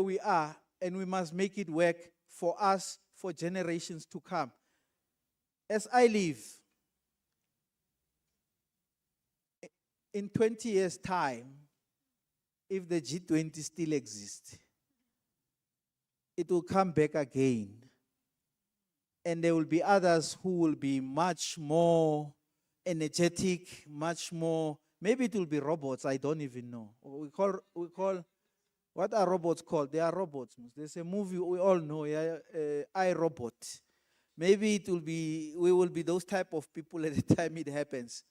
we are, and we must make it work for us, for generations to come. As I live, in 20 years' time, if the G20 still exists, it will come back again. And there will be others who will be much more energetic, much more, maybe it will be robots, I don't even know. We call, what are robots called? They are robots. There's a movie we all know, iRobot. Maybe it will be, we will be those type of people at the time it happens.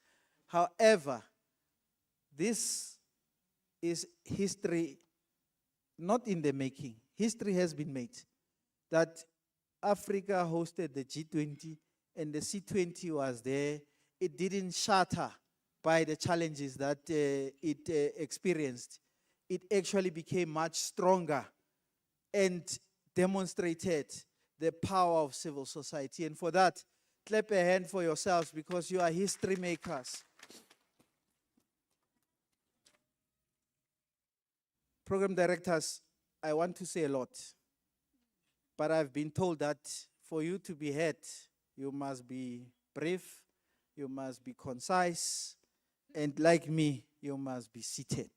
However, this is history, not in the making. History has been made that Africa hosted the G20 and the C20 was there. It didn't shatter by the challenges that it experienced. It actually became much stronger and demonstrated the power of civil society. And for that, clap a hand for yourselves, because you are history makers. Program directors, I want to say a lot, but I've been told that for you to be heard, you must be brief, you must be concise, and like me, you must be seated.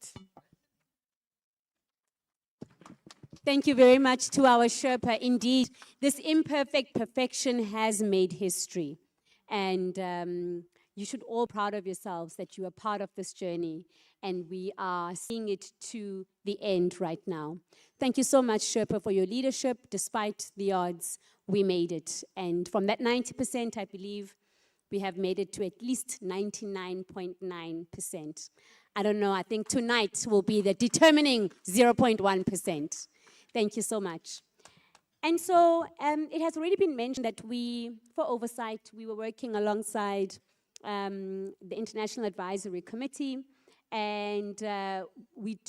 Thank you very much to our Sherpa. Indeed, this imperfect perfection has made history. And you should all be proud of yourselves that you are part of this journey. And we are seeing it to the end right now. Thank you so much, Sherpa, for your leadership. Despite the odds, we made it. And from that 90%, I believe we have made it to at least 99.9%. I don't know, I think tonight will be the determining 0.1%. Thank you so much. And so it has already been mentioned that for oversight, we were working alongside the International Advisory Committee. And we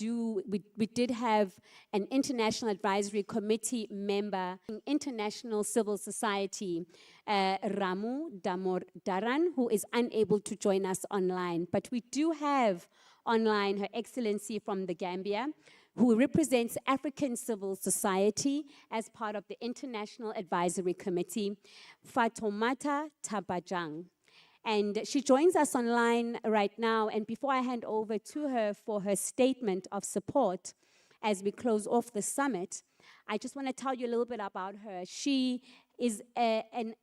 did have an International Advisory Committee member, International Civil Society, Ramu Damodaran, who is unable to join us online. But we do have online Her Excellency from the Gambia, who represents African civil society as part of the International Advisory Committee, Fatoumata Tabajang. And she joins us online right now. And before I hand over to her for her statement of support as we close off the summit, I just want to tell you a little bit about her. She is an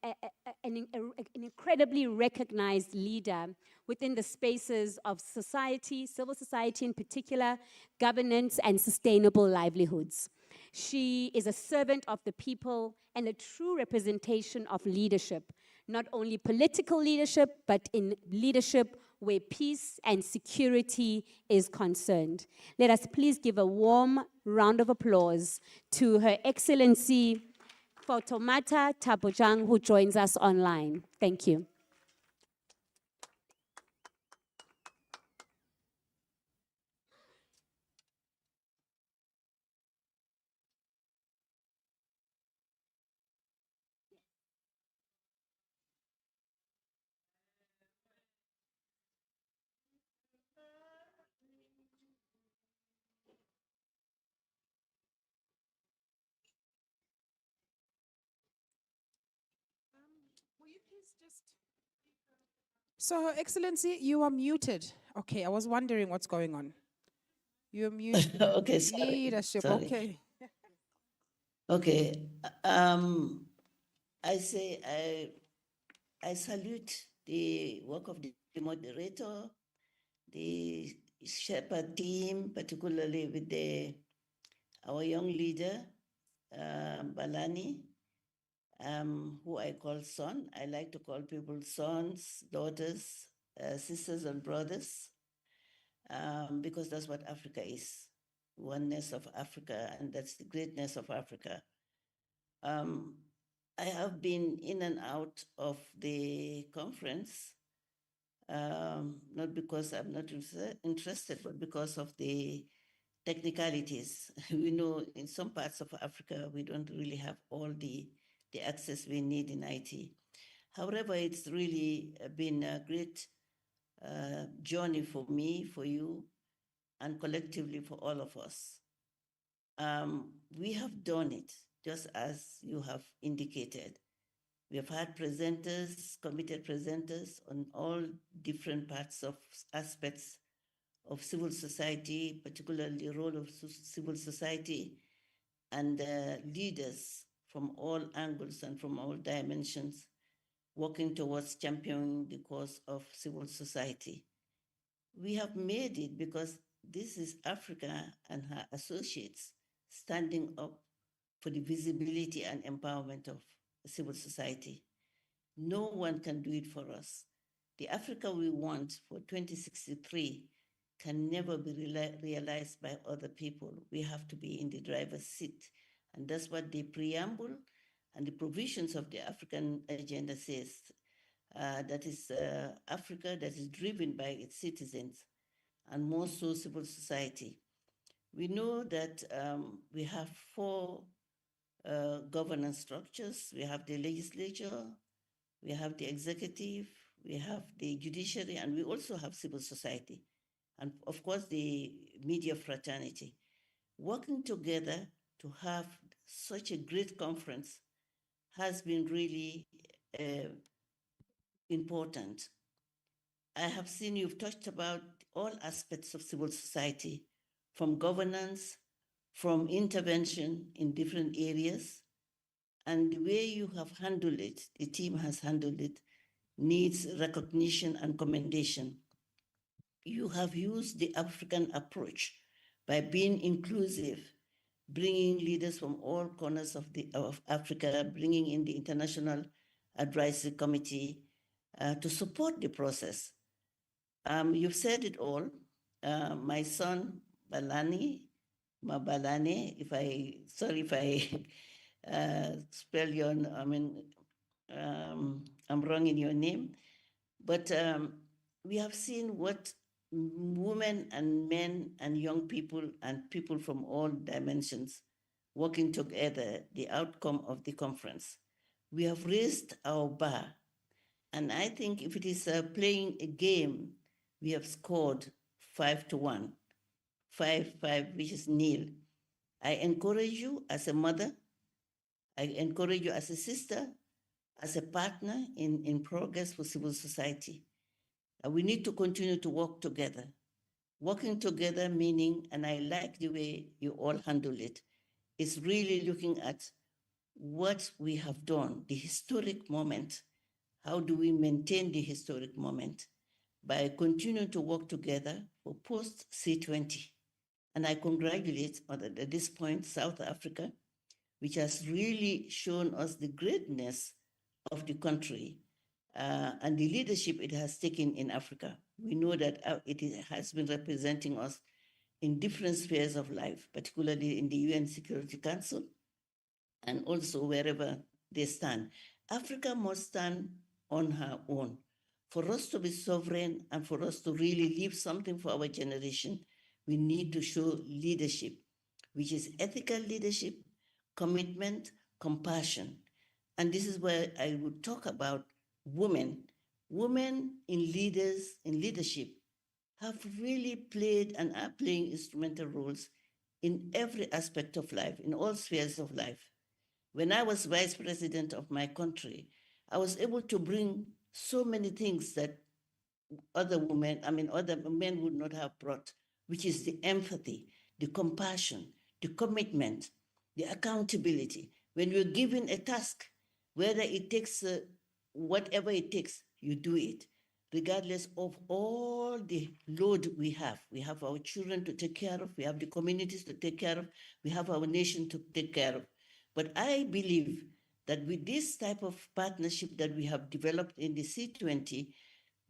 incredibly recognized leader within the spaces of society, civil society in particular, governance, and sustainable livelihoods. She is a servant of the people and a true representation of leadership, not only political leadership, but in leadership where peace and security is concerned. Let us please give a warm round of applause to Her Excellency Fautomata Tabojang, who joins us online. Thank you. So, Her Excellency, you are muted. Okay, I was wondering what's going on. You're muted. Okay, sorry. Leadership, Sorry. okay. Okay. I say I salute the work of the moderator, the Shepherd team, particularly with our young leader, Balani, who I call son. I like to call people sons, daughters, sisters, and brothers, because that's what Africa is. Oneness of Africa, and that's the greatness of Africa. I have been in and out of the conference, not because I'm not interested, but because of the technicalities. We know in some parts of Africa, we don't really have all the access we need in IT. However, it's really been a great journey for me, for you, and collectively for all of us. We have done it, just as you have indicated. We have had presenters, committed presenters on all different parts of aspects of civil society, particularly the role of civil society, and leaders from all angles and from all dimensions, working towards championing the cause of civil society. We have made it because this is Africa and her associates standing up for the visibility and empowerment of civil society. No one can do it for us. The Africa we want for 2063 can never be realized by other people. We have to be in the driver's seat. And that's what the preamble and the provisions of the African agenda says. That is Africa that is driven by its citizens, and more so civil society. We know that we have four governance structures. We have the legislature, we have the executive, we have the judiciary, and we also have civil society. And of course, the media fraternity. Working together to have such a great conference has been really important. I have seen you've touched about all aspects of civil society, from governance, from intervention in different areas, and the way you have handled it, the team has handled it, needs recognition and commendation. You have used the African approach by being inclusive, bringing leaders from all corners of Africa, bringing in the International Advisory Committee to support the process. You've said it all. My son, Balani, Mabalane, sorry if I spell your, I'm wrong in your name, but we have seen what women and men and young people and people from all dimensions working together, the outcome of the conference. We have raised our bar, and I think if it is playing a game, we have scored 5-1, 5-5, which is nil. I encourage you as a mother, I encourage you as a sister, as a partner in progress for civil society. We need to continue to work together. Working together meaning, and I like the way you all handle it, is really looking at what we have done, the historic moment. How do we maintain the historic moment? By continuing to work together for post C20. And I congratulate at this point South Africa, which has really shown us the greatness of the country and the leadership it has taken in Africa. We know that has been representing us in different spheres of life, particularly in the UN Security Council and also wherever they stand. Africa must stand on her own. For us to be sovereign and for us to really leave something for our generation, we need to show leadership, which is ethical leadership, commitment, compassion. And this is where I would talk about women. Women in leadership have really played and are playing instrumental roles in every aspect of life, in all spheres of life. When I was vice president of my country, I was able to bring so many things that other men would not have brought, which is the empathy, the compassion, the commitment, the accountability. When you're given a task, whether it takes whatever it takes, you do it, regardless of all the load we have. We have our children to take care of, we have the communities to take care of, we have our nation to take care of. But I believe that with this type of partnership that we have developed in the C20,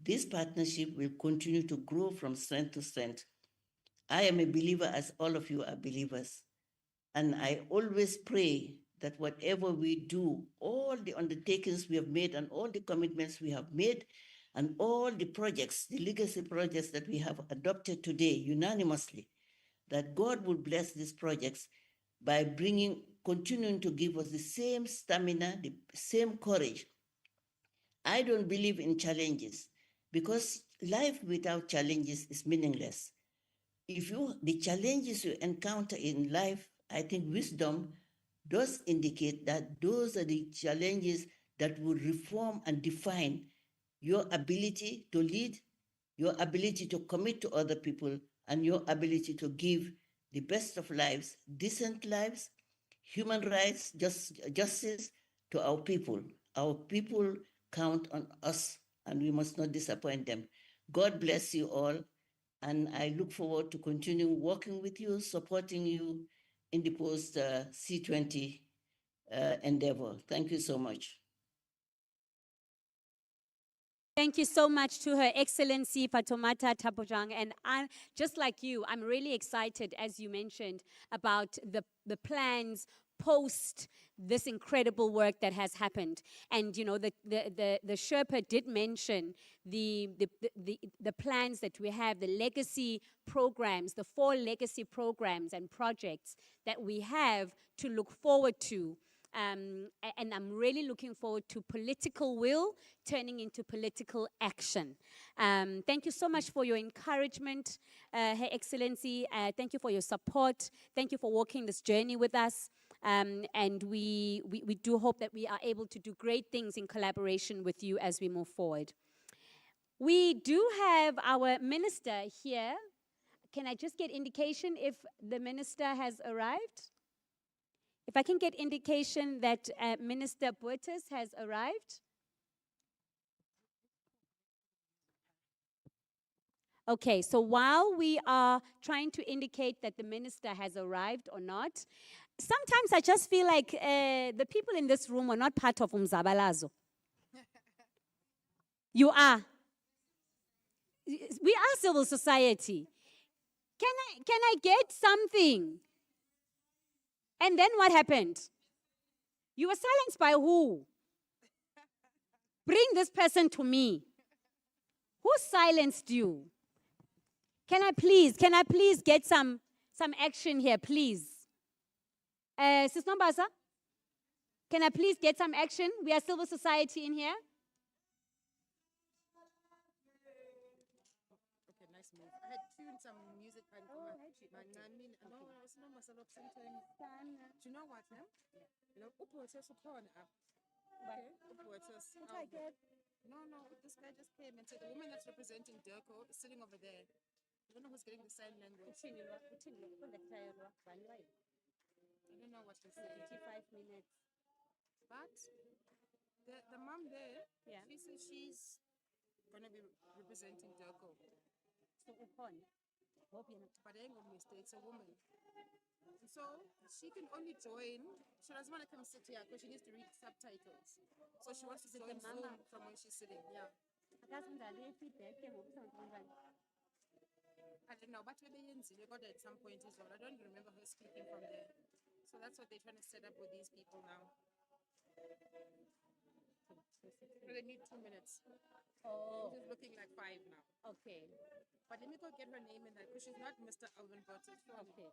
this partnership will continue to grow from strength to strength. I am a believer, as all of you are believers. And I always pray that whatever we do, all the undertakings we have made and all the commitments we have made, and all the projects, the legacy projects that we have adopted today unanimously, that God will bless these projects by continuing to give us the same stamina, the same courage. I don't believe in challenges because life without challenges is meaningless. The challenges you encounter in life, I think wisdom does indicate that those are the challenges that will reform and define your ability to lead, your ability to commit to other people, and your ability to give the best of lives, decent lives, human rights, justice to our people. Our people count on us, and we must not disappoint them. God bless you all, and I look forward to continuing working with you, supporting you in the post C20 endeavor. Thank you so much. Thank you so much to Her Excellency Fatoumata Tapojang. And just like you, I'm really excited, as you mentioned, about the plans post this incredible work that has happened. And you know, the Sherpa did mention the plans that we have, the legacy programs, the 4 legacy programs and projects that we have to look forward to. And I'm really looking forward to political will turning into political action. Thank you so much for your encouragement, Her Excellency. Thank you for your support. Thank you for walking this journey with us. And we do hope that we are able to do great things in collaboration with you as we move forward. We do have our minister here. Can I just get indication if the minister has arrived? If I can get indication that Minister Boetes has arrived. Okay, so while we are trying to indicate that the minister has arrived or not, sometimes I just feel like the people in this room are not part of Umzabalazo. You are. We are civil society. Can I get something? And then what happened? You were silenced by who? Bring this person to me. Who silenced you? Can I please get some action here, please? Sis Nombasa, can I please get some action? We are civil society in here. Okay, nice move. I had tuned some music and do you know what, ma'am? Look, okay. No, this guy just came and said the woman that's representing Dirko is sitting over there. I don't know who's getting the sign language. I don't know what to say. 55 minutes. But the mom there, Yeah. she says she's going to be representing Durko. So ukhona. But I ain't going to mistake, it's a woman. And so she can only join, she doesn't want to come sit here because she needs to read subtitles. So she wants to Is it join the mama? Zoom from where she's sitting, yeah. Akazi njalo i-feedback ke ngoku sengibona. I don't know, but maybe they got at some point as well. I don't remember her speaking from there. So that's what they're trying to set up with these people now. So they need 2 minutes. Oh. Which is looking like 5 now. Okay. But let me go get her name in there because she's not Mr. Alvin Bottas. Okay.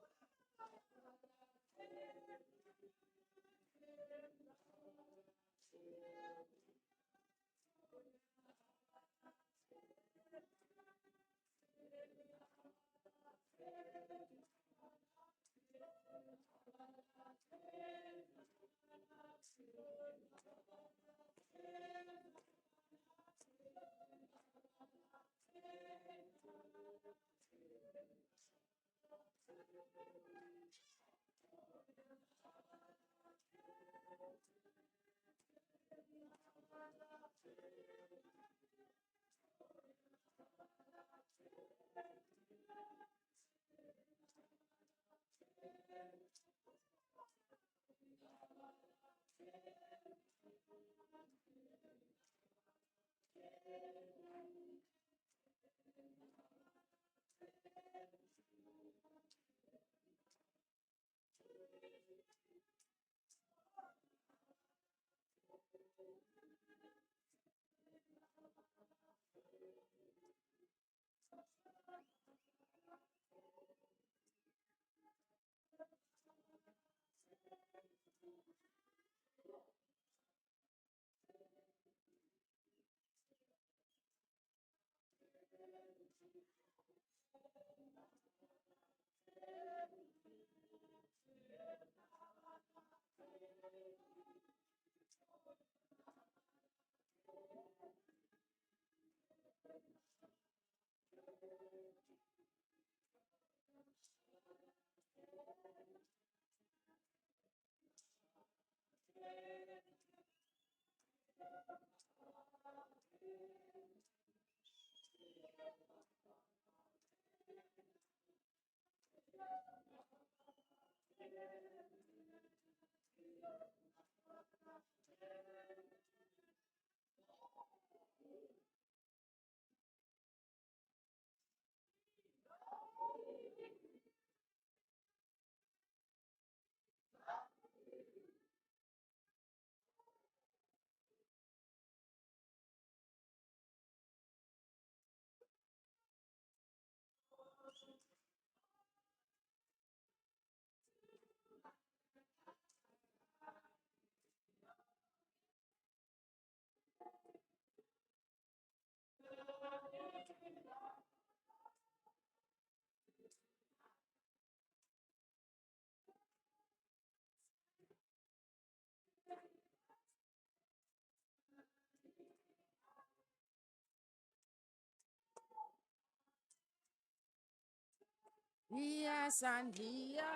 Iyasandia,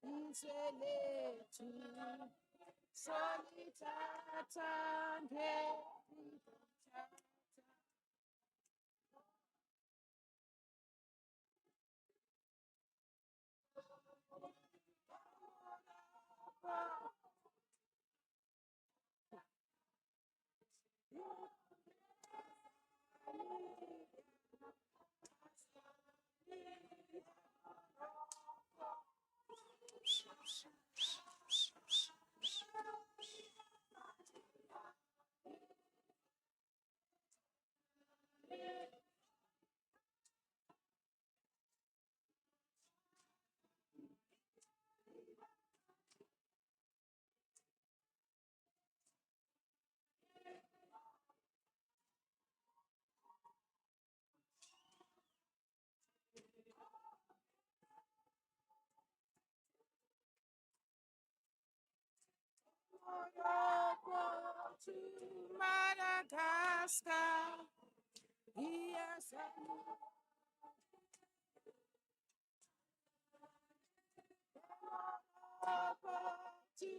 izwelethu, solithatha ngelithatha. Morocco to Madagascar. Iyasandia. Morocco to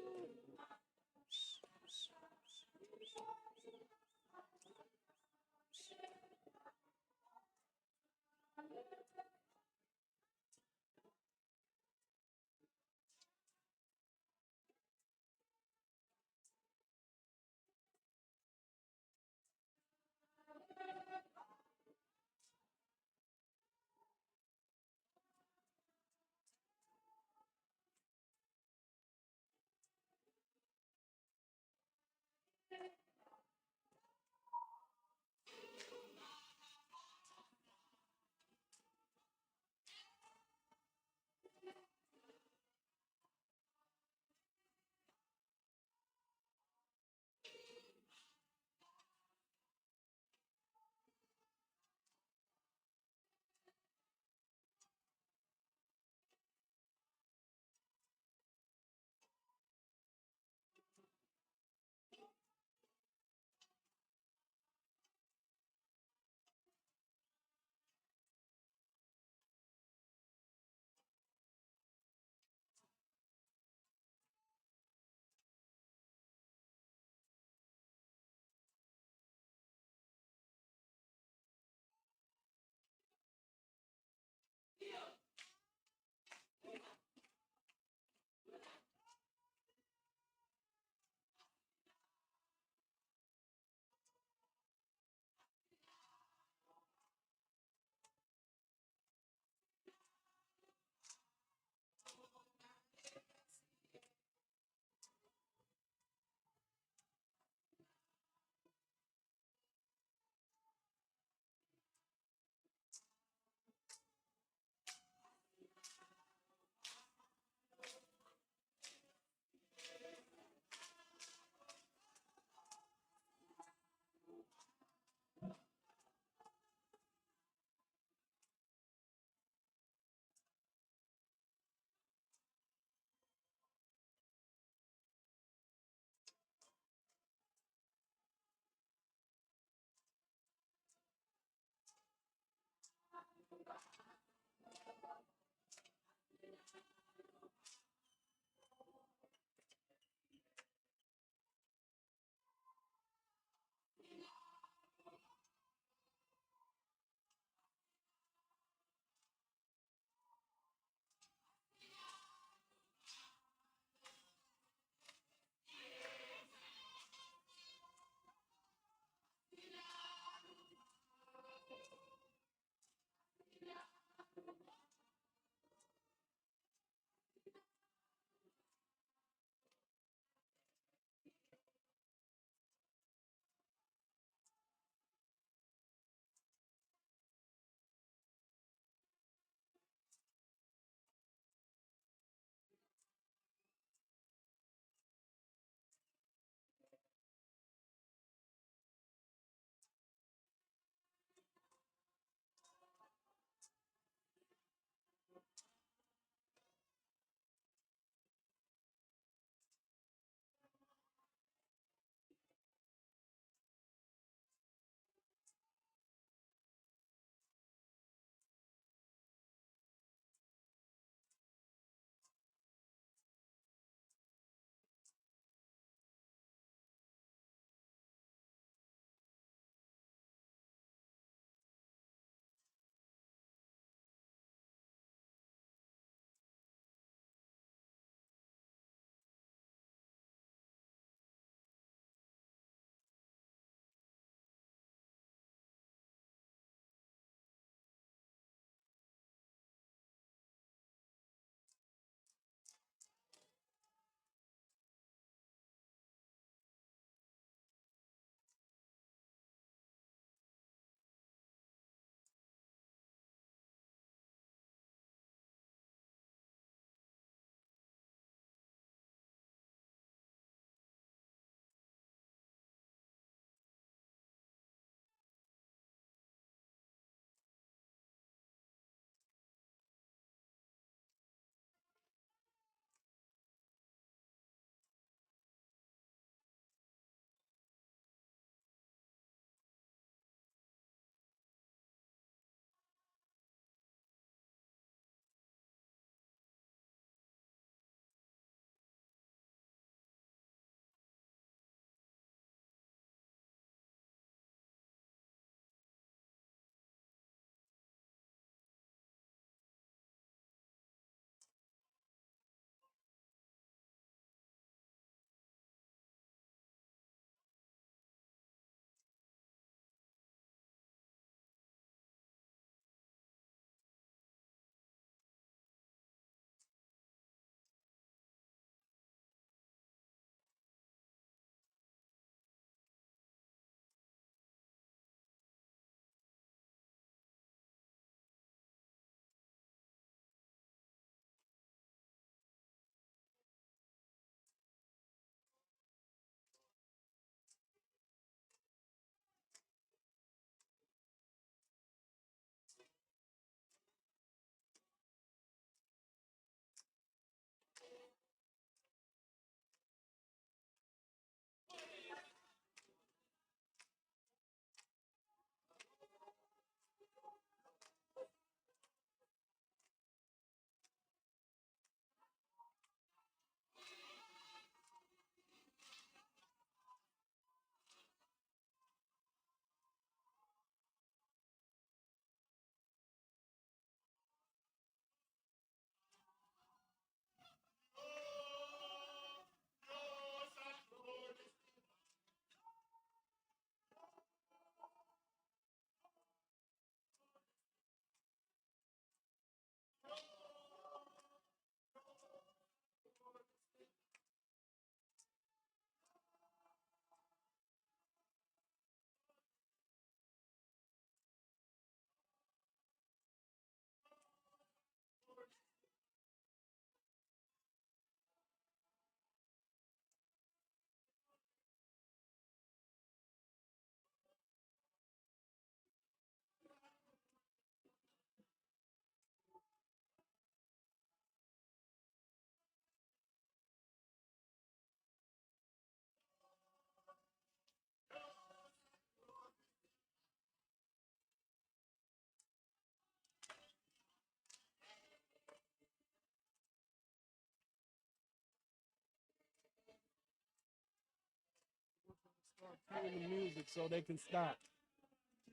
hearing the music so they can stop.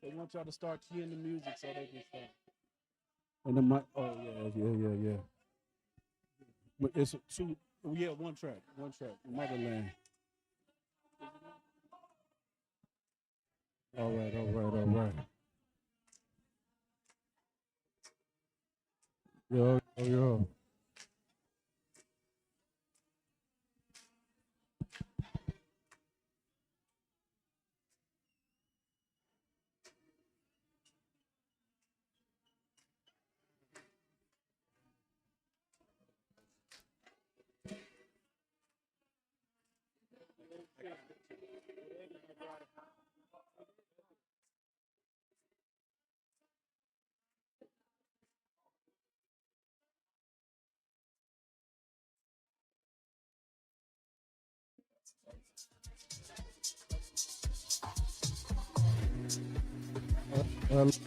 They want y'all to start hearing the music so they can stop. And the mic, oh yeah. But it's two, yeah, one track, Motherland. All right. Yo.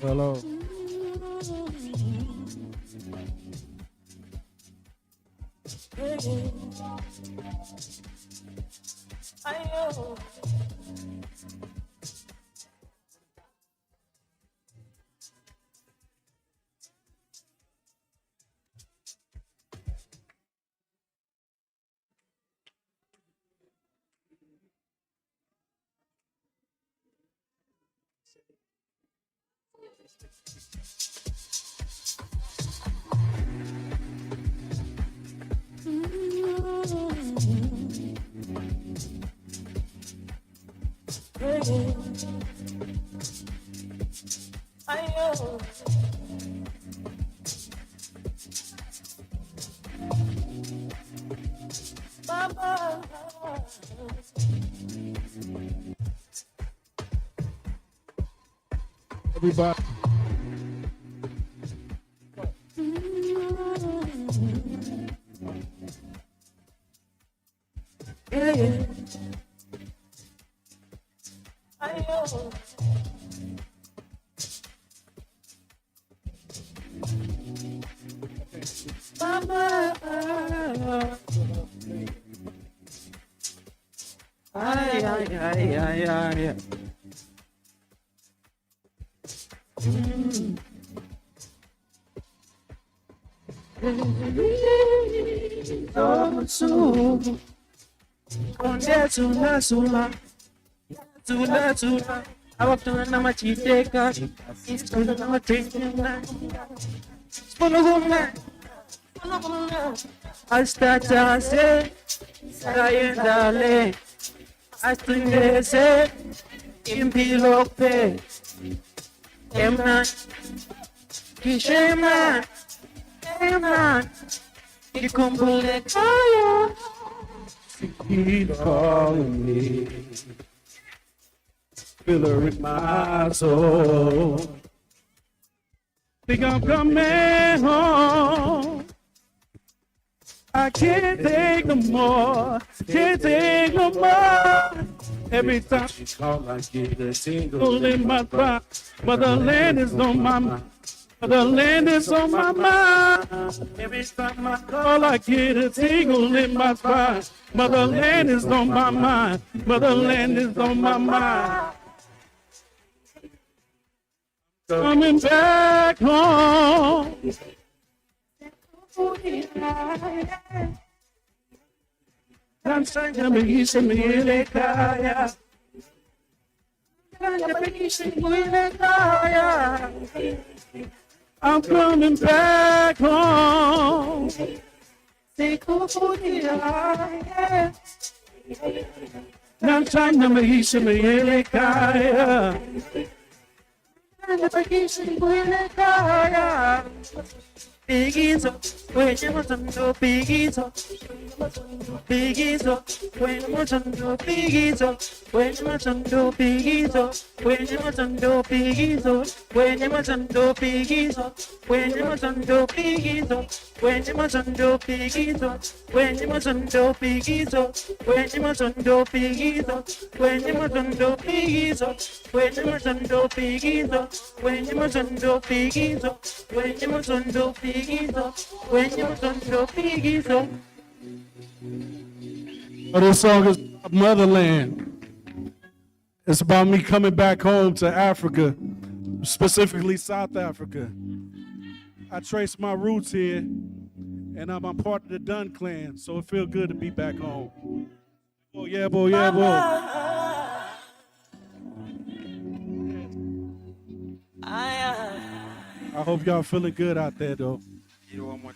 Hello. Ayo. Ayo. Baba. Everybody. Yeah. Ayo. Baba. Ay. Tula. Awakutana na machiteka. Isitona na mateka. Spologona. Astatase. Sayendale. Astungese. Impilope. Emna. Kishema. Emna. Ikumbule kaya. Keep calling me. Feel her in my soul. Think I'm coming home. I can't take no more. Can't take no more. Every time she call, I get a tingle in my back. But the land is on my mind. The land is on my mind. Every time I call, I get a tingle in my spine. But the land is on my mind. But the land is on my mind. Coming back home. I'm trying to make you some really kaya. I'm coming back home. I'm trying to make you some really kaya. Bigizo, when you want to know Bigizo. Bigizo, when you want to know Bigizo. When you want to know Bigizo. When you want to know Bigizo. When you want to know Bigizo. When you want to know Bigizo. When you want to know Bigizo. When you want to know Bigizo. When you want to know Bigizo. When you want to know Bigizo. When you want to know Bigizo. When you want to know Bigizo. When you want to know Bigizo. When you want to know Bigizo. Oh, this song is about Motherland. It's about me coming back home to Africa, specifically South Africa. I trace my roots here, and I'm a part of the Dunn clan, so it feels good to be back home. Oh yeah, boy, yeah, boy. I hope y'all feeling good out there, though.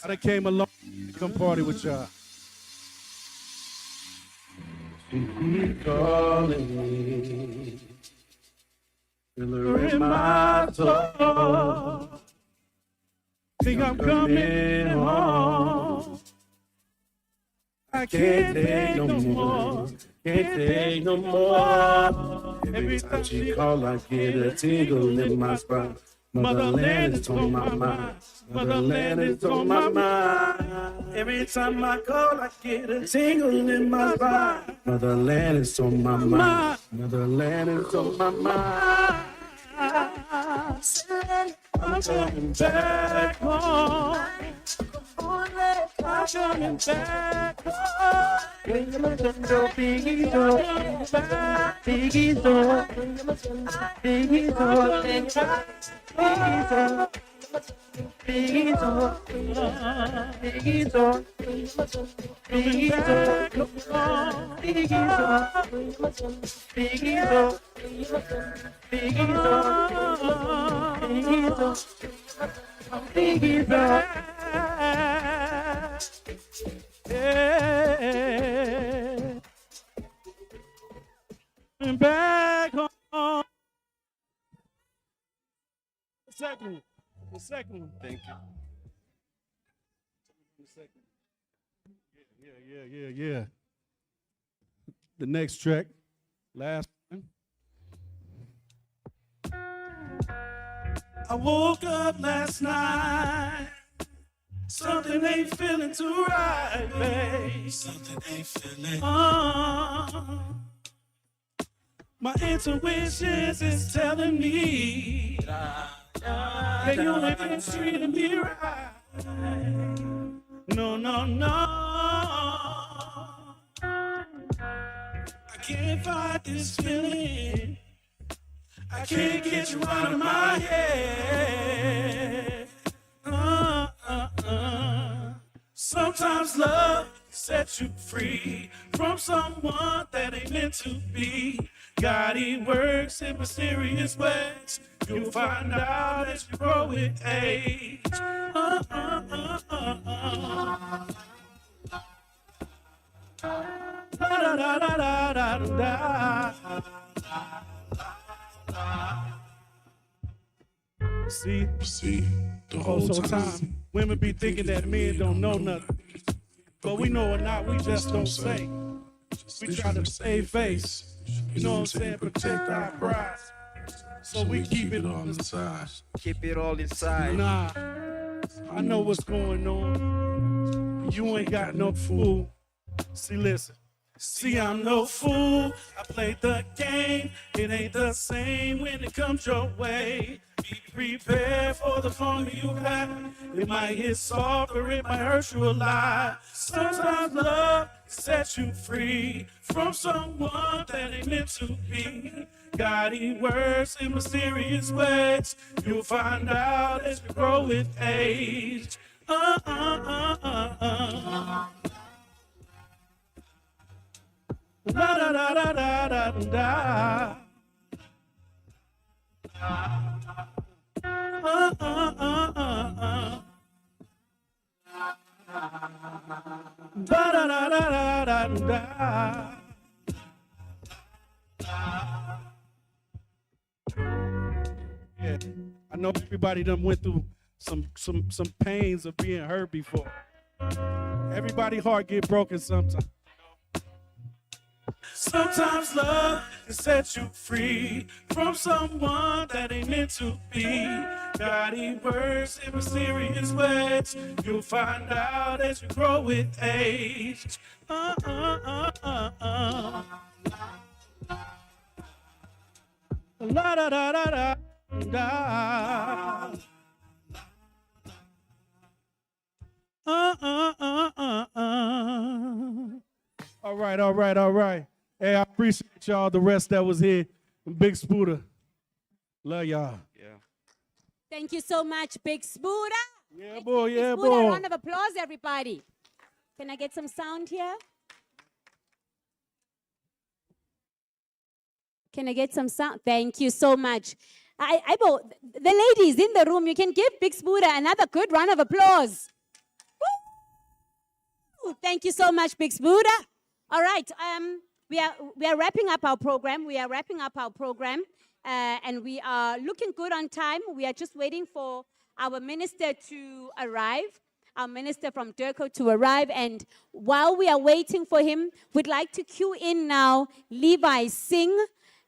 I done came along to come party with y'all. Keep calling me, feel her in my soul. Think I'm coming home. I can't take no more, can't take no more. Every time she call, I get a tingle in my spine. Motherland is on my mind. Motherland is on my mind. Every time I call, I get a tingle in my spine. Motherland is on my mind. Motherland is on my mind. I'm coming back home. I'm coming back home. Biggie, Back home. The second one. Thank you. Yeah. The next track, last one. I woke up last night. Something ain't feeling too right, babe. Something ain't feeling. My intuition is telling me that you ain't been treating me right. No. I can't fight this feeling. I can't get you out of my head. Sometimes love sets you free from someone that ain't meant to be. God, he works in mysterious ways. You'll find out as you grow with age. See, the whole time, women be thinking that men don't know nothing. But we know or not, we just don't say. We try to save face, you know what I'm saying, protect our pride. So we keep it all inside. Keep it all inside. Nah, I know what's going on. You ain't got no fool. See, listen. See, I'm no fool. I played the game. It ain't the same when it comes your way. Be prepared for the phone you got. It might hit soft or it might hurt you a lot. Sometimes love sets you free from someone that ain't meant to be. God, he works in mysterious ways. You'll find out as you grow with age. La da da da da da da. Da da da da da da. Yeah, I know everybody done went through some pains of being hurt before. Everybody heart get broken sometimes. Sometimes love can set you free from someone that ain't meant to be. God, he works in mysterious ways. You'll find out as you grow with age. La da da da da da. All right. Hey, I appreciate y'all, the rest that was here. Big Spooder. Love y'all. Yeah. Thank you so much, Big Spooder. Yeah, boy, Big yeah, Spooder, a boy. round of applause, everybody. Can I get some sound here? Can I get some sound? Thank you so much. The ladies in the room, you can give Big Spooder another good round of applause. Woo! Thank you so much, Big Spooder. All right, we are wrapping up our program. And we are looking good on time. We are just waiting for our minister to arrive. Our minister from Durko to arrive. And while we are waiting for him, we'd like to cue in now Levi Singh,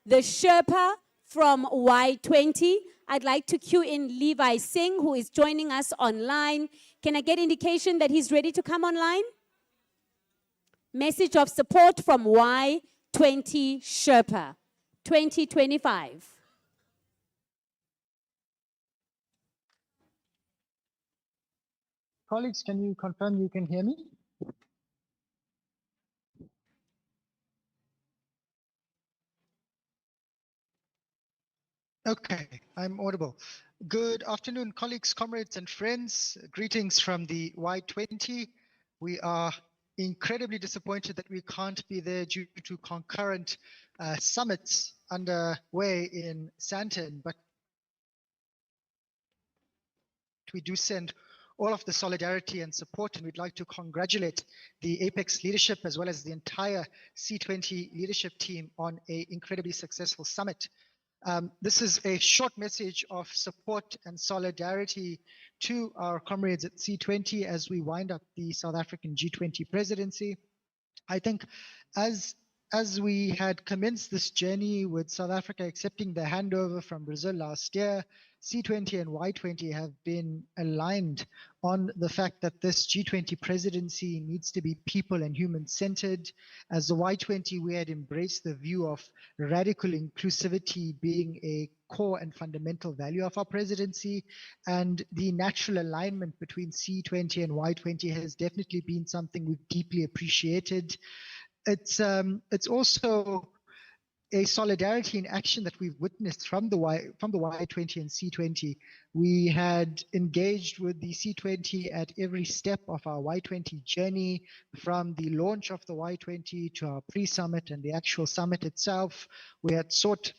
the Sherpa from Y20. I'd like to cue in Levi Singh, who is joining us online. Can I get indication that he's ready to come online? Message of support from Y20 Sherpa 2025. Colleagues, can you confirm you can hear me? Okay, I'm audible. Good afternoon, colleagues, comrades, and friends. Greetings from the Y20. We are incredibly disappointed that we can't be there due to concurrent summits underway in Sandton, but we do send all of the solidarity and support, and we'd like to congratulate the Apex leadership as well as the entire C20 leadership team on an incredibly successful summit. This is a short message of support and solidarity to our comrades at C20 as we wind up the South African G20 presidency. I think as we had commenced this journey with South Africa accepting the handover from Brazil last year, C20 and Y20 have been aligned on the fact that this G20 presidency needs to be people and human-centered. As the Y20, we had embraced the view of radical inclusivity being a core and fundamental value of our presidency, and the natural alignment between C20 and Y20 has definitely been something we've deeply appreciated. It's also a solidarity in action that we've witnessed from the Y20 and C20. We had engaged with the C20 at every step of our Y20 journey, from the launch of the Y20 to our pre-summit and the actual summit itself. We had sought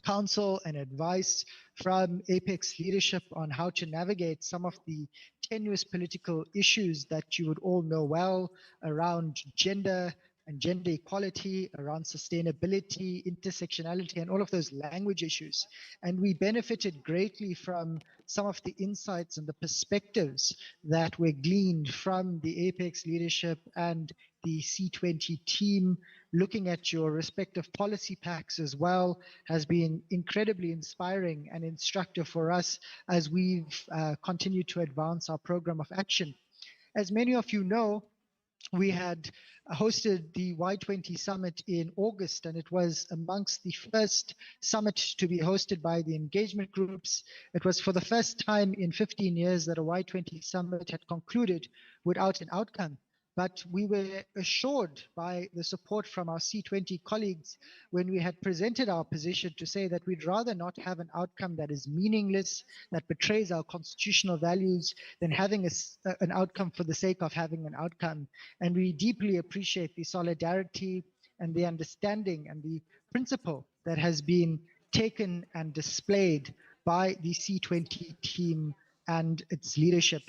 counsel and advice from Apex leadership on how to navigate some of the tenuous political issues that you would all know well around gender and gender equality, around sustainability, intersectionality, and all of those language issues. And we benefited greatly from some of the insights and the perspectives that were gleaned from the Apex leadership and the C20 team. Looking at your respective policy packs as well has been incredibly inspiring and instructive for us as we've continued to advance our program of action. As many of you know, we had hosted the Y20 summit in August, and it was amongst the first summit to be hosted by the engagement groups. It was for the first time in 15 years that a Y20 summit had concluded without an outcome. But we were assured by the support from our C20 colleagues when we had presented our position to say that we'd rather not have an outcome that is meaningless, that betrays our constitutional values, than having an outcome for the sake of having an outcome. And we deeply appreciate the solidarity and the understanding and the principle that has been taken and displayed by the C20 team and its leadership.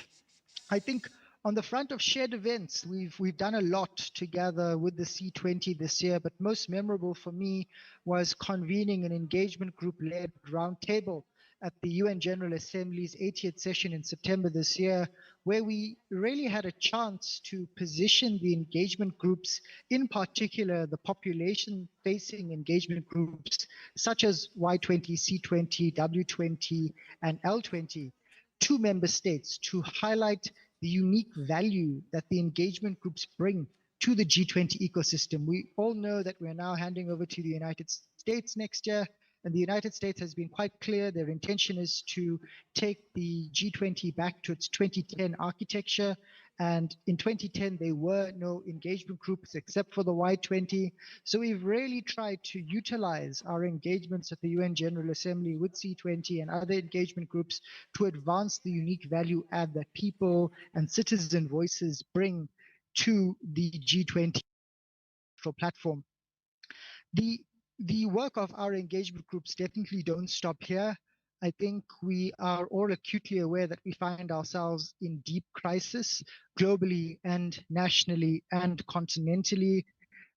I think on the front of shared events, we've done a lot together with the C20 this year, but most memorable for me was convening an engagement group-led roundtable at the UN General Assembly's 80th session in September this year, where we really had a chance to position the engagement groups, in particular the population-facing engagement groups such as Y20, C20, W20, and L20, to member states to highlight the unique value that the engagement groups bring to the G20 ecosystem. We all know that we're now handing over to the United States next year, and the United States has been quite clear their intention is to take the G20 back to its 2010 architecture. And in 2010, there were no engagement groups except for the Y20. So we've really tried to utilize our engagements at the UN General Assembly with C20 and other engagement groups to advance the unique value add that people and citizen voices bring to the G20 platform. The work of our engagement groups definitely don't stop here. I think we are all acutely aware that we find ourselves in deep crisis globally and nationally and continentally.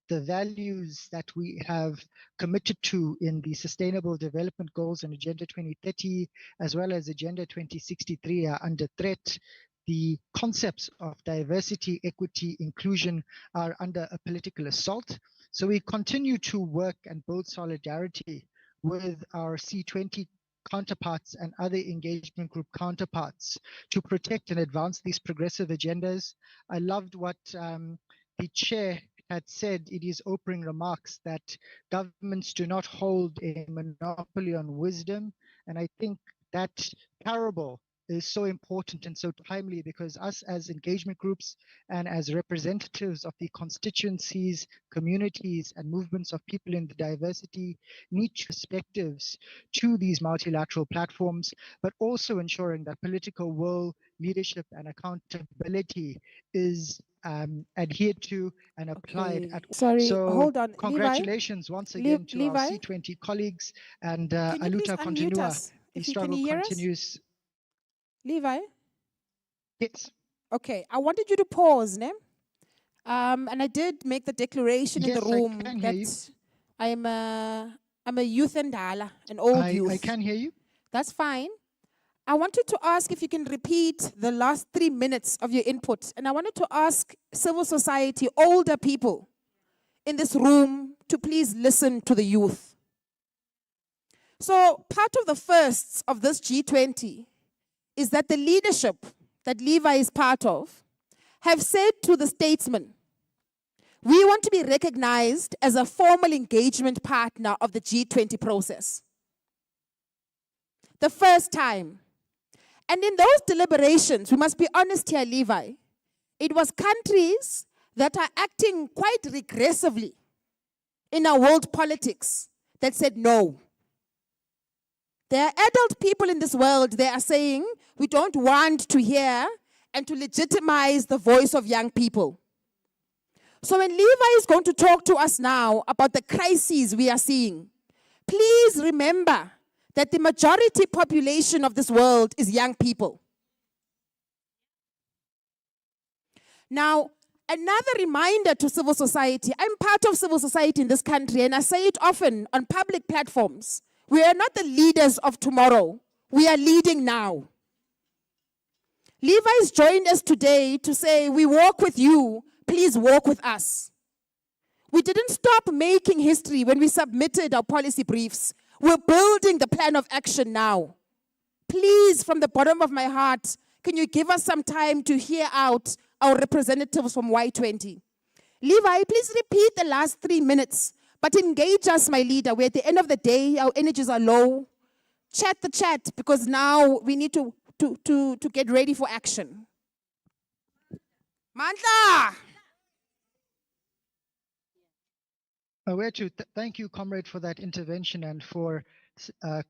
The values that we have committed to in the Sustainable Development Goals and Agenda 2030, as well as Agenda 2063, are under threat. The concepts of diversity, equity, inclusion are under a political assault. So we continue to work and build solidarity with our C20 counterparts and other engagement group counterparts to protect and advance these progressive agendas. I loved what the chair had said in his opening remarks, that governments do not hold a monopoly on wisdom. And I think that parable is so important and so timely, because us as engagement groups and as representatives of the constituencies, communities, and movements of people in the diversity need perspectives to these multilateral platforms, but also ensuring that political will, leadership, and accountability is adhered to and applied Okay. at all. Sorry, So hold on. congratulations once again to our Levi, C20 colleagues, and can you please Aluta unmute continua. us The if you can struggle hear us? continues. Levi? Yes. Okay, I wanted you to pause, ne? And I did make the declaration in the Yes, I room can hear you. that I'm a youth endala, an old youth. I can hear you. That's fine. I wanted to ask if you can repeat the last 3 minutes of your input. And I wanted to ask civil society, older people in this room, to please listen to the youth. So part of the firsts of this G20 is that the leadership that Levi is part of have said to the statesmen, we want to be recognized as a formal engagement partner of the G20 process. The first time. And in those deliberations, we must be honest here, Levi, it was countries that are acting quite regressively in our world politics that said no. There are adult people in this world, they are saying, we don't want to hear and to legitimize the voice of young people. So when Levi is going to talk to us now about the crises we are seeing, please remember that the majority population of this world is young people. Now, another reminder to civil society, I'm part of civil society in this country, and I say it often on public platforms. We are not the leaders of tomorrow. We are leading now. Levi's joined us today to say, we walk with you, please walk with us. We didn't stop making history when we submitted our policy briefs. We're building the plan of action now. Please, from the bottom of my heart, can you give us some time to hear out our representatives from Y20? Levi, please repeat the last 3 minutes, but engage us, my leader. We're at the end of the day, our energies are low. Chat the chat, because now we need to get ready for action. Mandla! Thank you, comrade, for that intervention and for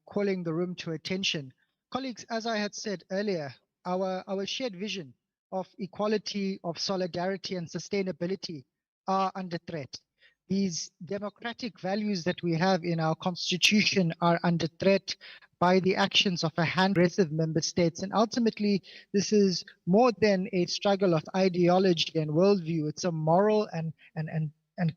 calling the room to attention. Colleagues, as I had said earlier, our shared vision of equality, of solidarity, and sustainability are under threat. These democratic values that we have in our constitution are under threat by the actions of a handful of member states. And ultimately, this is more than a struggle of ideology and worldview. It's a moral and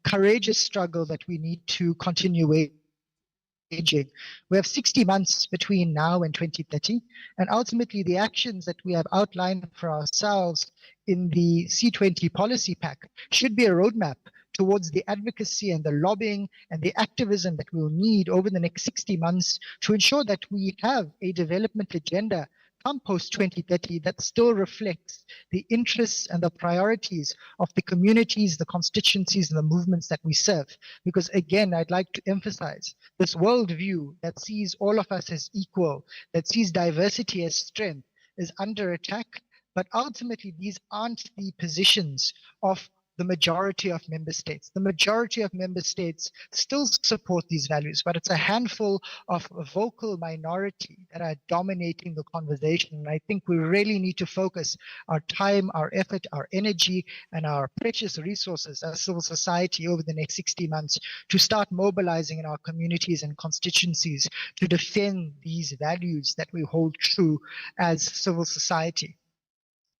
courageous struggle that we need to continue waging. We have 60 months between now and 2030, and ultimately the actions that we have outlined for ourselves in the C20 policy pack should be a roadmap towards the advocacy and the lobbying and the activism that we will need over the next 60 months to ensure that we have a development agenda come post 2030 that still reflects the interests and the priorities of the communities, the constituencies, and the movements that we serve. Because again, I'd like to emphasize this worldview that sees all of us as equal, that sees diversity as strength, is under attack But ultimately, these aren't the positions of the majority of member states. The majority of member states still support these values, but it's a handful of a vocal minority that are dominating the conversation. And I think we really need to focus our time, our effort, our energy, and our precious resources as civil society over the next 60 months to start mobilizing in our communities and constituencies to defend these values that we hold true as civil society.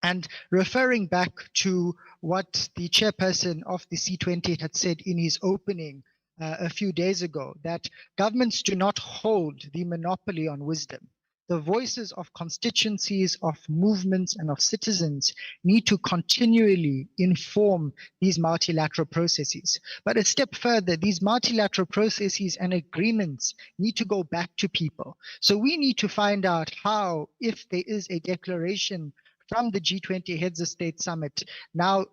And referring back to what the chairperson of the C20 had said in his opening a few days ago, that governments do not hold the monopoly on wisdom. The voices of constituencies, of movements, and of citizens need to continually inform these multilateral processes. But a step further, these multilateral processes and agreements need to go back to people. So we need to find out how, if there is a declaration from the G20 Heads of State Summit now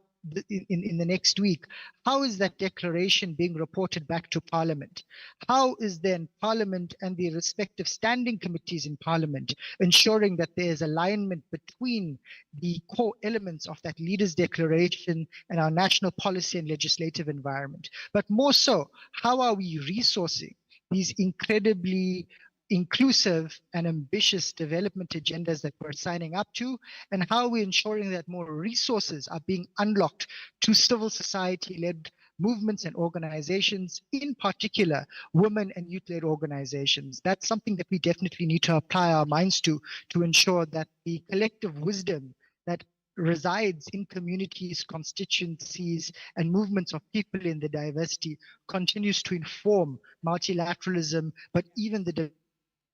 in the next week, how is that declaration being reported back to Parliament? How is then Parliament and the respective standing committees in Parliament ensuring that there is alignment between the core elements of that leaders' declaration and our national policy and legislative environment? But more so, how are we resourcing these incredibly inclusive and ambitious development agendas that we're signing up to, and how we're ensuring that more resources are being unlocked to civil society-led movements and organizations, in particular, women and youth-led organizations. That's something that we definitely need to apply our minds to ensure that the collective wisdom that resides in communities, constituencies, and movements of people in the diversity continues to inform multilateralism, but even the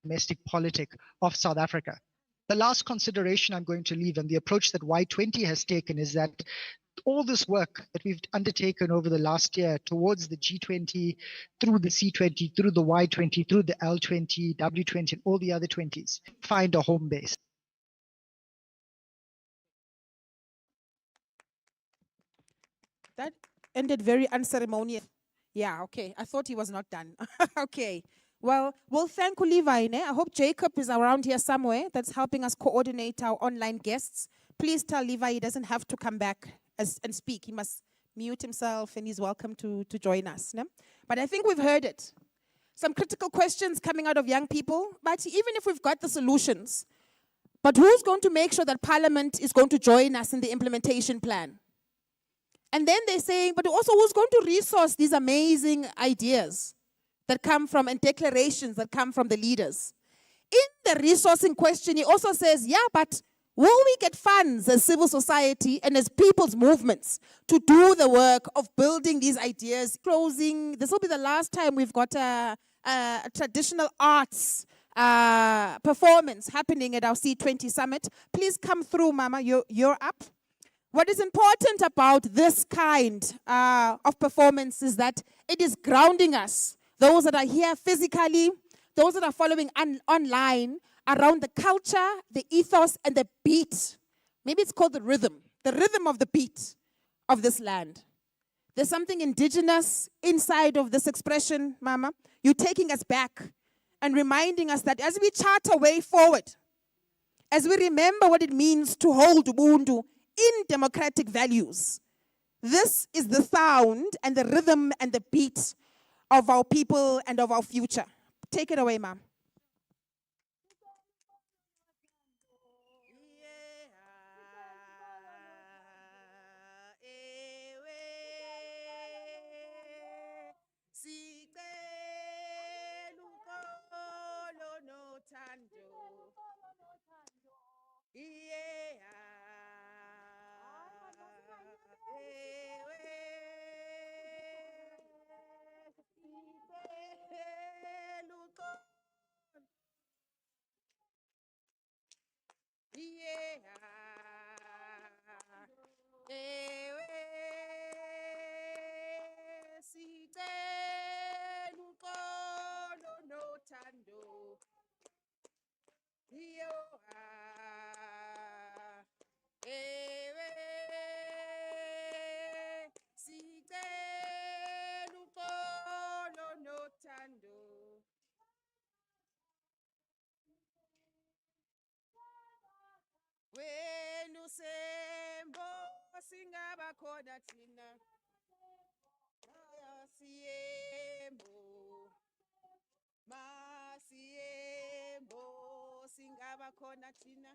domestic politic of South Africa. The last consideration I'm going to leave, and the approach that Y20 has taken, is that all this work that we've undertaken over the last year towards the G20, through the C20, through the Y20, through the L20, W20, and all the other 20s, find a home base. That ended very unceremonious. Yeah, okay. I thought he was not done. Okay. Well, we'll thank Levi. I hope Jacob is around here somewhere that's helping us coordinate our online guests. Please tell Levi he doesn't have to come back and speak. He must mute himself and he's welcome to join us. No? But I think we've heard it. Some critical questions coming out of young people. But even if we've got the solutions, but who's going to make sure that Parliament is going to join us in the implementation plan? And then they're saying, but also who's going to resource these amazing ideas that come from, and declarations that come from the leaders? In the resourcing question, he also says, yeah, but will we get funds as civil society and as people's movements to do the work of building these ideas? Closing, this will be the last time we've got a traditional arts performance happening at our C20 summit. Please come through, Mama, you're up. What is important about this kind of performance is that it is grounding us, those that are here physically, those that are following online, around the culture, the ethos, and the beat. Maybe it's called the rhythm of the beat of this land. There's something indigenous inside of this expression, Mama. You're taking us back and reminding us that as we chart a way forward, as we remember what it means to hold Ubuntu in democratic values, this is the sound and the rhythm and the beat of our people and of our future. Take it away, ma'am. When you say singaba khona thina. Masiyembo. Masiyembo singaba khona thina.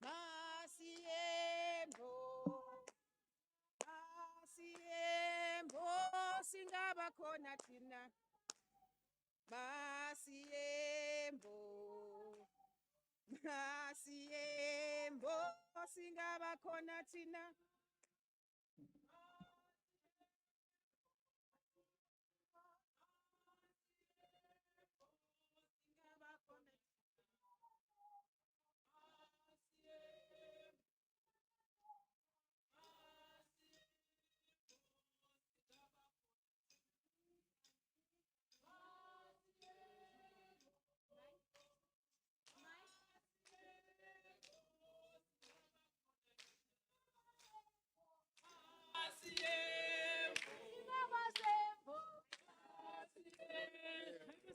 Masiyembo. Masiyembo singaba khona thina. Masiyembo. Masiyembo singaba khona thina.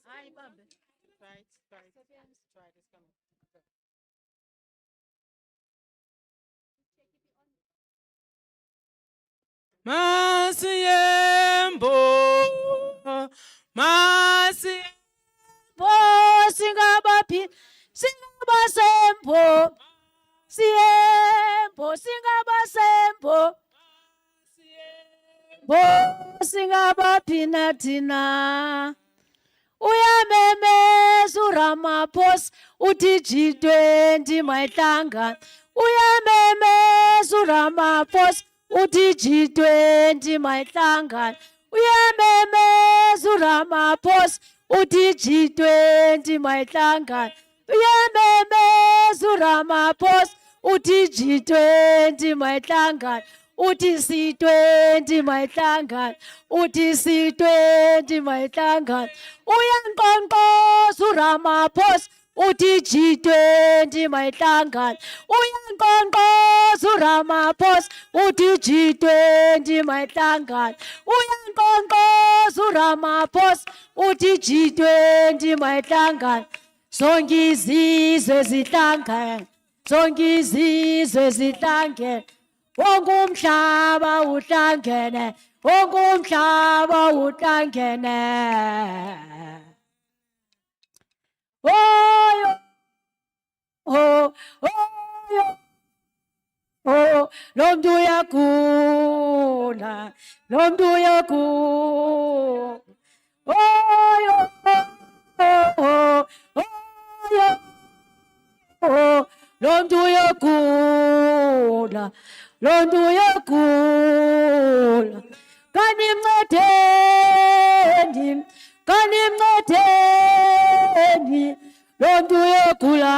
Hi, Bambi. Try it, try it. Try it, it's coming. Okay. Masiyembo, Masiyembo, singabaphi, singabasembo, siyembo, singabasembo, bo, singabaphi nathina. Uyamemeza uRamaphosa uthi G20 mayihlangana. Uyamemeza uRamaphosa uthi G20 mayihlangana. Uyamemeza uRamaphosa uthi G20 mayihlangana. Uyamemeza uRamaphosa uthi G20 mayihlangana. Uthi C20 mayihlangana. Uthi C20 mayihlangana. Uyanqonqoza uRamaphosa uthi G20 mayihlangana. Uyanqonqoza uRamaphosa uthi G20 mayihlangana. Uyanqonqoza uRamaphosa uthi G20 mayihlangana. Zonke izizwe zihlangene. Zonke izizwe zihlangene. Wonke umhlaba uhlangene. Wonke umhlaba uhlangene. Oh, oh, oh, oh, lo muntu uyagula. Lo muntu uyagula. Oh, oh, oh, oh, lo muntu uyagula. Lo muntu uyagula. Kanimncedeni, kanimncedeni. Lo muntu uyagula.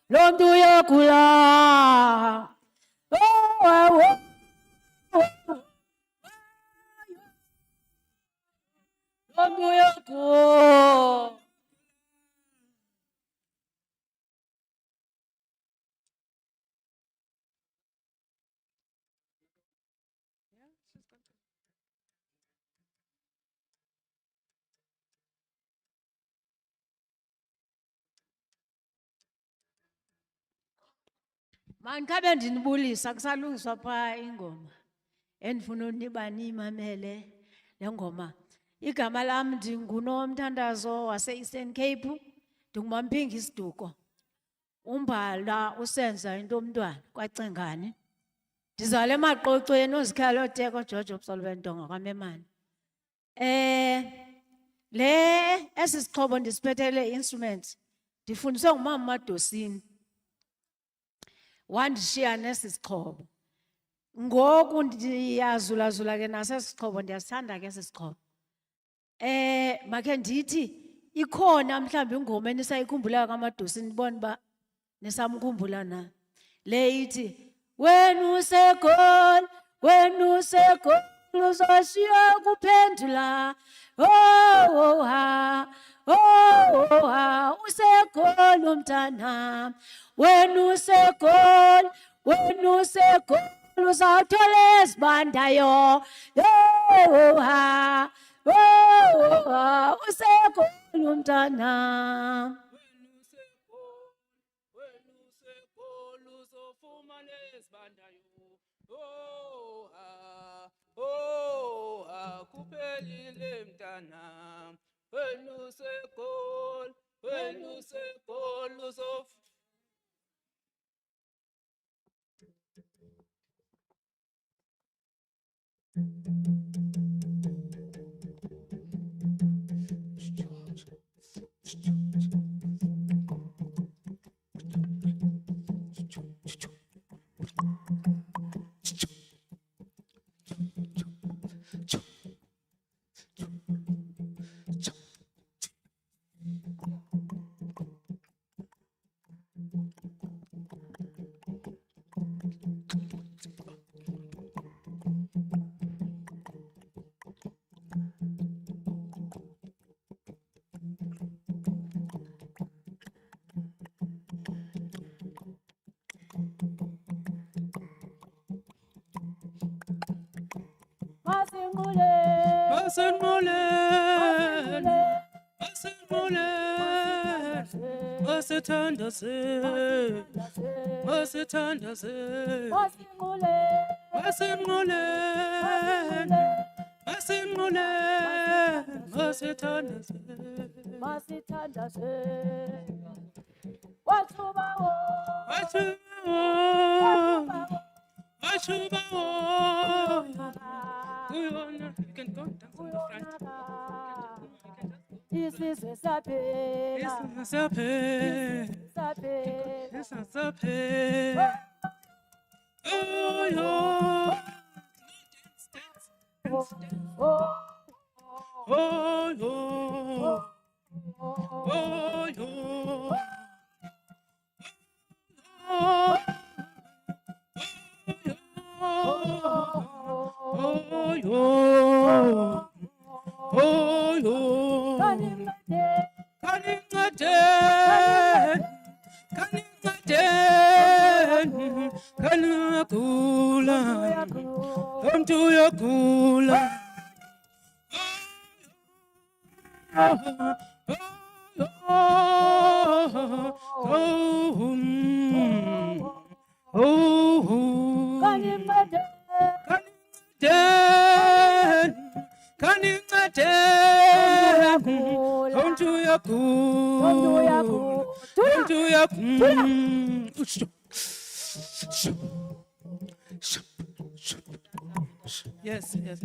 Lo muntu uyagula. Oh, oh, oh. Lo muntu uyagula. Mandikabe ndinibulisa kusalungiswa phaa ingoma endifuna uniba niyimamele le ngoma. Igama lam ndinguNomthandazo wase-Eastern Cape, ndinguMampingi Isiduko. Umbhala usenza into omntwana kwaCengane. Ndizalwe eMaqoqweni uZikhalo Teko George Obsolventonga kwaMemane. Esi sixhobo ndisiphethele instruments ndifundiswe ngumama Madosini. Wandishiya nesi sixhobo. Ngoku ndiyazulazula ke nasesi sixhobo, ndiyasithanda ke esi sixhobo. Makhe ndithi ikhona mhlawumbi ingoma enisayikhumbulayo kaMadosini nibone uba nisamkhumbula na. Le ithi wena useGoli, wena useGoli uzoshiya kuphendula. Oh ha, oh ha, useGoli umntanam. Wena useGoli, wena useGoli uzawuthola ezibandayo. Oh ha, useGoli umntanam. Oh, akuphelile mntana. When usekol, uzof. Masengulen, masengulen, masithandaze, masithandaze, masengulen, masengulen, masithandaze, Masithandaze. Wathubawo. Washubawo, Guyona, you can go down from the front. Isizwe saphela. Isizwe saphela. Saphela. Isizwe saphela. Oh, yo. Oh, yo. Oh, yo. Oh, oh, yo. Oh, yo. Kaningaden, kanakula, mtu yakula. Yes, yes.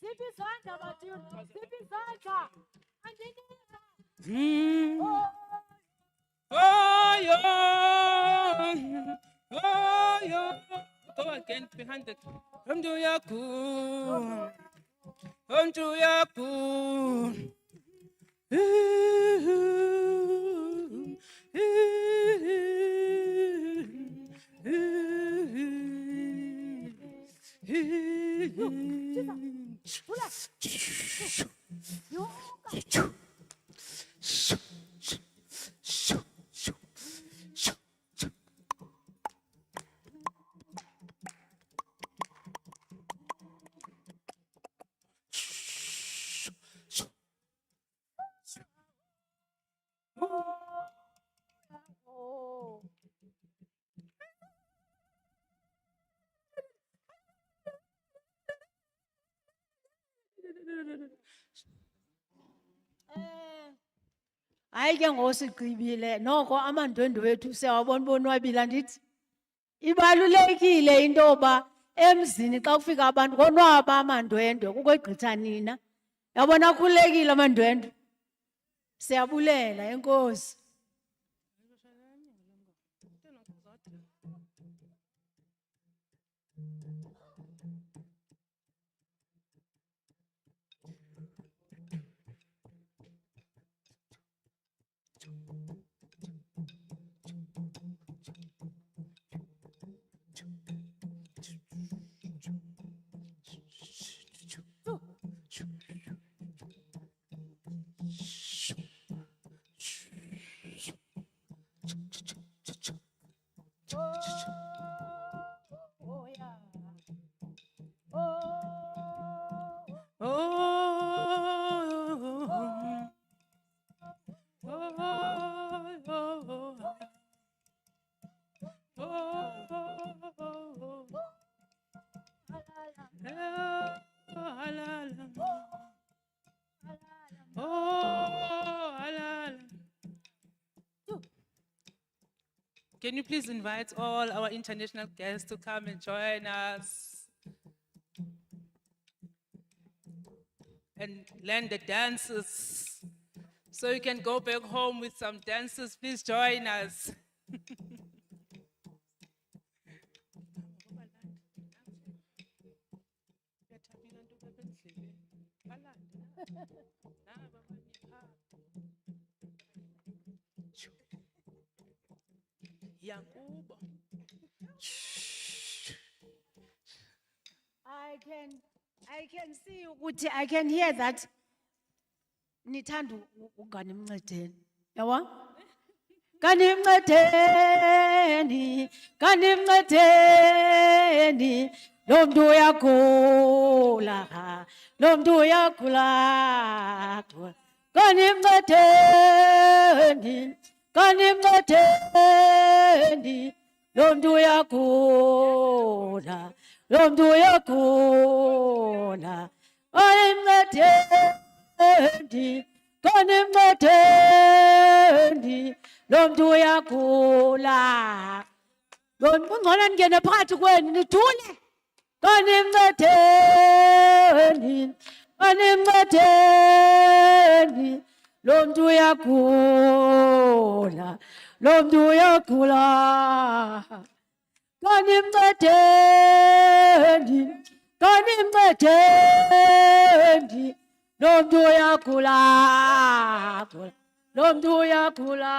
Zipizandla bathu. Zipizandla. Oh, yo. Oh, yo. Go again behind the Mtu yakun. Mtu yakun. Hayi ke ngosigqibile noko amandwendwe wethu siyawabona bonwabile andithi. Ibalulekile into yoba emzini xa kufika abantu konwaba amandwendwe kukho egqitha nina. Yabona akhululekile amandwendwe. Siyabulela enkosi. Can you please invite all our international guests to come and join us and learn the dances? So you can go back home with some dances. Please join us. Yakubo. I can see ukuthi, I can hear that. Nithanda ukanimncedeni. Yawa? Kanimncedeni, kanimncedeni. Lo muntu uyagula, lo muntu uyagula. Kanimncedeni, kanimncedeni. Lo muntu uyagula, lo muntu uyagula. Kanimncedeni, kanimncedeni. Lo muntu uyagula. Kungcono ningene phakathi kwenu nithule. Kanimncedeni, kanimncedeni. Lo muntu uyagula, lo muntu uyagula. Kanimncedeni, kanimncedeni. Lo muntu uyagula, lo muntu uyagula.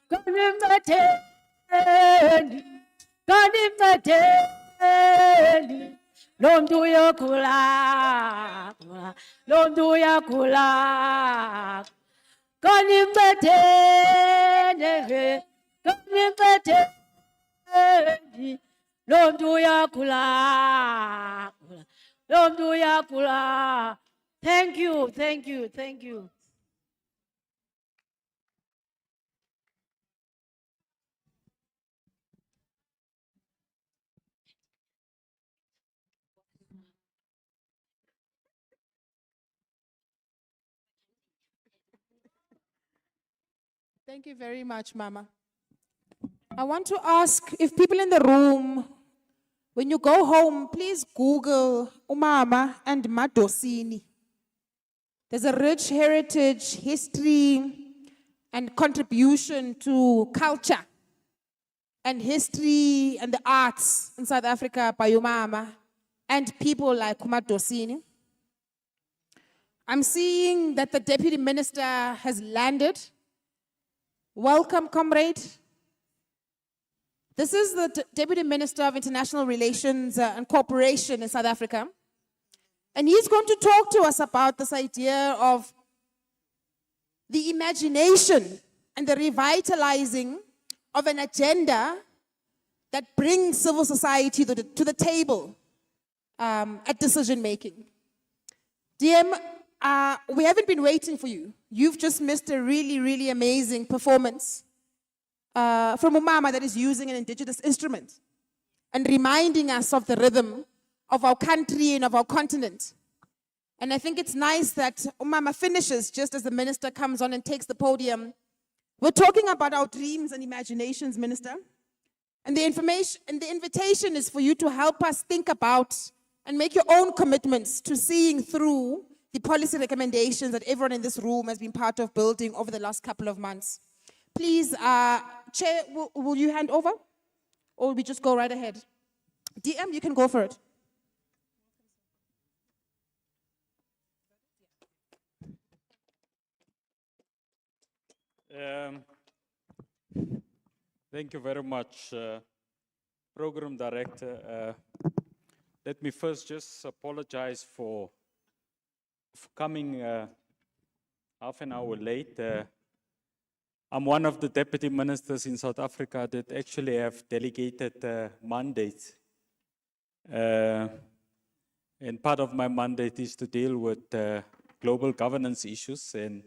Kanimncedeni, kanimncedeni. Lo muntu uyagula, lo muntu uyagula. Kanimncedeni, kanimncedeni. Lo muntu uyagula, lo muntu uyagula. Thank you, thank you, thank you. Thank you very much, Mama. I want to ask if people in the room, when you go home, please Google Umama and Madosini. There's a rich heritage, history, and contribution to culture and history and the arts in South Africa by Umama and people like Madosini. I'm seeing that the Deputy Minister has landed. Welcome, comrade. This is the Deputy Minister of International Relations and Cooperation in South Africa. And he's going to talk to us about this idea of the imagination and the revitalizing of an agenda that brings civil society to the table at decision making. DM, we haven't been waiting for you. You've just missed a really, really amazing performance from Umama that is using an indigenous instrument and reminding us of the rhythm of our country and of our continent. And I think it's nice that Umama finishes just as the minister comes on and takes the podium. We're talking about our dreams and imaginations, Minister. And the information and the invitation is for you to help us think about and make your own commitments to seeing through the policy recommendations that everyone in this room has been part of building over the last couple of months. Please, Chair, will you hand over? Or will we just go right ahead? DM, you can go for it. Thank you very much, Program Director. Let me first just apologize for coming half an hour late. I'm one of the deputy ministers in South Africa that actually have delegated mandates. And part of my mandate is to deal with global governance issues. And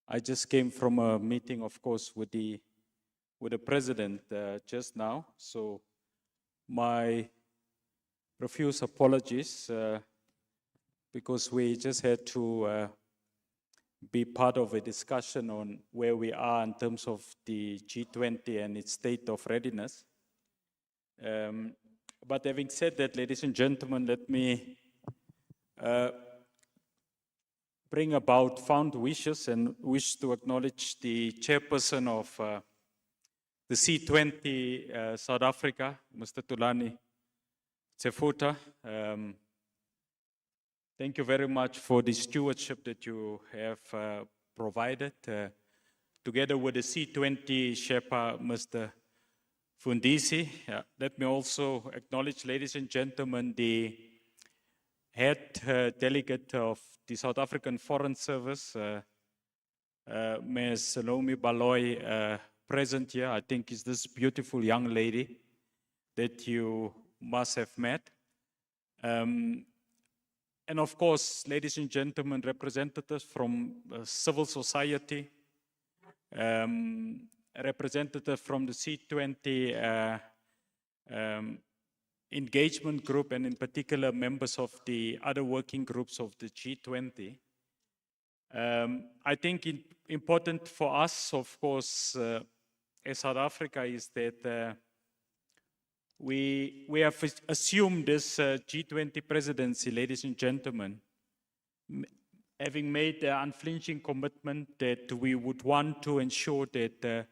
I just came from a meeting, of course, with the president just now. So my profuse apologies because we just had to be part of a discussion on where we are in terms of the G20 and its state of readiness. But having said that, ladies and gentlemen, let me bring about fond wishes and wish to acknowledge the chairperson of the C20 South Africa, Mr. Tulani Tsefuta. Thank you very much for the stewardship that you have provided. Together with the C20 Sherpa, Mr. Fundisi. Let me also acknowledge, ladies and gentlemen, the head delegate of the South African Foreign Service, Ms. Salome Baloy, present here. I think is this beautiful young lady that you must have met. And of course, ladies and gentlemen, representatives from civil society, representative from the C20 engagement group, and in particular members of the other working groups of the G20. I think important for us, of course, as South Africa is that we have assumed this G20 presidency, ladies and gentlemen, having made the unflinching commitment that we would want to ensure that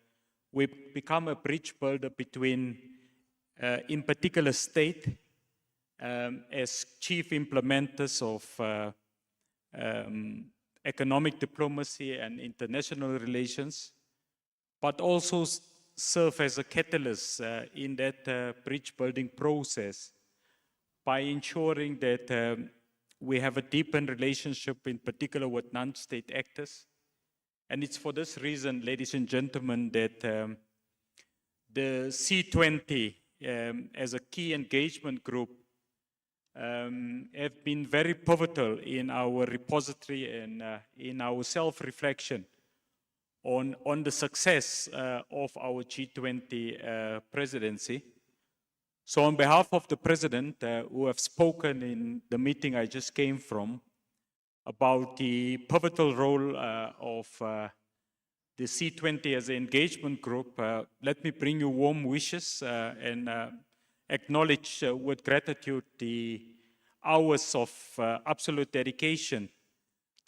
we become a bridge builder between, in particular, state as chief implementers of economic diplomacy and international relations, but also serve as a catalyst in that bridge building process by ensuring that we have a deepened relationship, in particular with non-state actors. And it's for this reason, ladies and gentlemen, that the C20 as a key engagement group have been very pivotal in our repository and in our self-reflection on the success of our G20 presidency. So on behalf of the President, who have spoken in the meeting I just came from, about the pivotal role of the C20 as an engagement group, let me bring you warm wishes and acknowledge with gratitude the hours of absolute dedication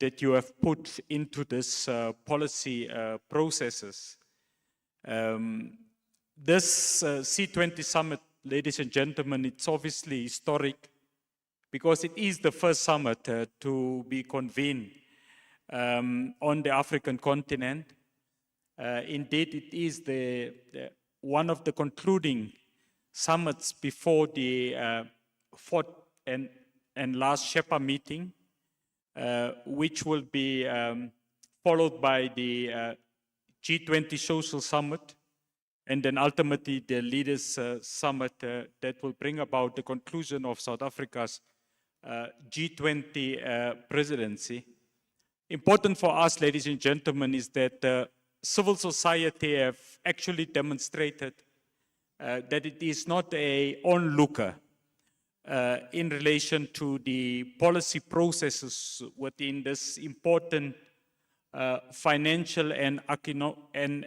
that you have put into this policy processes. This C20 summit, ladies and gentlemen, it's obviously historic because it is the first summit to be convened on the African continent. Indeed, it is one of the concluding summits before the fourth and last Sherpa meeting, which will be followed by the G20 Social Summit, and then ultimately the Leaders Summit that will bring about the conclusion of South Africa's G20 presidency. Important for us, ladies and gentlemen, is that civil society have actually demonstrated that it is not an onlooker in relation to the policy processes within this important financial and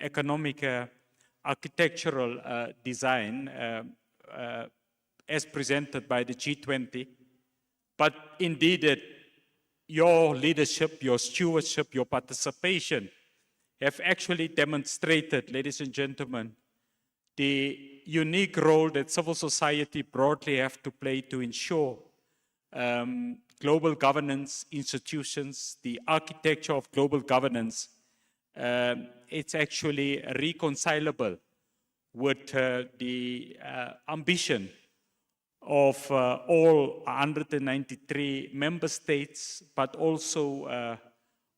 economic architectural design as presented by the G20. But indeed, your leadership, your stewardship, your participation have actually demonstrated, ladies and gentlemen, the unique role that civil society broadly have to play to ensure global governance institutions, the architecture of global governance, it's actually reconcilable with the ambition of all 193 member states, but also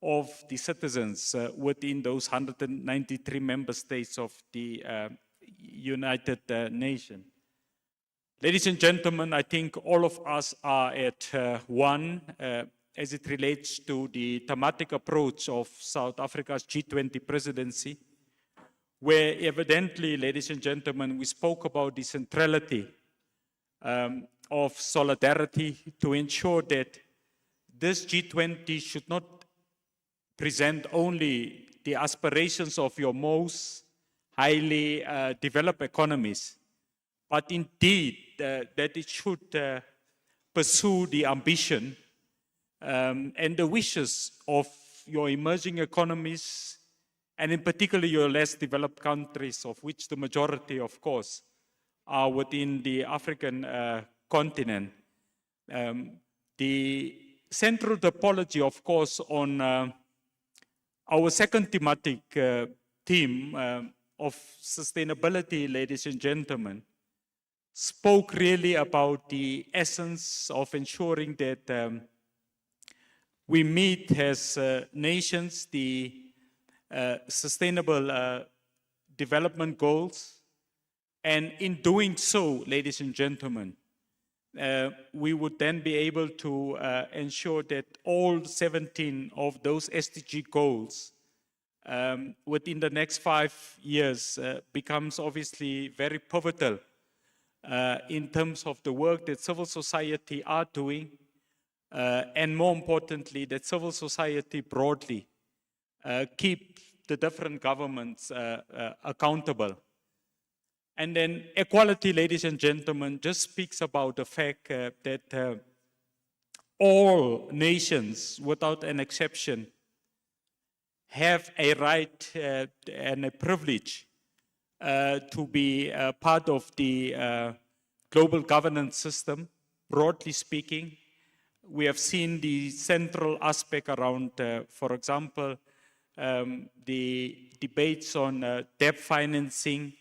of the citizens within those 193 member states of the United Nations. Ladies and gentlemen, I think all of us are at one as it relates to the thematic approach of South Africa's G20 presidency, where evidently, ladies and gentlemen, we spoke about the centrality of solidarity to ensure that this G20 should not present only the aspirations of your most highly developed economies, but indeed that it should pursue the ambition and the wishes of your emerging economies, and in particular your less developed countries, of which the majority, of course, are within the African continent. The central topology, of course, on our second thematic theme of sustainability, ladies and gentlemen, spoke really about the essence of ensuring that we meet as nations the sustainable development goals. And in doing so, ladies and gentlemen, we would then be able to ensure that all 17 of those SDG goals within the next 5 years becomes obviously very pivotal in terms of the work that civil society are doing, and more importantly, that civil society broadly keep the different governments accountable. And then equality, ladies and gentlemen, just speaks about the fact that all nations, without an exception, have a right and a privilege to be part of the global governance system, broadly speaking. We have seen the central aspect around, for example, the debates on debt financing.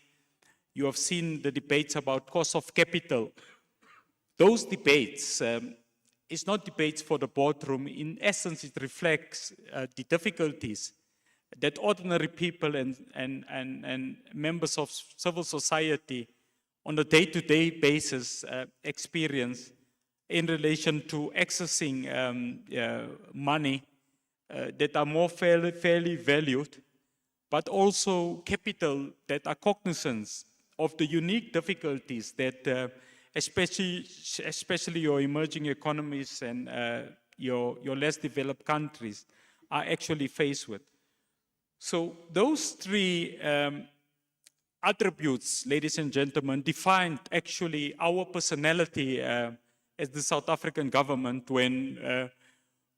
You have seen the debates about cost of capital. Those debates, it's not debates for the boardroom. In essence, it reflects the difficulties that ordinary people and members of civil society on a day-to-day basis experience in relation to accessing money that are more fairly valued, but also capital that are cognizant of the unique difficulties that especially your emerging economies and your less developed countries are actually faced with. So those three attributes, ladies and gentlemen, defined actually our personality as the South African government when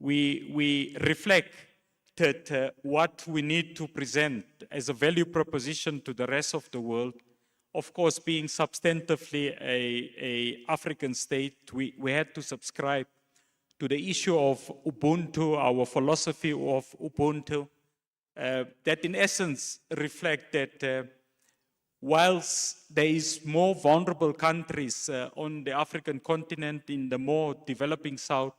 we reflected what we need to present as a value proposition to the rest of the world. Of course, being substantively a African state, we had to subscribe to the issue of Ubuntu, our philosophy of Ubuntu, that in essence reflect that whilst there is more vulnerable countries on the African continent in the more developing south,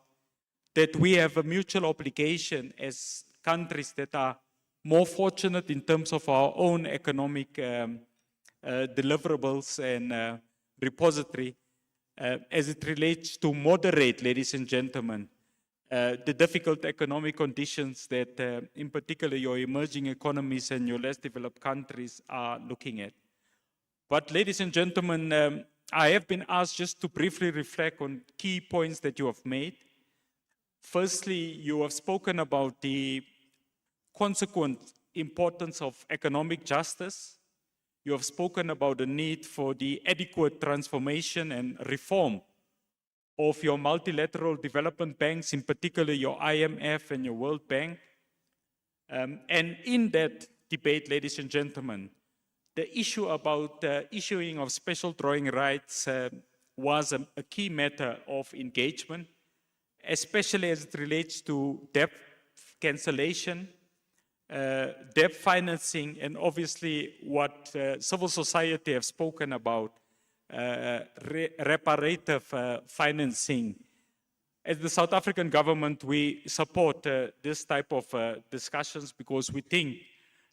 that we have a mutual obligation as countries that are more fortunate in terms of our own economic deliverables and repository as it relates to moderate, ladies and gentlemen, the difficult economic conditions that in particular your emerging economies and your less developed countries are looking at. But ladies and gentlemen, I have been asked just to briefly reflect on key points that you have made. Firstly, you have spoken about the consequent importance of economic justice. You have spoken about the need for the adequate transformation and reform of your multilateral development banks, in particular your IMF and your World Bank. And in that debate, ladies and gentlemen, the issue about issuing of special drawing rights was a key matter of engagement, especially as it relates to debt cancellation, debt financing, and obviously what civil society have spoken about, reparative financing. As the South African government, we support this type of discussions because we think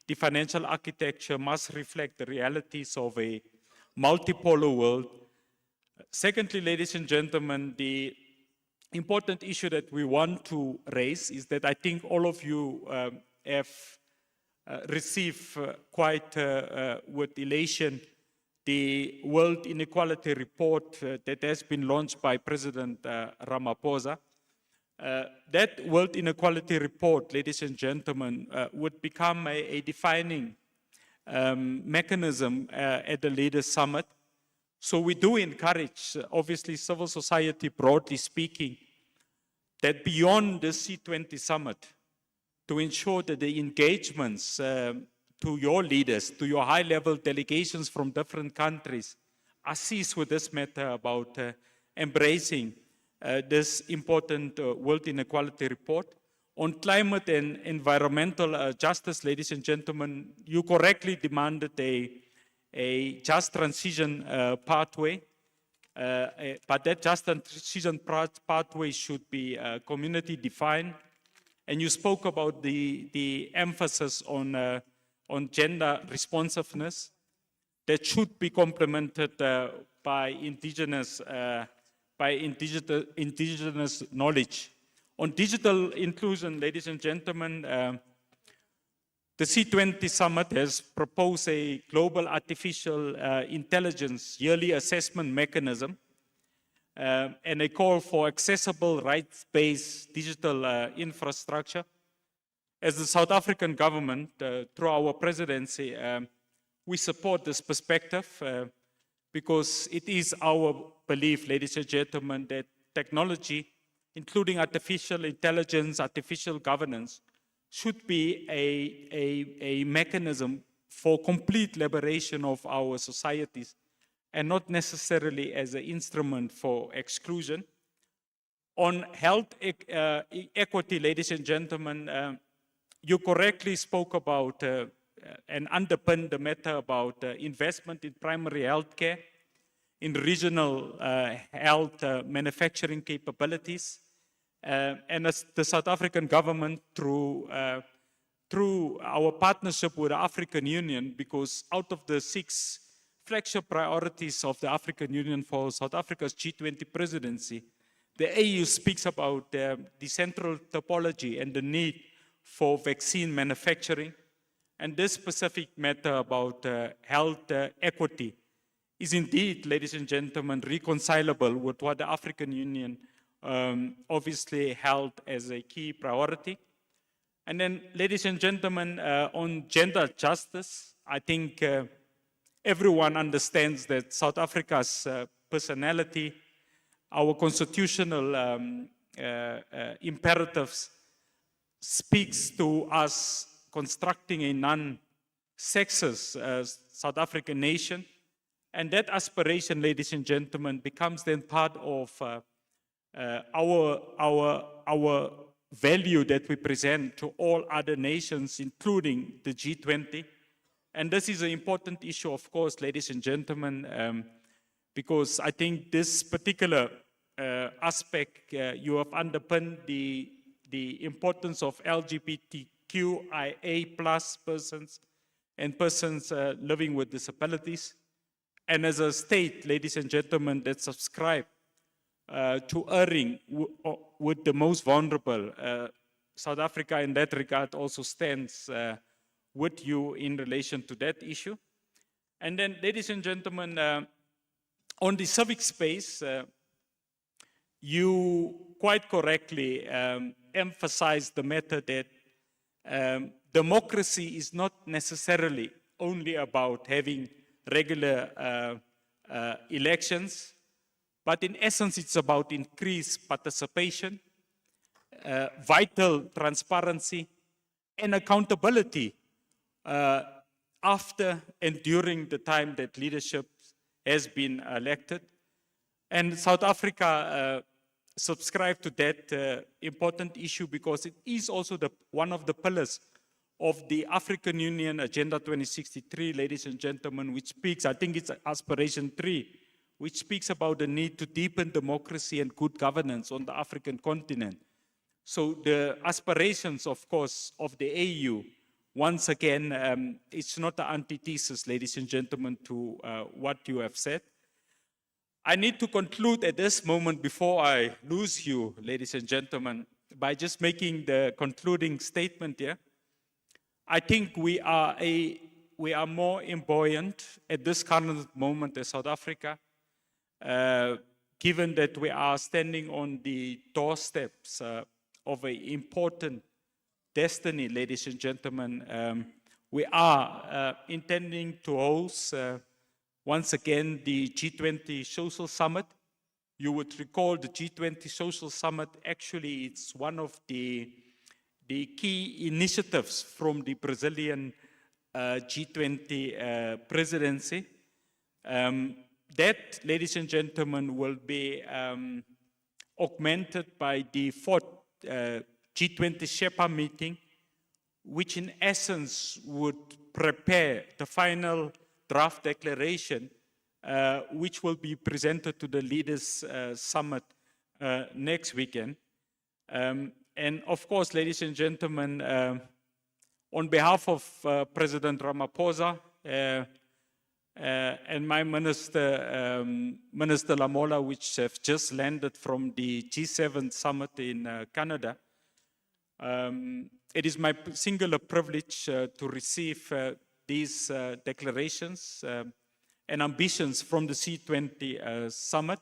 the financial architecture must reflect the realities of a multipolar world. Secondly, ladies and gentlemen, the important issue that we want to raise is that I think all of you have received quite with elation the World Inequality Report that has been launched by President Ramaphosa. That World Inequality Report, ladies and gentlemen, would become a defining mechanism at the Leaders Summit. So we do encourage, obviously, civil society, broadly speaking, that beyond the C20 summit, to ensure that the engagements to your leaders, to your high-level delegations from different countries are seized with this matter about embracing this important World Inequality Report. On climate and environmental justice, ladies and gentlemen, you correctly demanded a just transition pathway, but that just transition pathway should be community defined. And you spoke about the emphasis on gender responsiveness that should be complemented by indigenous knowledge. On digital inclusion, ladies and gentlemen, the C20 summit has proposed a global artificial intelligence yearly assessment mechanism and a call for accessible rights-based digital infrastructure. As the South African government, through our presidency, we support this perspective because it is our belief, ladies and gentlemen, that technology, including artificial intelligence, artificial governance, should be a mechanism for complete liberation of our societies and not necessarily as an instrument for exclusion. On health equity, ladies and gentlemen, you correctly spoke about and underpinned the matter about investment in primary health care, in regional health manufacturing capabilities, and as the South African government through our partnership with the African Union, because out of the 6 flagship priorities of the African Union for South Africa's G20 presidency, the AU speaks about the central topology and the need for vaccine manufacturing. And this specific matter about health equity is indeed, ladies and gentlemen, reconcilable with what the African Union obviously held as a key priority. And then, ladies and gentlemen, on gender justice, I think everyone understands that South Africa's personality, our constitutional imperatives speaks to us constructing a non-sexist South African nation. And that aspiration, ladies and gentlemen, becomes then part of our value that we present to all other nations, including the G20. And this is an important issue, of course, ladies and gentlemen, because I think this particular aspect, you have underpinned the importance of LGBTQIA+ persons and persons living with disabilities. And as a state, ladies and gentlemen, that subscribe to erring with the most vulnerable, South Africa in that regard also stands with you in relation to that issue. And then, ladies and gentlemen, on the civic space, you quite correctly emphasized the matter that democracy is not necessarily only about having regular elections, But in essence, it's about increased participation, vital transparency, and accountability after and during the time that leadership has been elected. And South Africa subscribed to that important issue because it is also one of the pillars of the African Union Agenda 2063, ladies and gentlemen, which speaks, I think it's aspiration 3, which speaks about the need to deepen democracy and good governance on the African continent. So the aspirations, of course, of the AU, once again, it's not an antithesis, ladies and gentlemen, to what you have said. I need to conclude at this moment before I lose you, ladies and gentlemen, by just making the concluding statement here. I think we are more buoyant at this current moment as South Africa, given that we are standing on the doorsteps of an important destiny, ladies and gentlemen. We are intending to host once again the G20 Social Summit. You would recall the G20 Social Summit, actually it's one of the key initiatives from the Brazilian G20 presidency. That, ladies and gentlemen, will be augmented by the fourth G20 Sherpa meeting, which in essence would prepare the final draft declaration, which will be presented to the Leaders Summit next weekend. And of course, ladies and gentlemen, on behalf of President Ramaphosa and my minister, Minister Lamola, which have just landed from the G7 summit in Canada, it is my singular privilege to receive these declarations and ambitions from the C20 summit.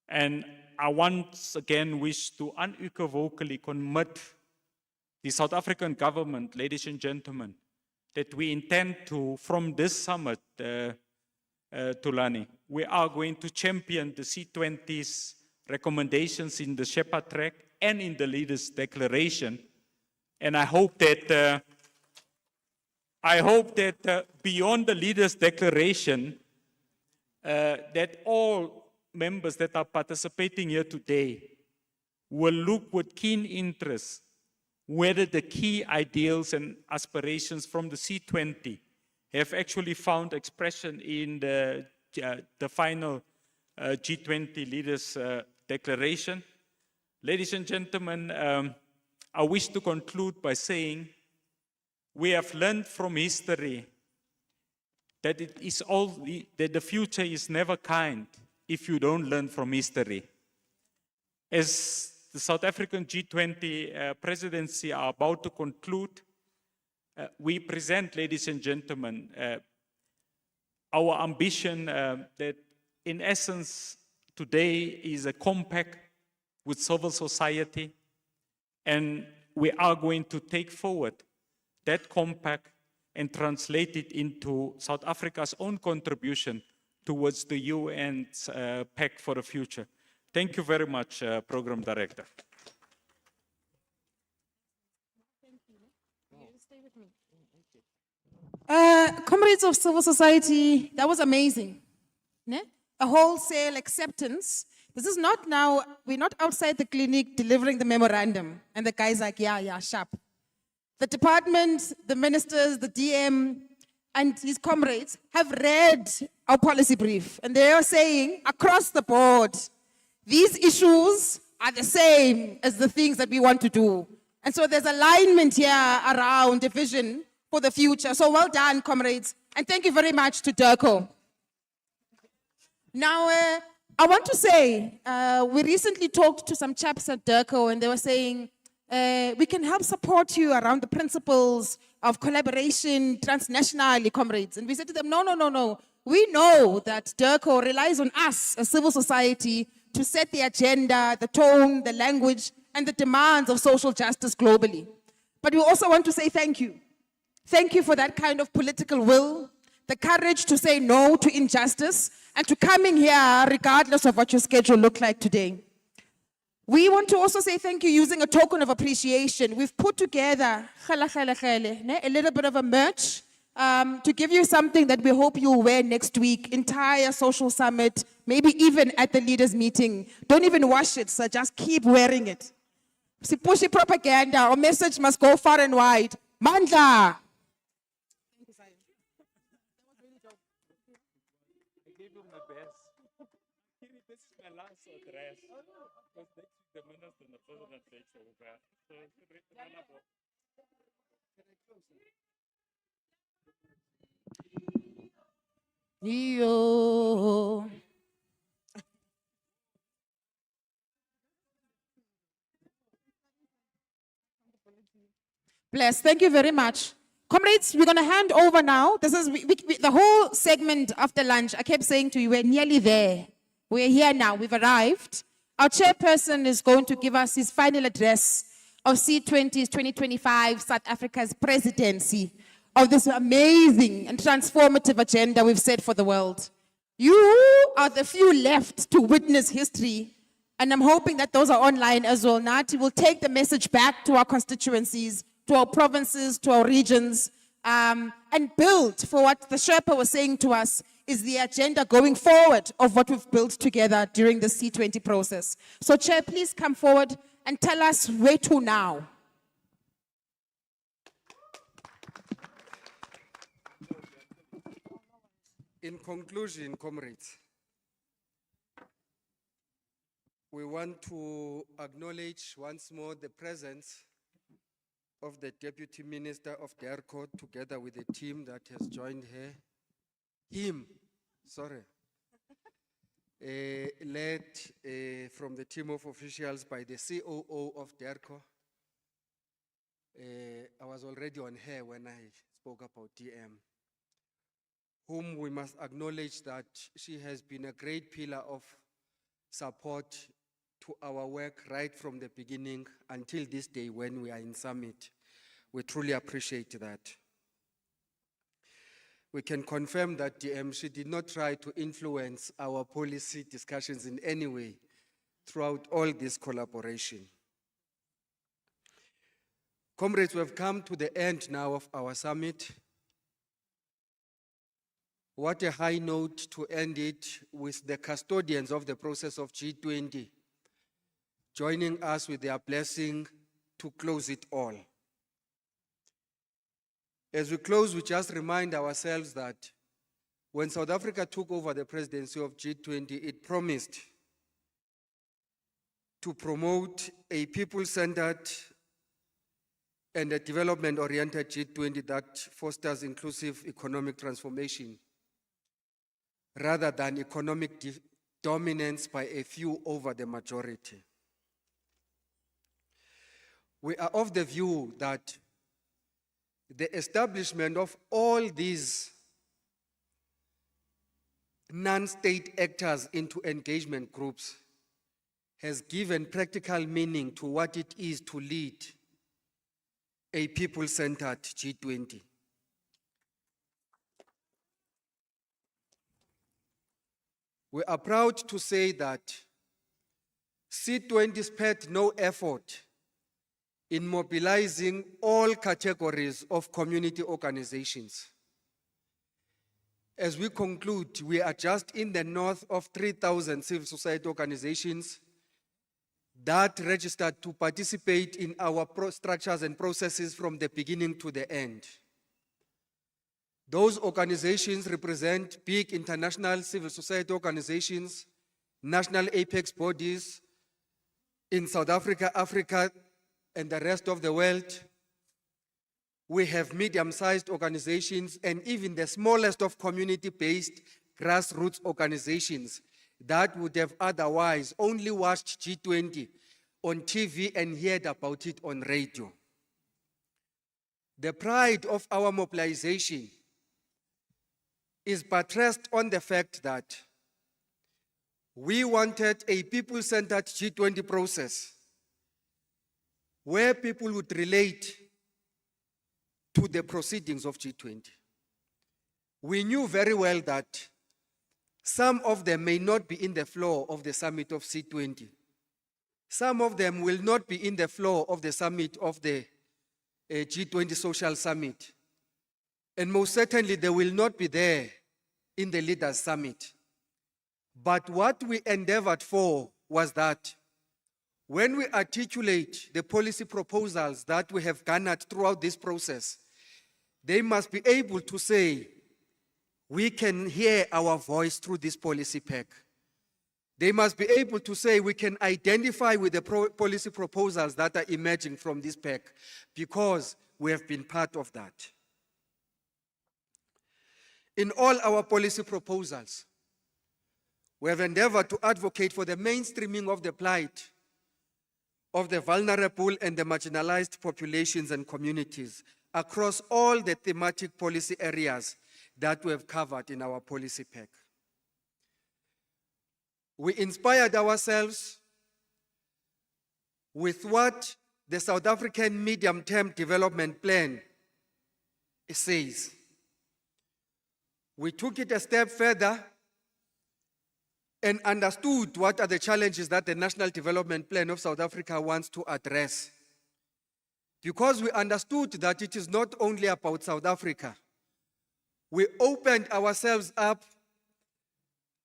And I once again wish to unequivocally commit the South African government, ladies and gentlemen, that we intend to, from this summit, Tulani, we are going to champion the C20's recommendations in the Sherpa track and in the Leaders' Declaration. And I hope that beyond the Leaders' Declaration, that all members that are participating here today will look with keen interest whether the key ideals and aspirations from the C20 have actually found expression in the final G20 Leaders' Declaration. Ladies and gentlemen, I wish to conclude by saying we have learned from history that that the future is never kind if you don't learn from history. As the South African G20 presidency are about to conclude, we present, ladies and gentlemen, our ambition that in essence today is a compact with civil society, and we are going to take forward that compact and translate it into South Africa's own contribution towards the UN's Pact for the Future. Thank you very much, Program Director. Comrades of civil society, that was amazing. Ne? A wholesale acceptance. This is not now, we're not outside the clinic delivering the memorandum and the guy's like, yeah, sharp. The department, the ministers, the DM, and his comrades have read our policy brief, and they are saying across the board, these issues are the same as the things that we want to do. And so there's alignment here around a vision for the future. So well done, comrades. And thank you very much to DIRCO. Now, I want to say, we recently talked to some chaps at DIRCO, and they were saying, we can help support you around the principles of collaboration transnationally, comrades. And we said to them, no. We know that DIRCO relies on us as civil society to set the agenda, the tone, the language, and the demands of social justice globally. But we also want to say thank you. Thank you for that kind of political will, the courage to say no to injustice, and to coming here regardless of what your schedule looked like today. We want to also say thank you using a token of appreciation. We've put together a little bit of a merch to give you something that we hope you'll wear next week, entire social summit, maybe even at the leaders meeting. Don't even wash it, sir, just keep wearing it. Sipushi propaganda, our message must go far and wide. Mandla! I gave you my best. This is my last address. Because next week the minister and the president takes over. Yo. Bless. Thank you very much. Comrades, we're going to hand over now. This is the whole segment after lunch. I kept saying to you, we're nearly there. We're here now. We've arrived. Our chairperson is going to give us his final address of C20's 2025 South Africa's presidency of this amazing and transformative agenda we've set for the world. You are the few left to witness history, and I'm hoping that those are online as well. Nati will take the message back to our constituencies, to our provinces, to our regions, and build for what the Sherpa was saying to us is the agenda going forward of what we've built together during the C20 process. So Chair, please come forward and tell us where to now. In conclusion, comrades, we want to acknowledge once more the presence of the Deputy Minister of DERCO together with the team that has joined her. Led from the team of officials by the COO of DERCO. I was already on her when I spoke about DM, whom we must acknowledge that she has been a great pillar of support to our work right from the beginning until this day when we are in summit. We truly appreciate that. We can confirm that DM, she did not try to influence our policy discussions in any way throughout all this collaboration. Comrades, we have come to the end now of our summit. What a high note to end it with the custodians of the process of G20 joining us with their blessing to close it all. As we close, we just remind ourselves that when South Africa took over the presidency of G20, it promised to promote a people-centered and a development-oriented G20 that fosters inclusive economic transformation rather than economic dominance by a few over the majority. We are of the view that the establishment of all these non-state actors into engagement groups has given practical meaning to what it is to lead a people-centered G20. We are proud to say that C20 spared no effort in mobilizing all categories of community organizations. As we conclude, we are just in the north of 3,000 civil society organizations that registered to participate in our structures and processes from the beginning to the end. Those organizations represent big international civil society organizations, national apex bodies in South Africa, Africa, and the rest of the world. We have medium-sized organizations and even the smallest of community-based grassroots organizations that would have otherwise only watched G20 on TV and heard about it on radio. The pride of our mobilization is buttressed on the fact that we wanted a people-centered G20 process where people would relate to the proceedings of G20. we knew very well that some of them may not be in the floor of the summit of C20. Some of them will not be in the floor of the summit of the G20 Social Summit. And most certainly they will not be there in the Leaders Summit. But what we endeavored for was that when we articulate the policy proposals that we have garnered throughout this process, they must be able to say, we can hear our voice through this policy pack. They must be able to say we can identify with the policy proposals that are emerging from this pack because we have been part of that. In all our policy proposals, we have endeavored to advocate for the mainstreaming of the plight of the vulnerable and the marginalized populations and communities across all the thematic policy areas that we have covered in our policy pack. We inspired ourselves with what the South African Medium-Term Development Plan says. We took it a step further and understood what are the challenges that the National Development Plan of South Africa wants to address. Because we understood that it is not only about South Africa, we opened ourselves up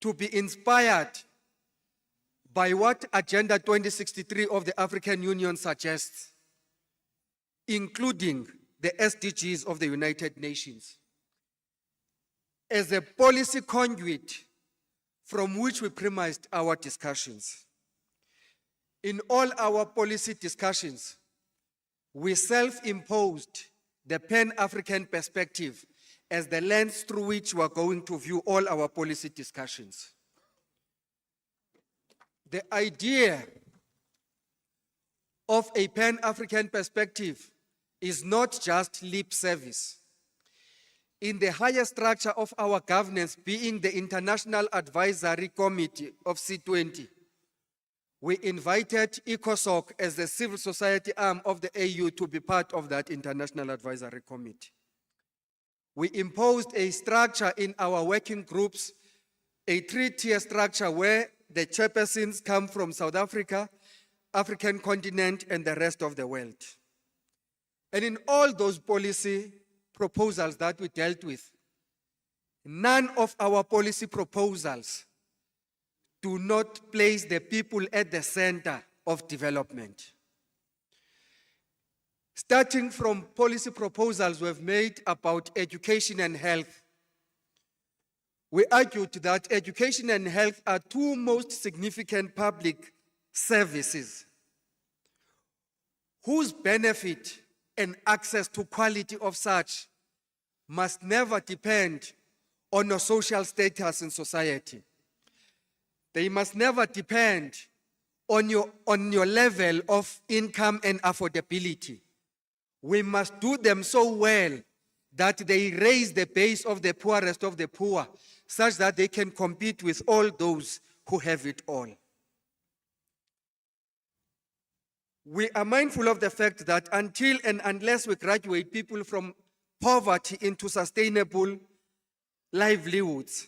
to be inspired by what Agenda 2063 of the African Union suggests, including the SDGs of the United Nations, as a policy conduit from which we premised our discussions. In all our policy discussions, we self-imposed the Pan-African perspective as the lens through which we are going to view all our policy discussions. The idea of a Pan-African perspective is not just lip service. In the higher structure of our governance, being the International Advisory Committee of C20, we invited ECOSOC as the civil society arm of the AU to be part of that International Advisory Committee. We imposed a structure in our working groups, a three-tier structure where the chairpersons come from South Africa, African continent, and the rest of the world. And in all those policy proposals that we dealt with, none of our policy proposals do not place the people at the center of development. Starting from policy proposals we've made about education and health, we argued that education and health are two most significant public services whose benefit and access to quality of such must never depend on your social status in society. They must never depend on your level of income and affordability. We must do them so well that they raise the base of the poorest of the poor, such that they can compete with all those who have it all. We are mindful of the fact that until and unless we graduate people from poverty into sustainable livelihoods,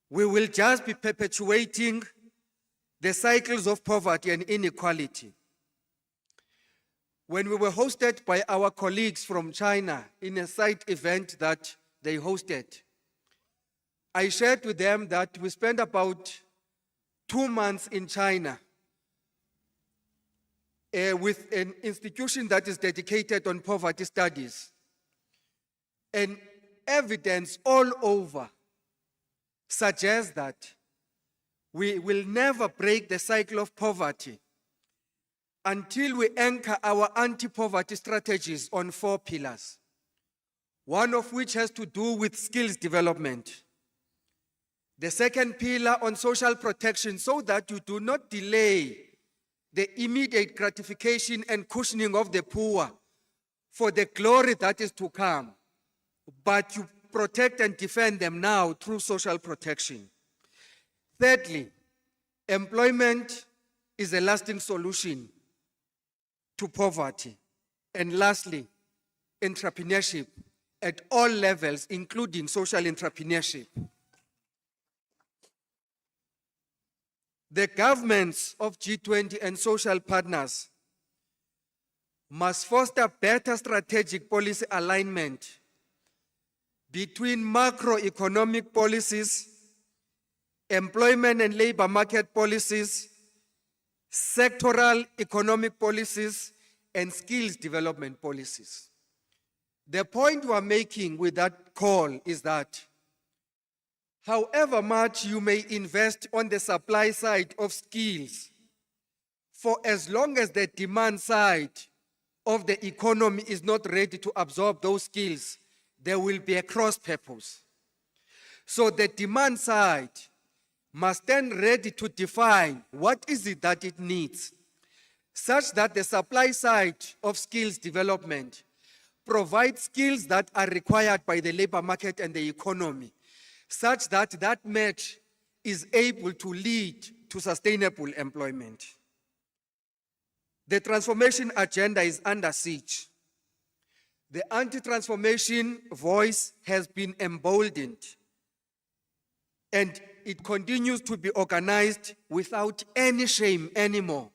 we will just be perpetuating the cycles of poverty and inequality. When we were hosted by our colleagues from China in a side event that they hosted, I shared with them that we spent about 2 months in China with an institution that is dedicated on poverty studies. And evidence all over suggests that we will never break the cycle of poverty until we anchor our anti-poverty strategies on 4 pillars, one of which has to do with skills development. The second pillar on social protection, so that you do not delay the immediate gratification and cushioning of the poor for the glory that is to come, but you protect and defend them now through social protection. Thirdly, employment is a lasting solution to poverty. And lastly, entrepreneurship at all levels, including social entrepreneurship. The governments of G20 and social partners must foster better strategic policy alignment between macroeconomic policies, employment and labor market policies, sectoral economic policies, and skills development policies. The point we're making with that call is that however much you may invest on the supply side of skills, for as long as the demand side of the economy is not ready to absorb those skills, there will be a cross purpose. So the demand side must stand ready to define what is it that it needs, such that the supply side of skills development provides skills that are required by the labor market and the economy, such that that match is able to lead to sustainable employment. The transformation agenda is under siege. The anti-transformation voice has been emboldened, and it continues to be organized without any shame anymore.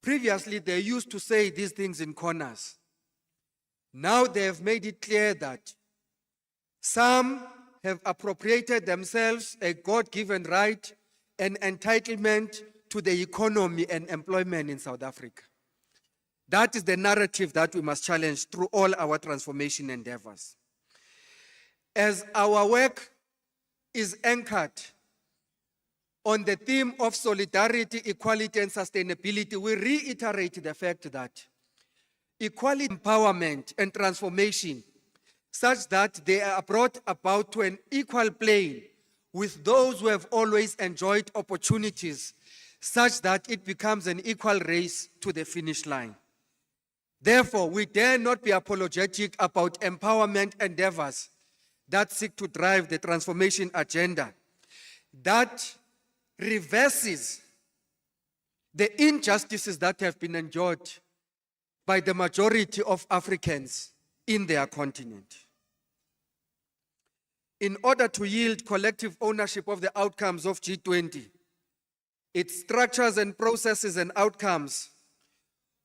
Previously, they used to say these things in corners. Now they have made it clear that some have appropriated themselves a God-given right and entitlement to the economy and employment in South Africa. That is the narrative that we must challenge through all our transformation endeavors. As our work is anchored on the theme of solidarity, equality, and sustainability, we reiterate the fact that equality, empowerment, and transformation, such that they are brought about to an equal plane with those who have always enjoyed opportunities, such that it becomes an equal race to the finish line. Therefore, we dare not be apologetic about empowerment endeavors that seek to drive the transformation agenda, that reverses the injustices that have been endured by the majority of Africans in their continent. In order to yield collective ownership of the outcomes of G20, its structures and processes and outcomes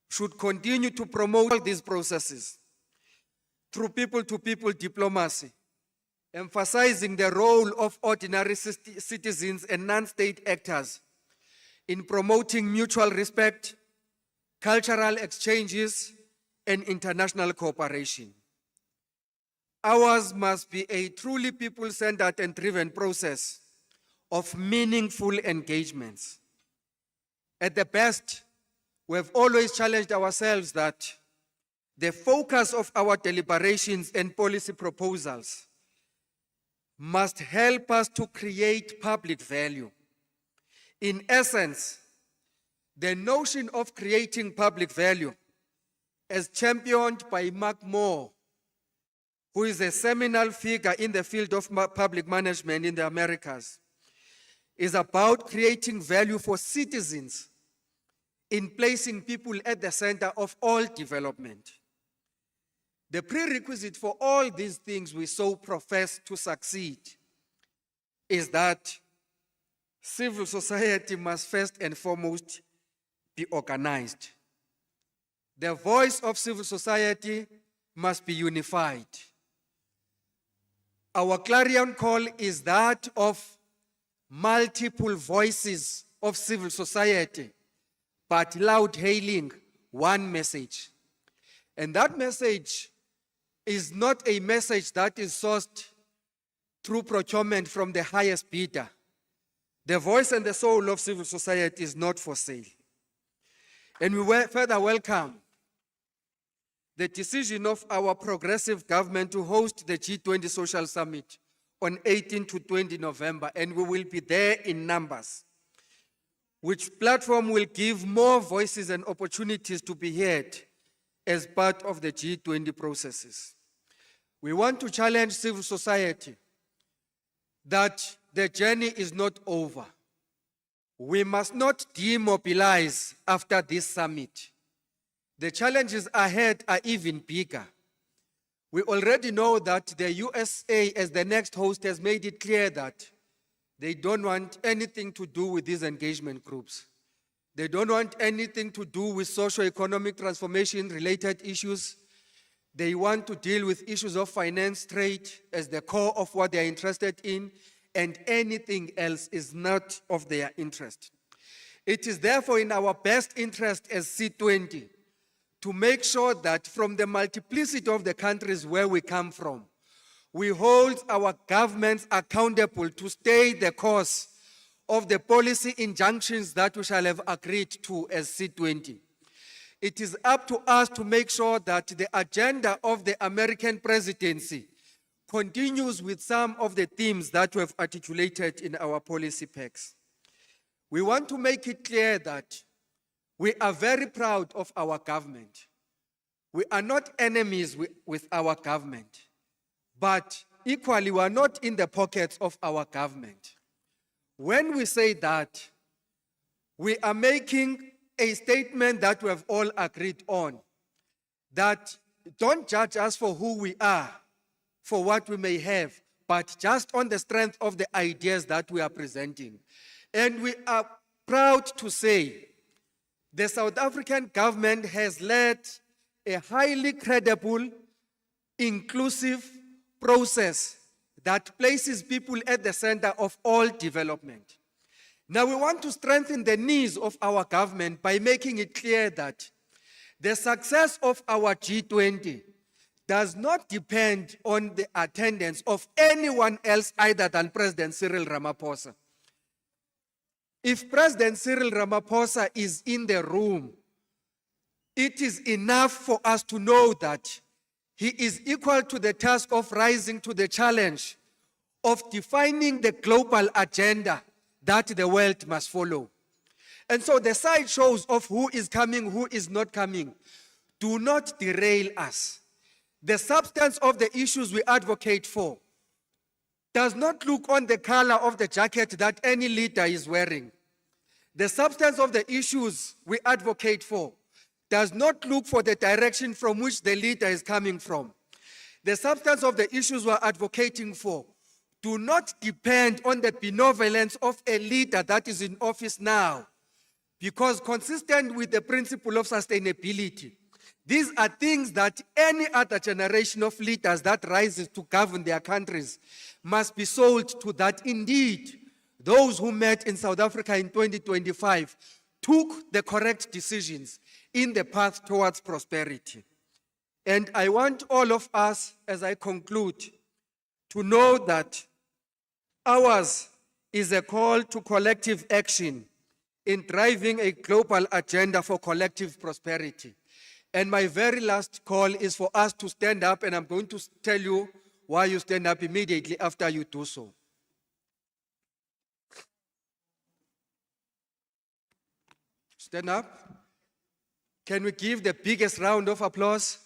should continue to promote these processes through people-to-people diplomacy, emphasizing the role of ordinary citizens and non-state actors in promoting mutual respect, cultural exchanges, and international cooperation. Ours must be a truly people-centered and driven process of meaningful engagements. At the best, we have always challenged ourselves that the focus of our deliberations and policy proposals must help us to create public value. In essence, the notion of creating public value, as championed by Mark Moore, who is a seminal figure in the field of public management in the Americas, is about creating value for citizens in placing people at the center of all development. The prerequisite for all these things we so profess to succeed is that civil society must first and foremost be organized. The voice of civil society must be unified. Our clarion call is that of multiple voices of civil society, but loud hailing one message. And that message is not a message that is sourced through procurement from the highest bidder. The voice and the soul of civil society is not for sale. And we further welcome the decision of our progressive government to host the G20 Social Summit on 18 to 20 November, and we will be there in numbers, which platform will give more voices and opportunities to be heard as part of the G20 processes. We want to challenge civil society that the journey is not over. We must not demobilize after this summit. The challenges ahead are even bigger. We already know that the USA, as the next host, has made it clear that they don't want anything to do with these engagement groups. They don't want anything to do with socio-economic transformation-related issues. They want to deal with issues of finance, trade as the core of what they are interested in, and anything else is not of their interest. It is therefore in our best interest as C20 to make sure that from the multiplicity of the countries where we come from, we hold our governments accountable to stay the course of the policy injunctions that we shall have agreed to as C20. It is up to us to make sure that the agenda of the American presidency continues with some of the themes that we have articulated in our policy packs. We want to make it clear that we are very proud of our government. We are not enemies with our government, but equally we are not in the pockets of our government. When we say that, we are making a statement that we have all agreed on, that don't judge us for who we are, for what we may have, but just on the strength of the ideas that we are presenting. And we are proud to say the South African government has led a highly credible, inclusive process that places people at the center of all development. Now we want to strengthen the knees of our government by making it clear that the success of our G20 does not depend on the attendance of anyone else other than President Cyril Ramaphosa. If President Cyril Ramaphosa is in the room, it is enough for us to know that he is equal to the task of rising to the challenge of defining the global agenda that the world must follow. And so the sideshows of who is coming, who is not coming, do not derail us. The substance of the issues we advocate for does not look on the color of the jacket that any leader is wearing. The substance of the issues we advocate for does not look for the direction from which the leader is coming from. The substance of the issues we're advocating for do not depend on the benevolence of a leader that is in office now, because consistent with the principle of sustainability, these are things that any other generation of leaders that rises to govern their countries must be sold to, that indeed those who met in South Africa in 2025 took the correct decisions in the path towards prosperity. And I want all of us, as I conclude, to know that ours is a call to collective action in driving a global agenda for collective prosperity. And my very last call is for us to stand up, and I'm going to tell you why you stand up immediately after you do so. Stand up. Can we give the biggest round of applause?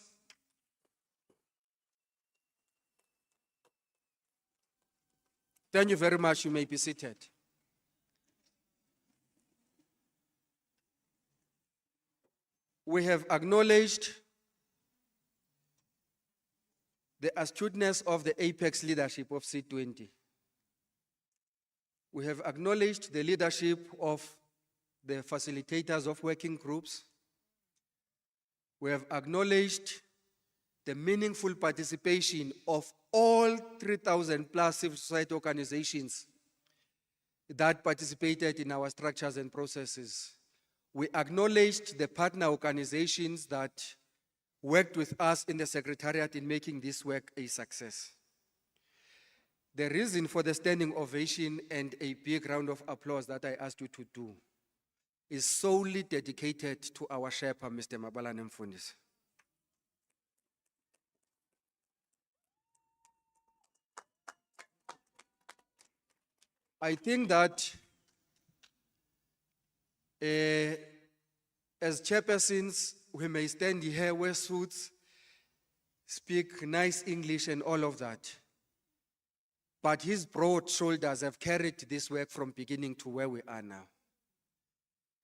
Thank you very much. You may be seated. We have acknowledged the astuteness of the apex leadership of C20. We have acknowledged the leadership of the facilitators of working groups. We have acknowledged the meaningful participation of all 3,000 plus civil society organizations that participated in our structures and processes. We acknowledged the partner organizations that worked with us in the Secretariat in making this work a success. The reason for the standing ovation and a big round of applause that I asked you to do is solely dedicated to our Sherpa, Mr. Mabalane Mfundisi. I think that as chairpersons, we may stand here, wear suits, speak nice English and all of that. But his broad shoulders have carried this work from beginning to where we are now.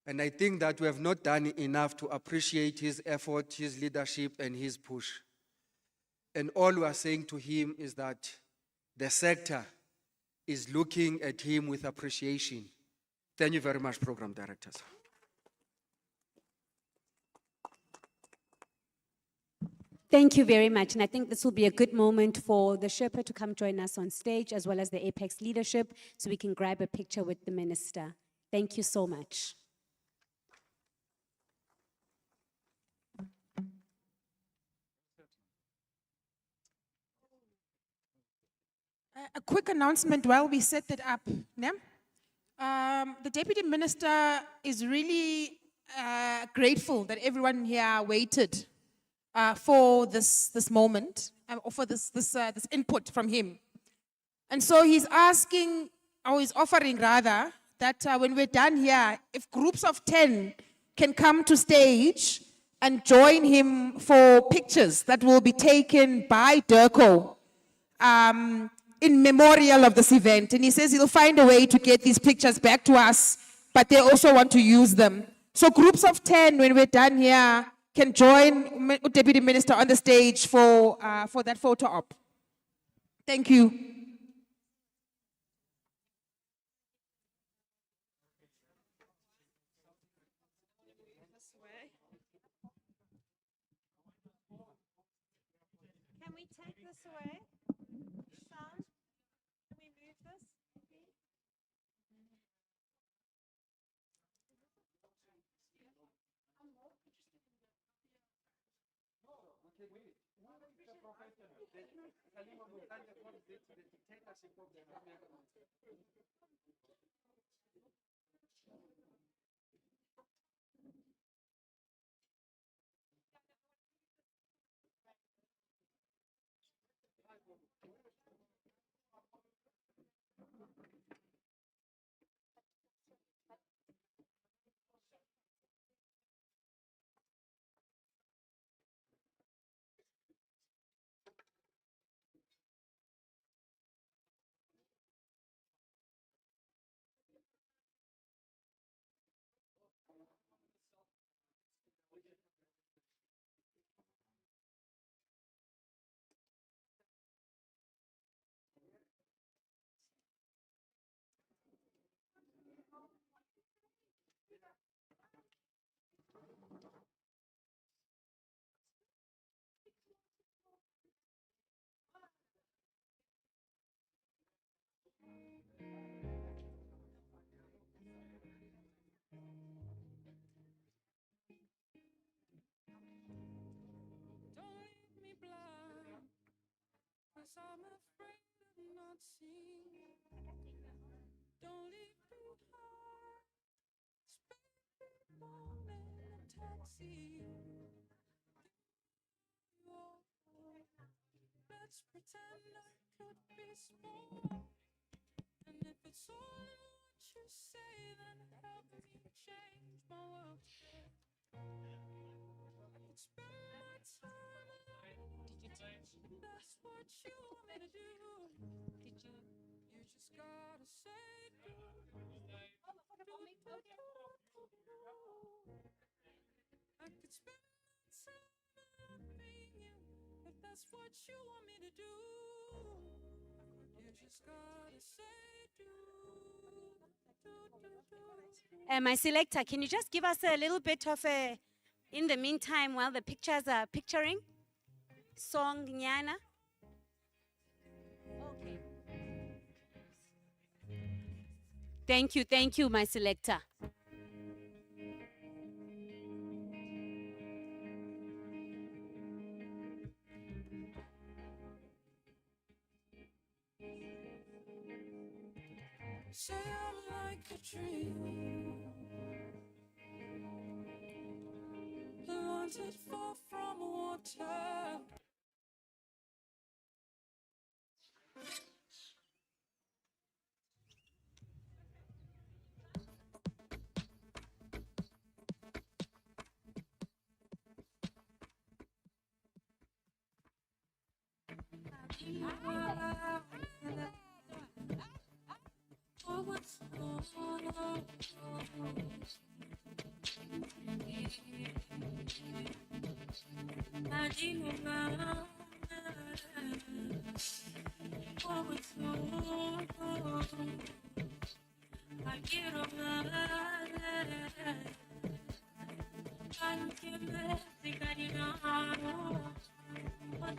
And I think that we have not done enough to appreciate his effort, his leadership, and his push. And all we are saying to him is that the sector is looking at him with appreciation. Thank you very much, program directors. Thank you very much. And I think this will be a good moment for the Sherpa to come join us on stage, as well as the Apex leadership, so we can grab a picture with the minister. Thank you so much. A quick announcement while we set that up. Yeah? The Deputy Minister is really grateful that everyone here waited for this moment, or for this input from him. And so he's asking, or he's offering rather, that when we're done here, if groups of 10 can come to stage and join him for pictures that will be taken by DIRCO in memorial of this event. And he says he'll find a way to get these pictures back to us, but they also want to use them. So groups of 10, when we're done here, can join Deputy Minister on the stage for that photo op. Thank you. Can we take this away? Sound? Can we move this? Cause I'm afraid of not seeing. Don't leave me high. Spend the morning in a taxi. Let's pretend I could be small. And if it's all what you say, then help me change my world. I could spend my time alone. That's what you want me to do. You just gotta say do. I could spend my time loving you if that's what you want me to do. You just gotta say do. My selector, can you just give us a little bit of a, in the meantime, while the pictures are picturing? Song Nyana. Okay. Thank you, my selector. Say I'm like a dream. Wanted far from water. Oh, it's so I get on my can't get back, I need know. What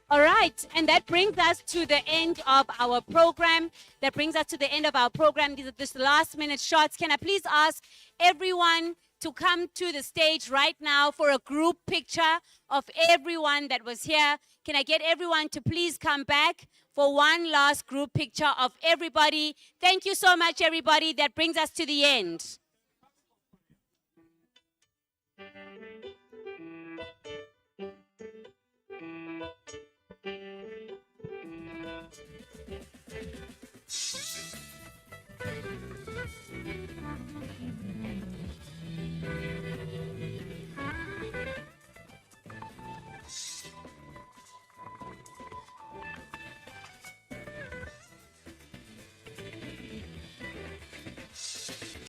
All right, and that brings us to the end of our program. That brings us to the end of our program. These are just last minute shots. Can I please ask everyone to come to the stage right now for a group picture of everyone that was here? Can I get everyone to please come back for one last group picture of everybody? Thank you so much, everybody. That brings us to the end.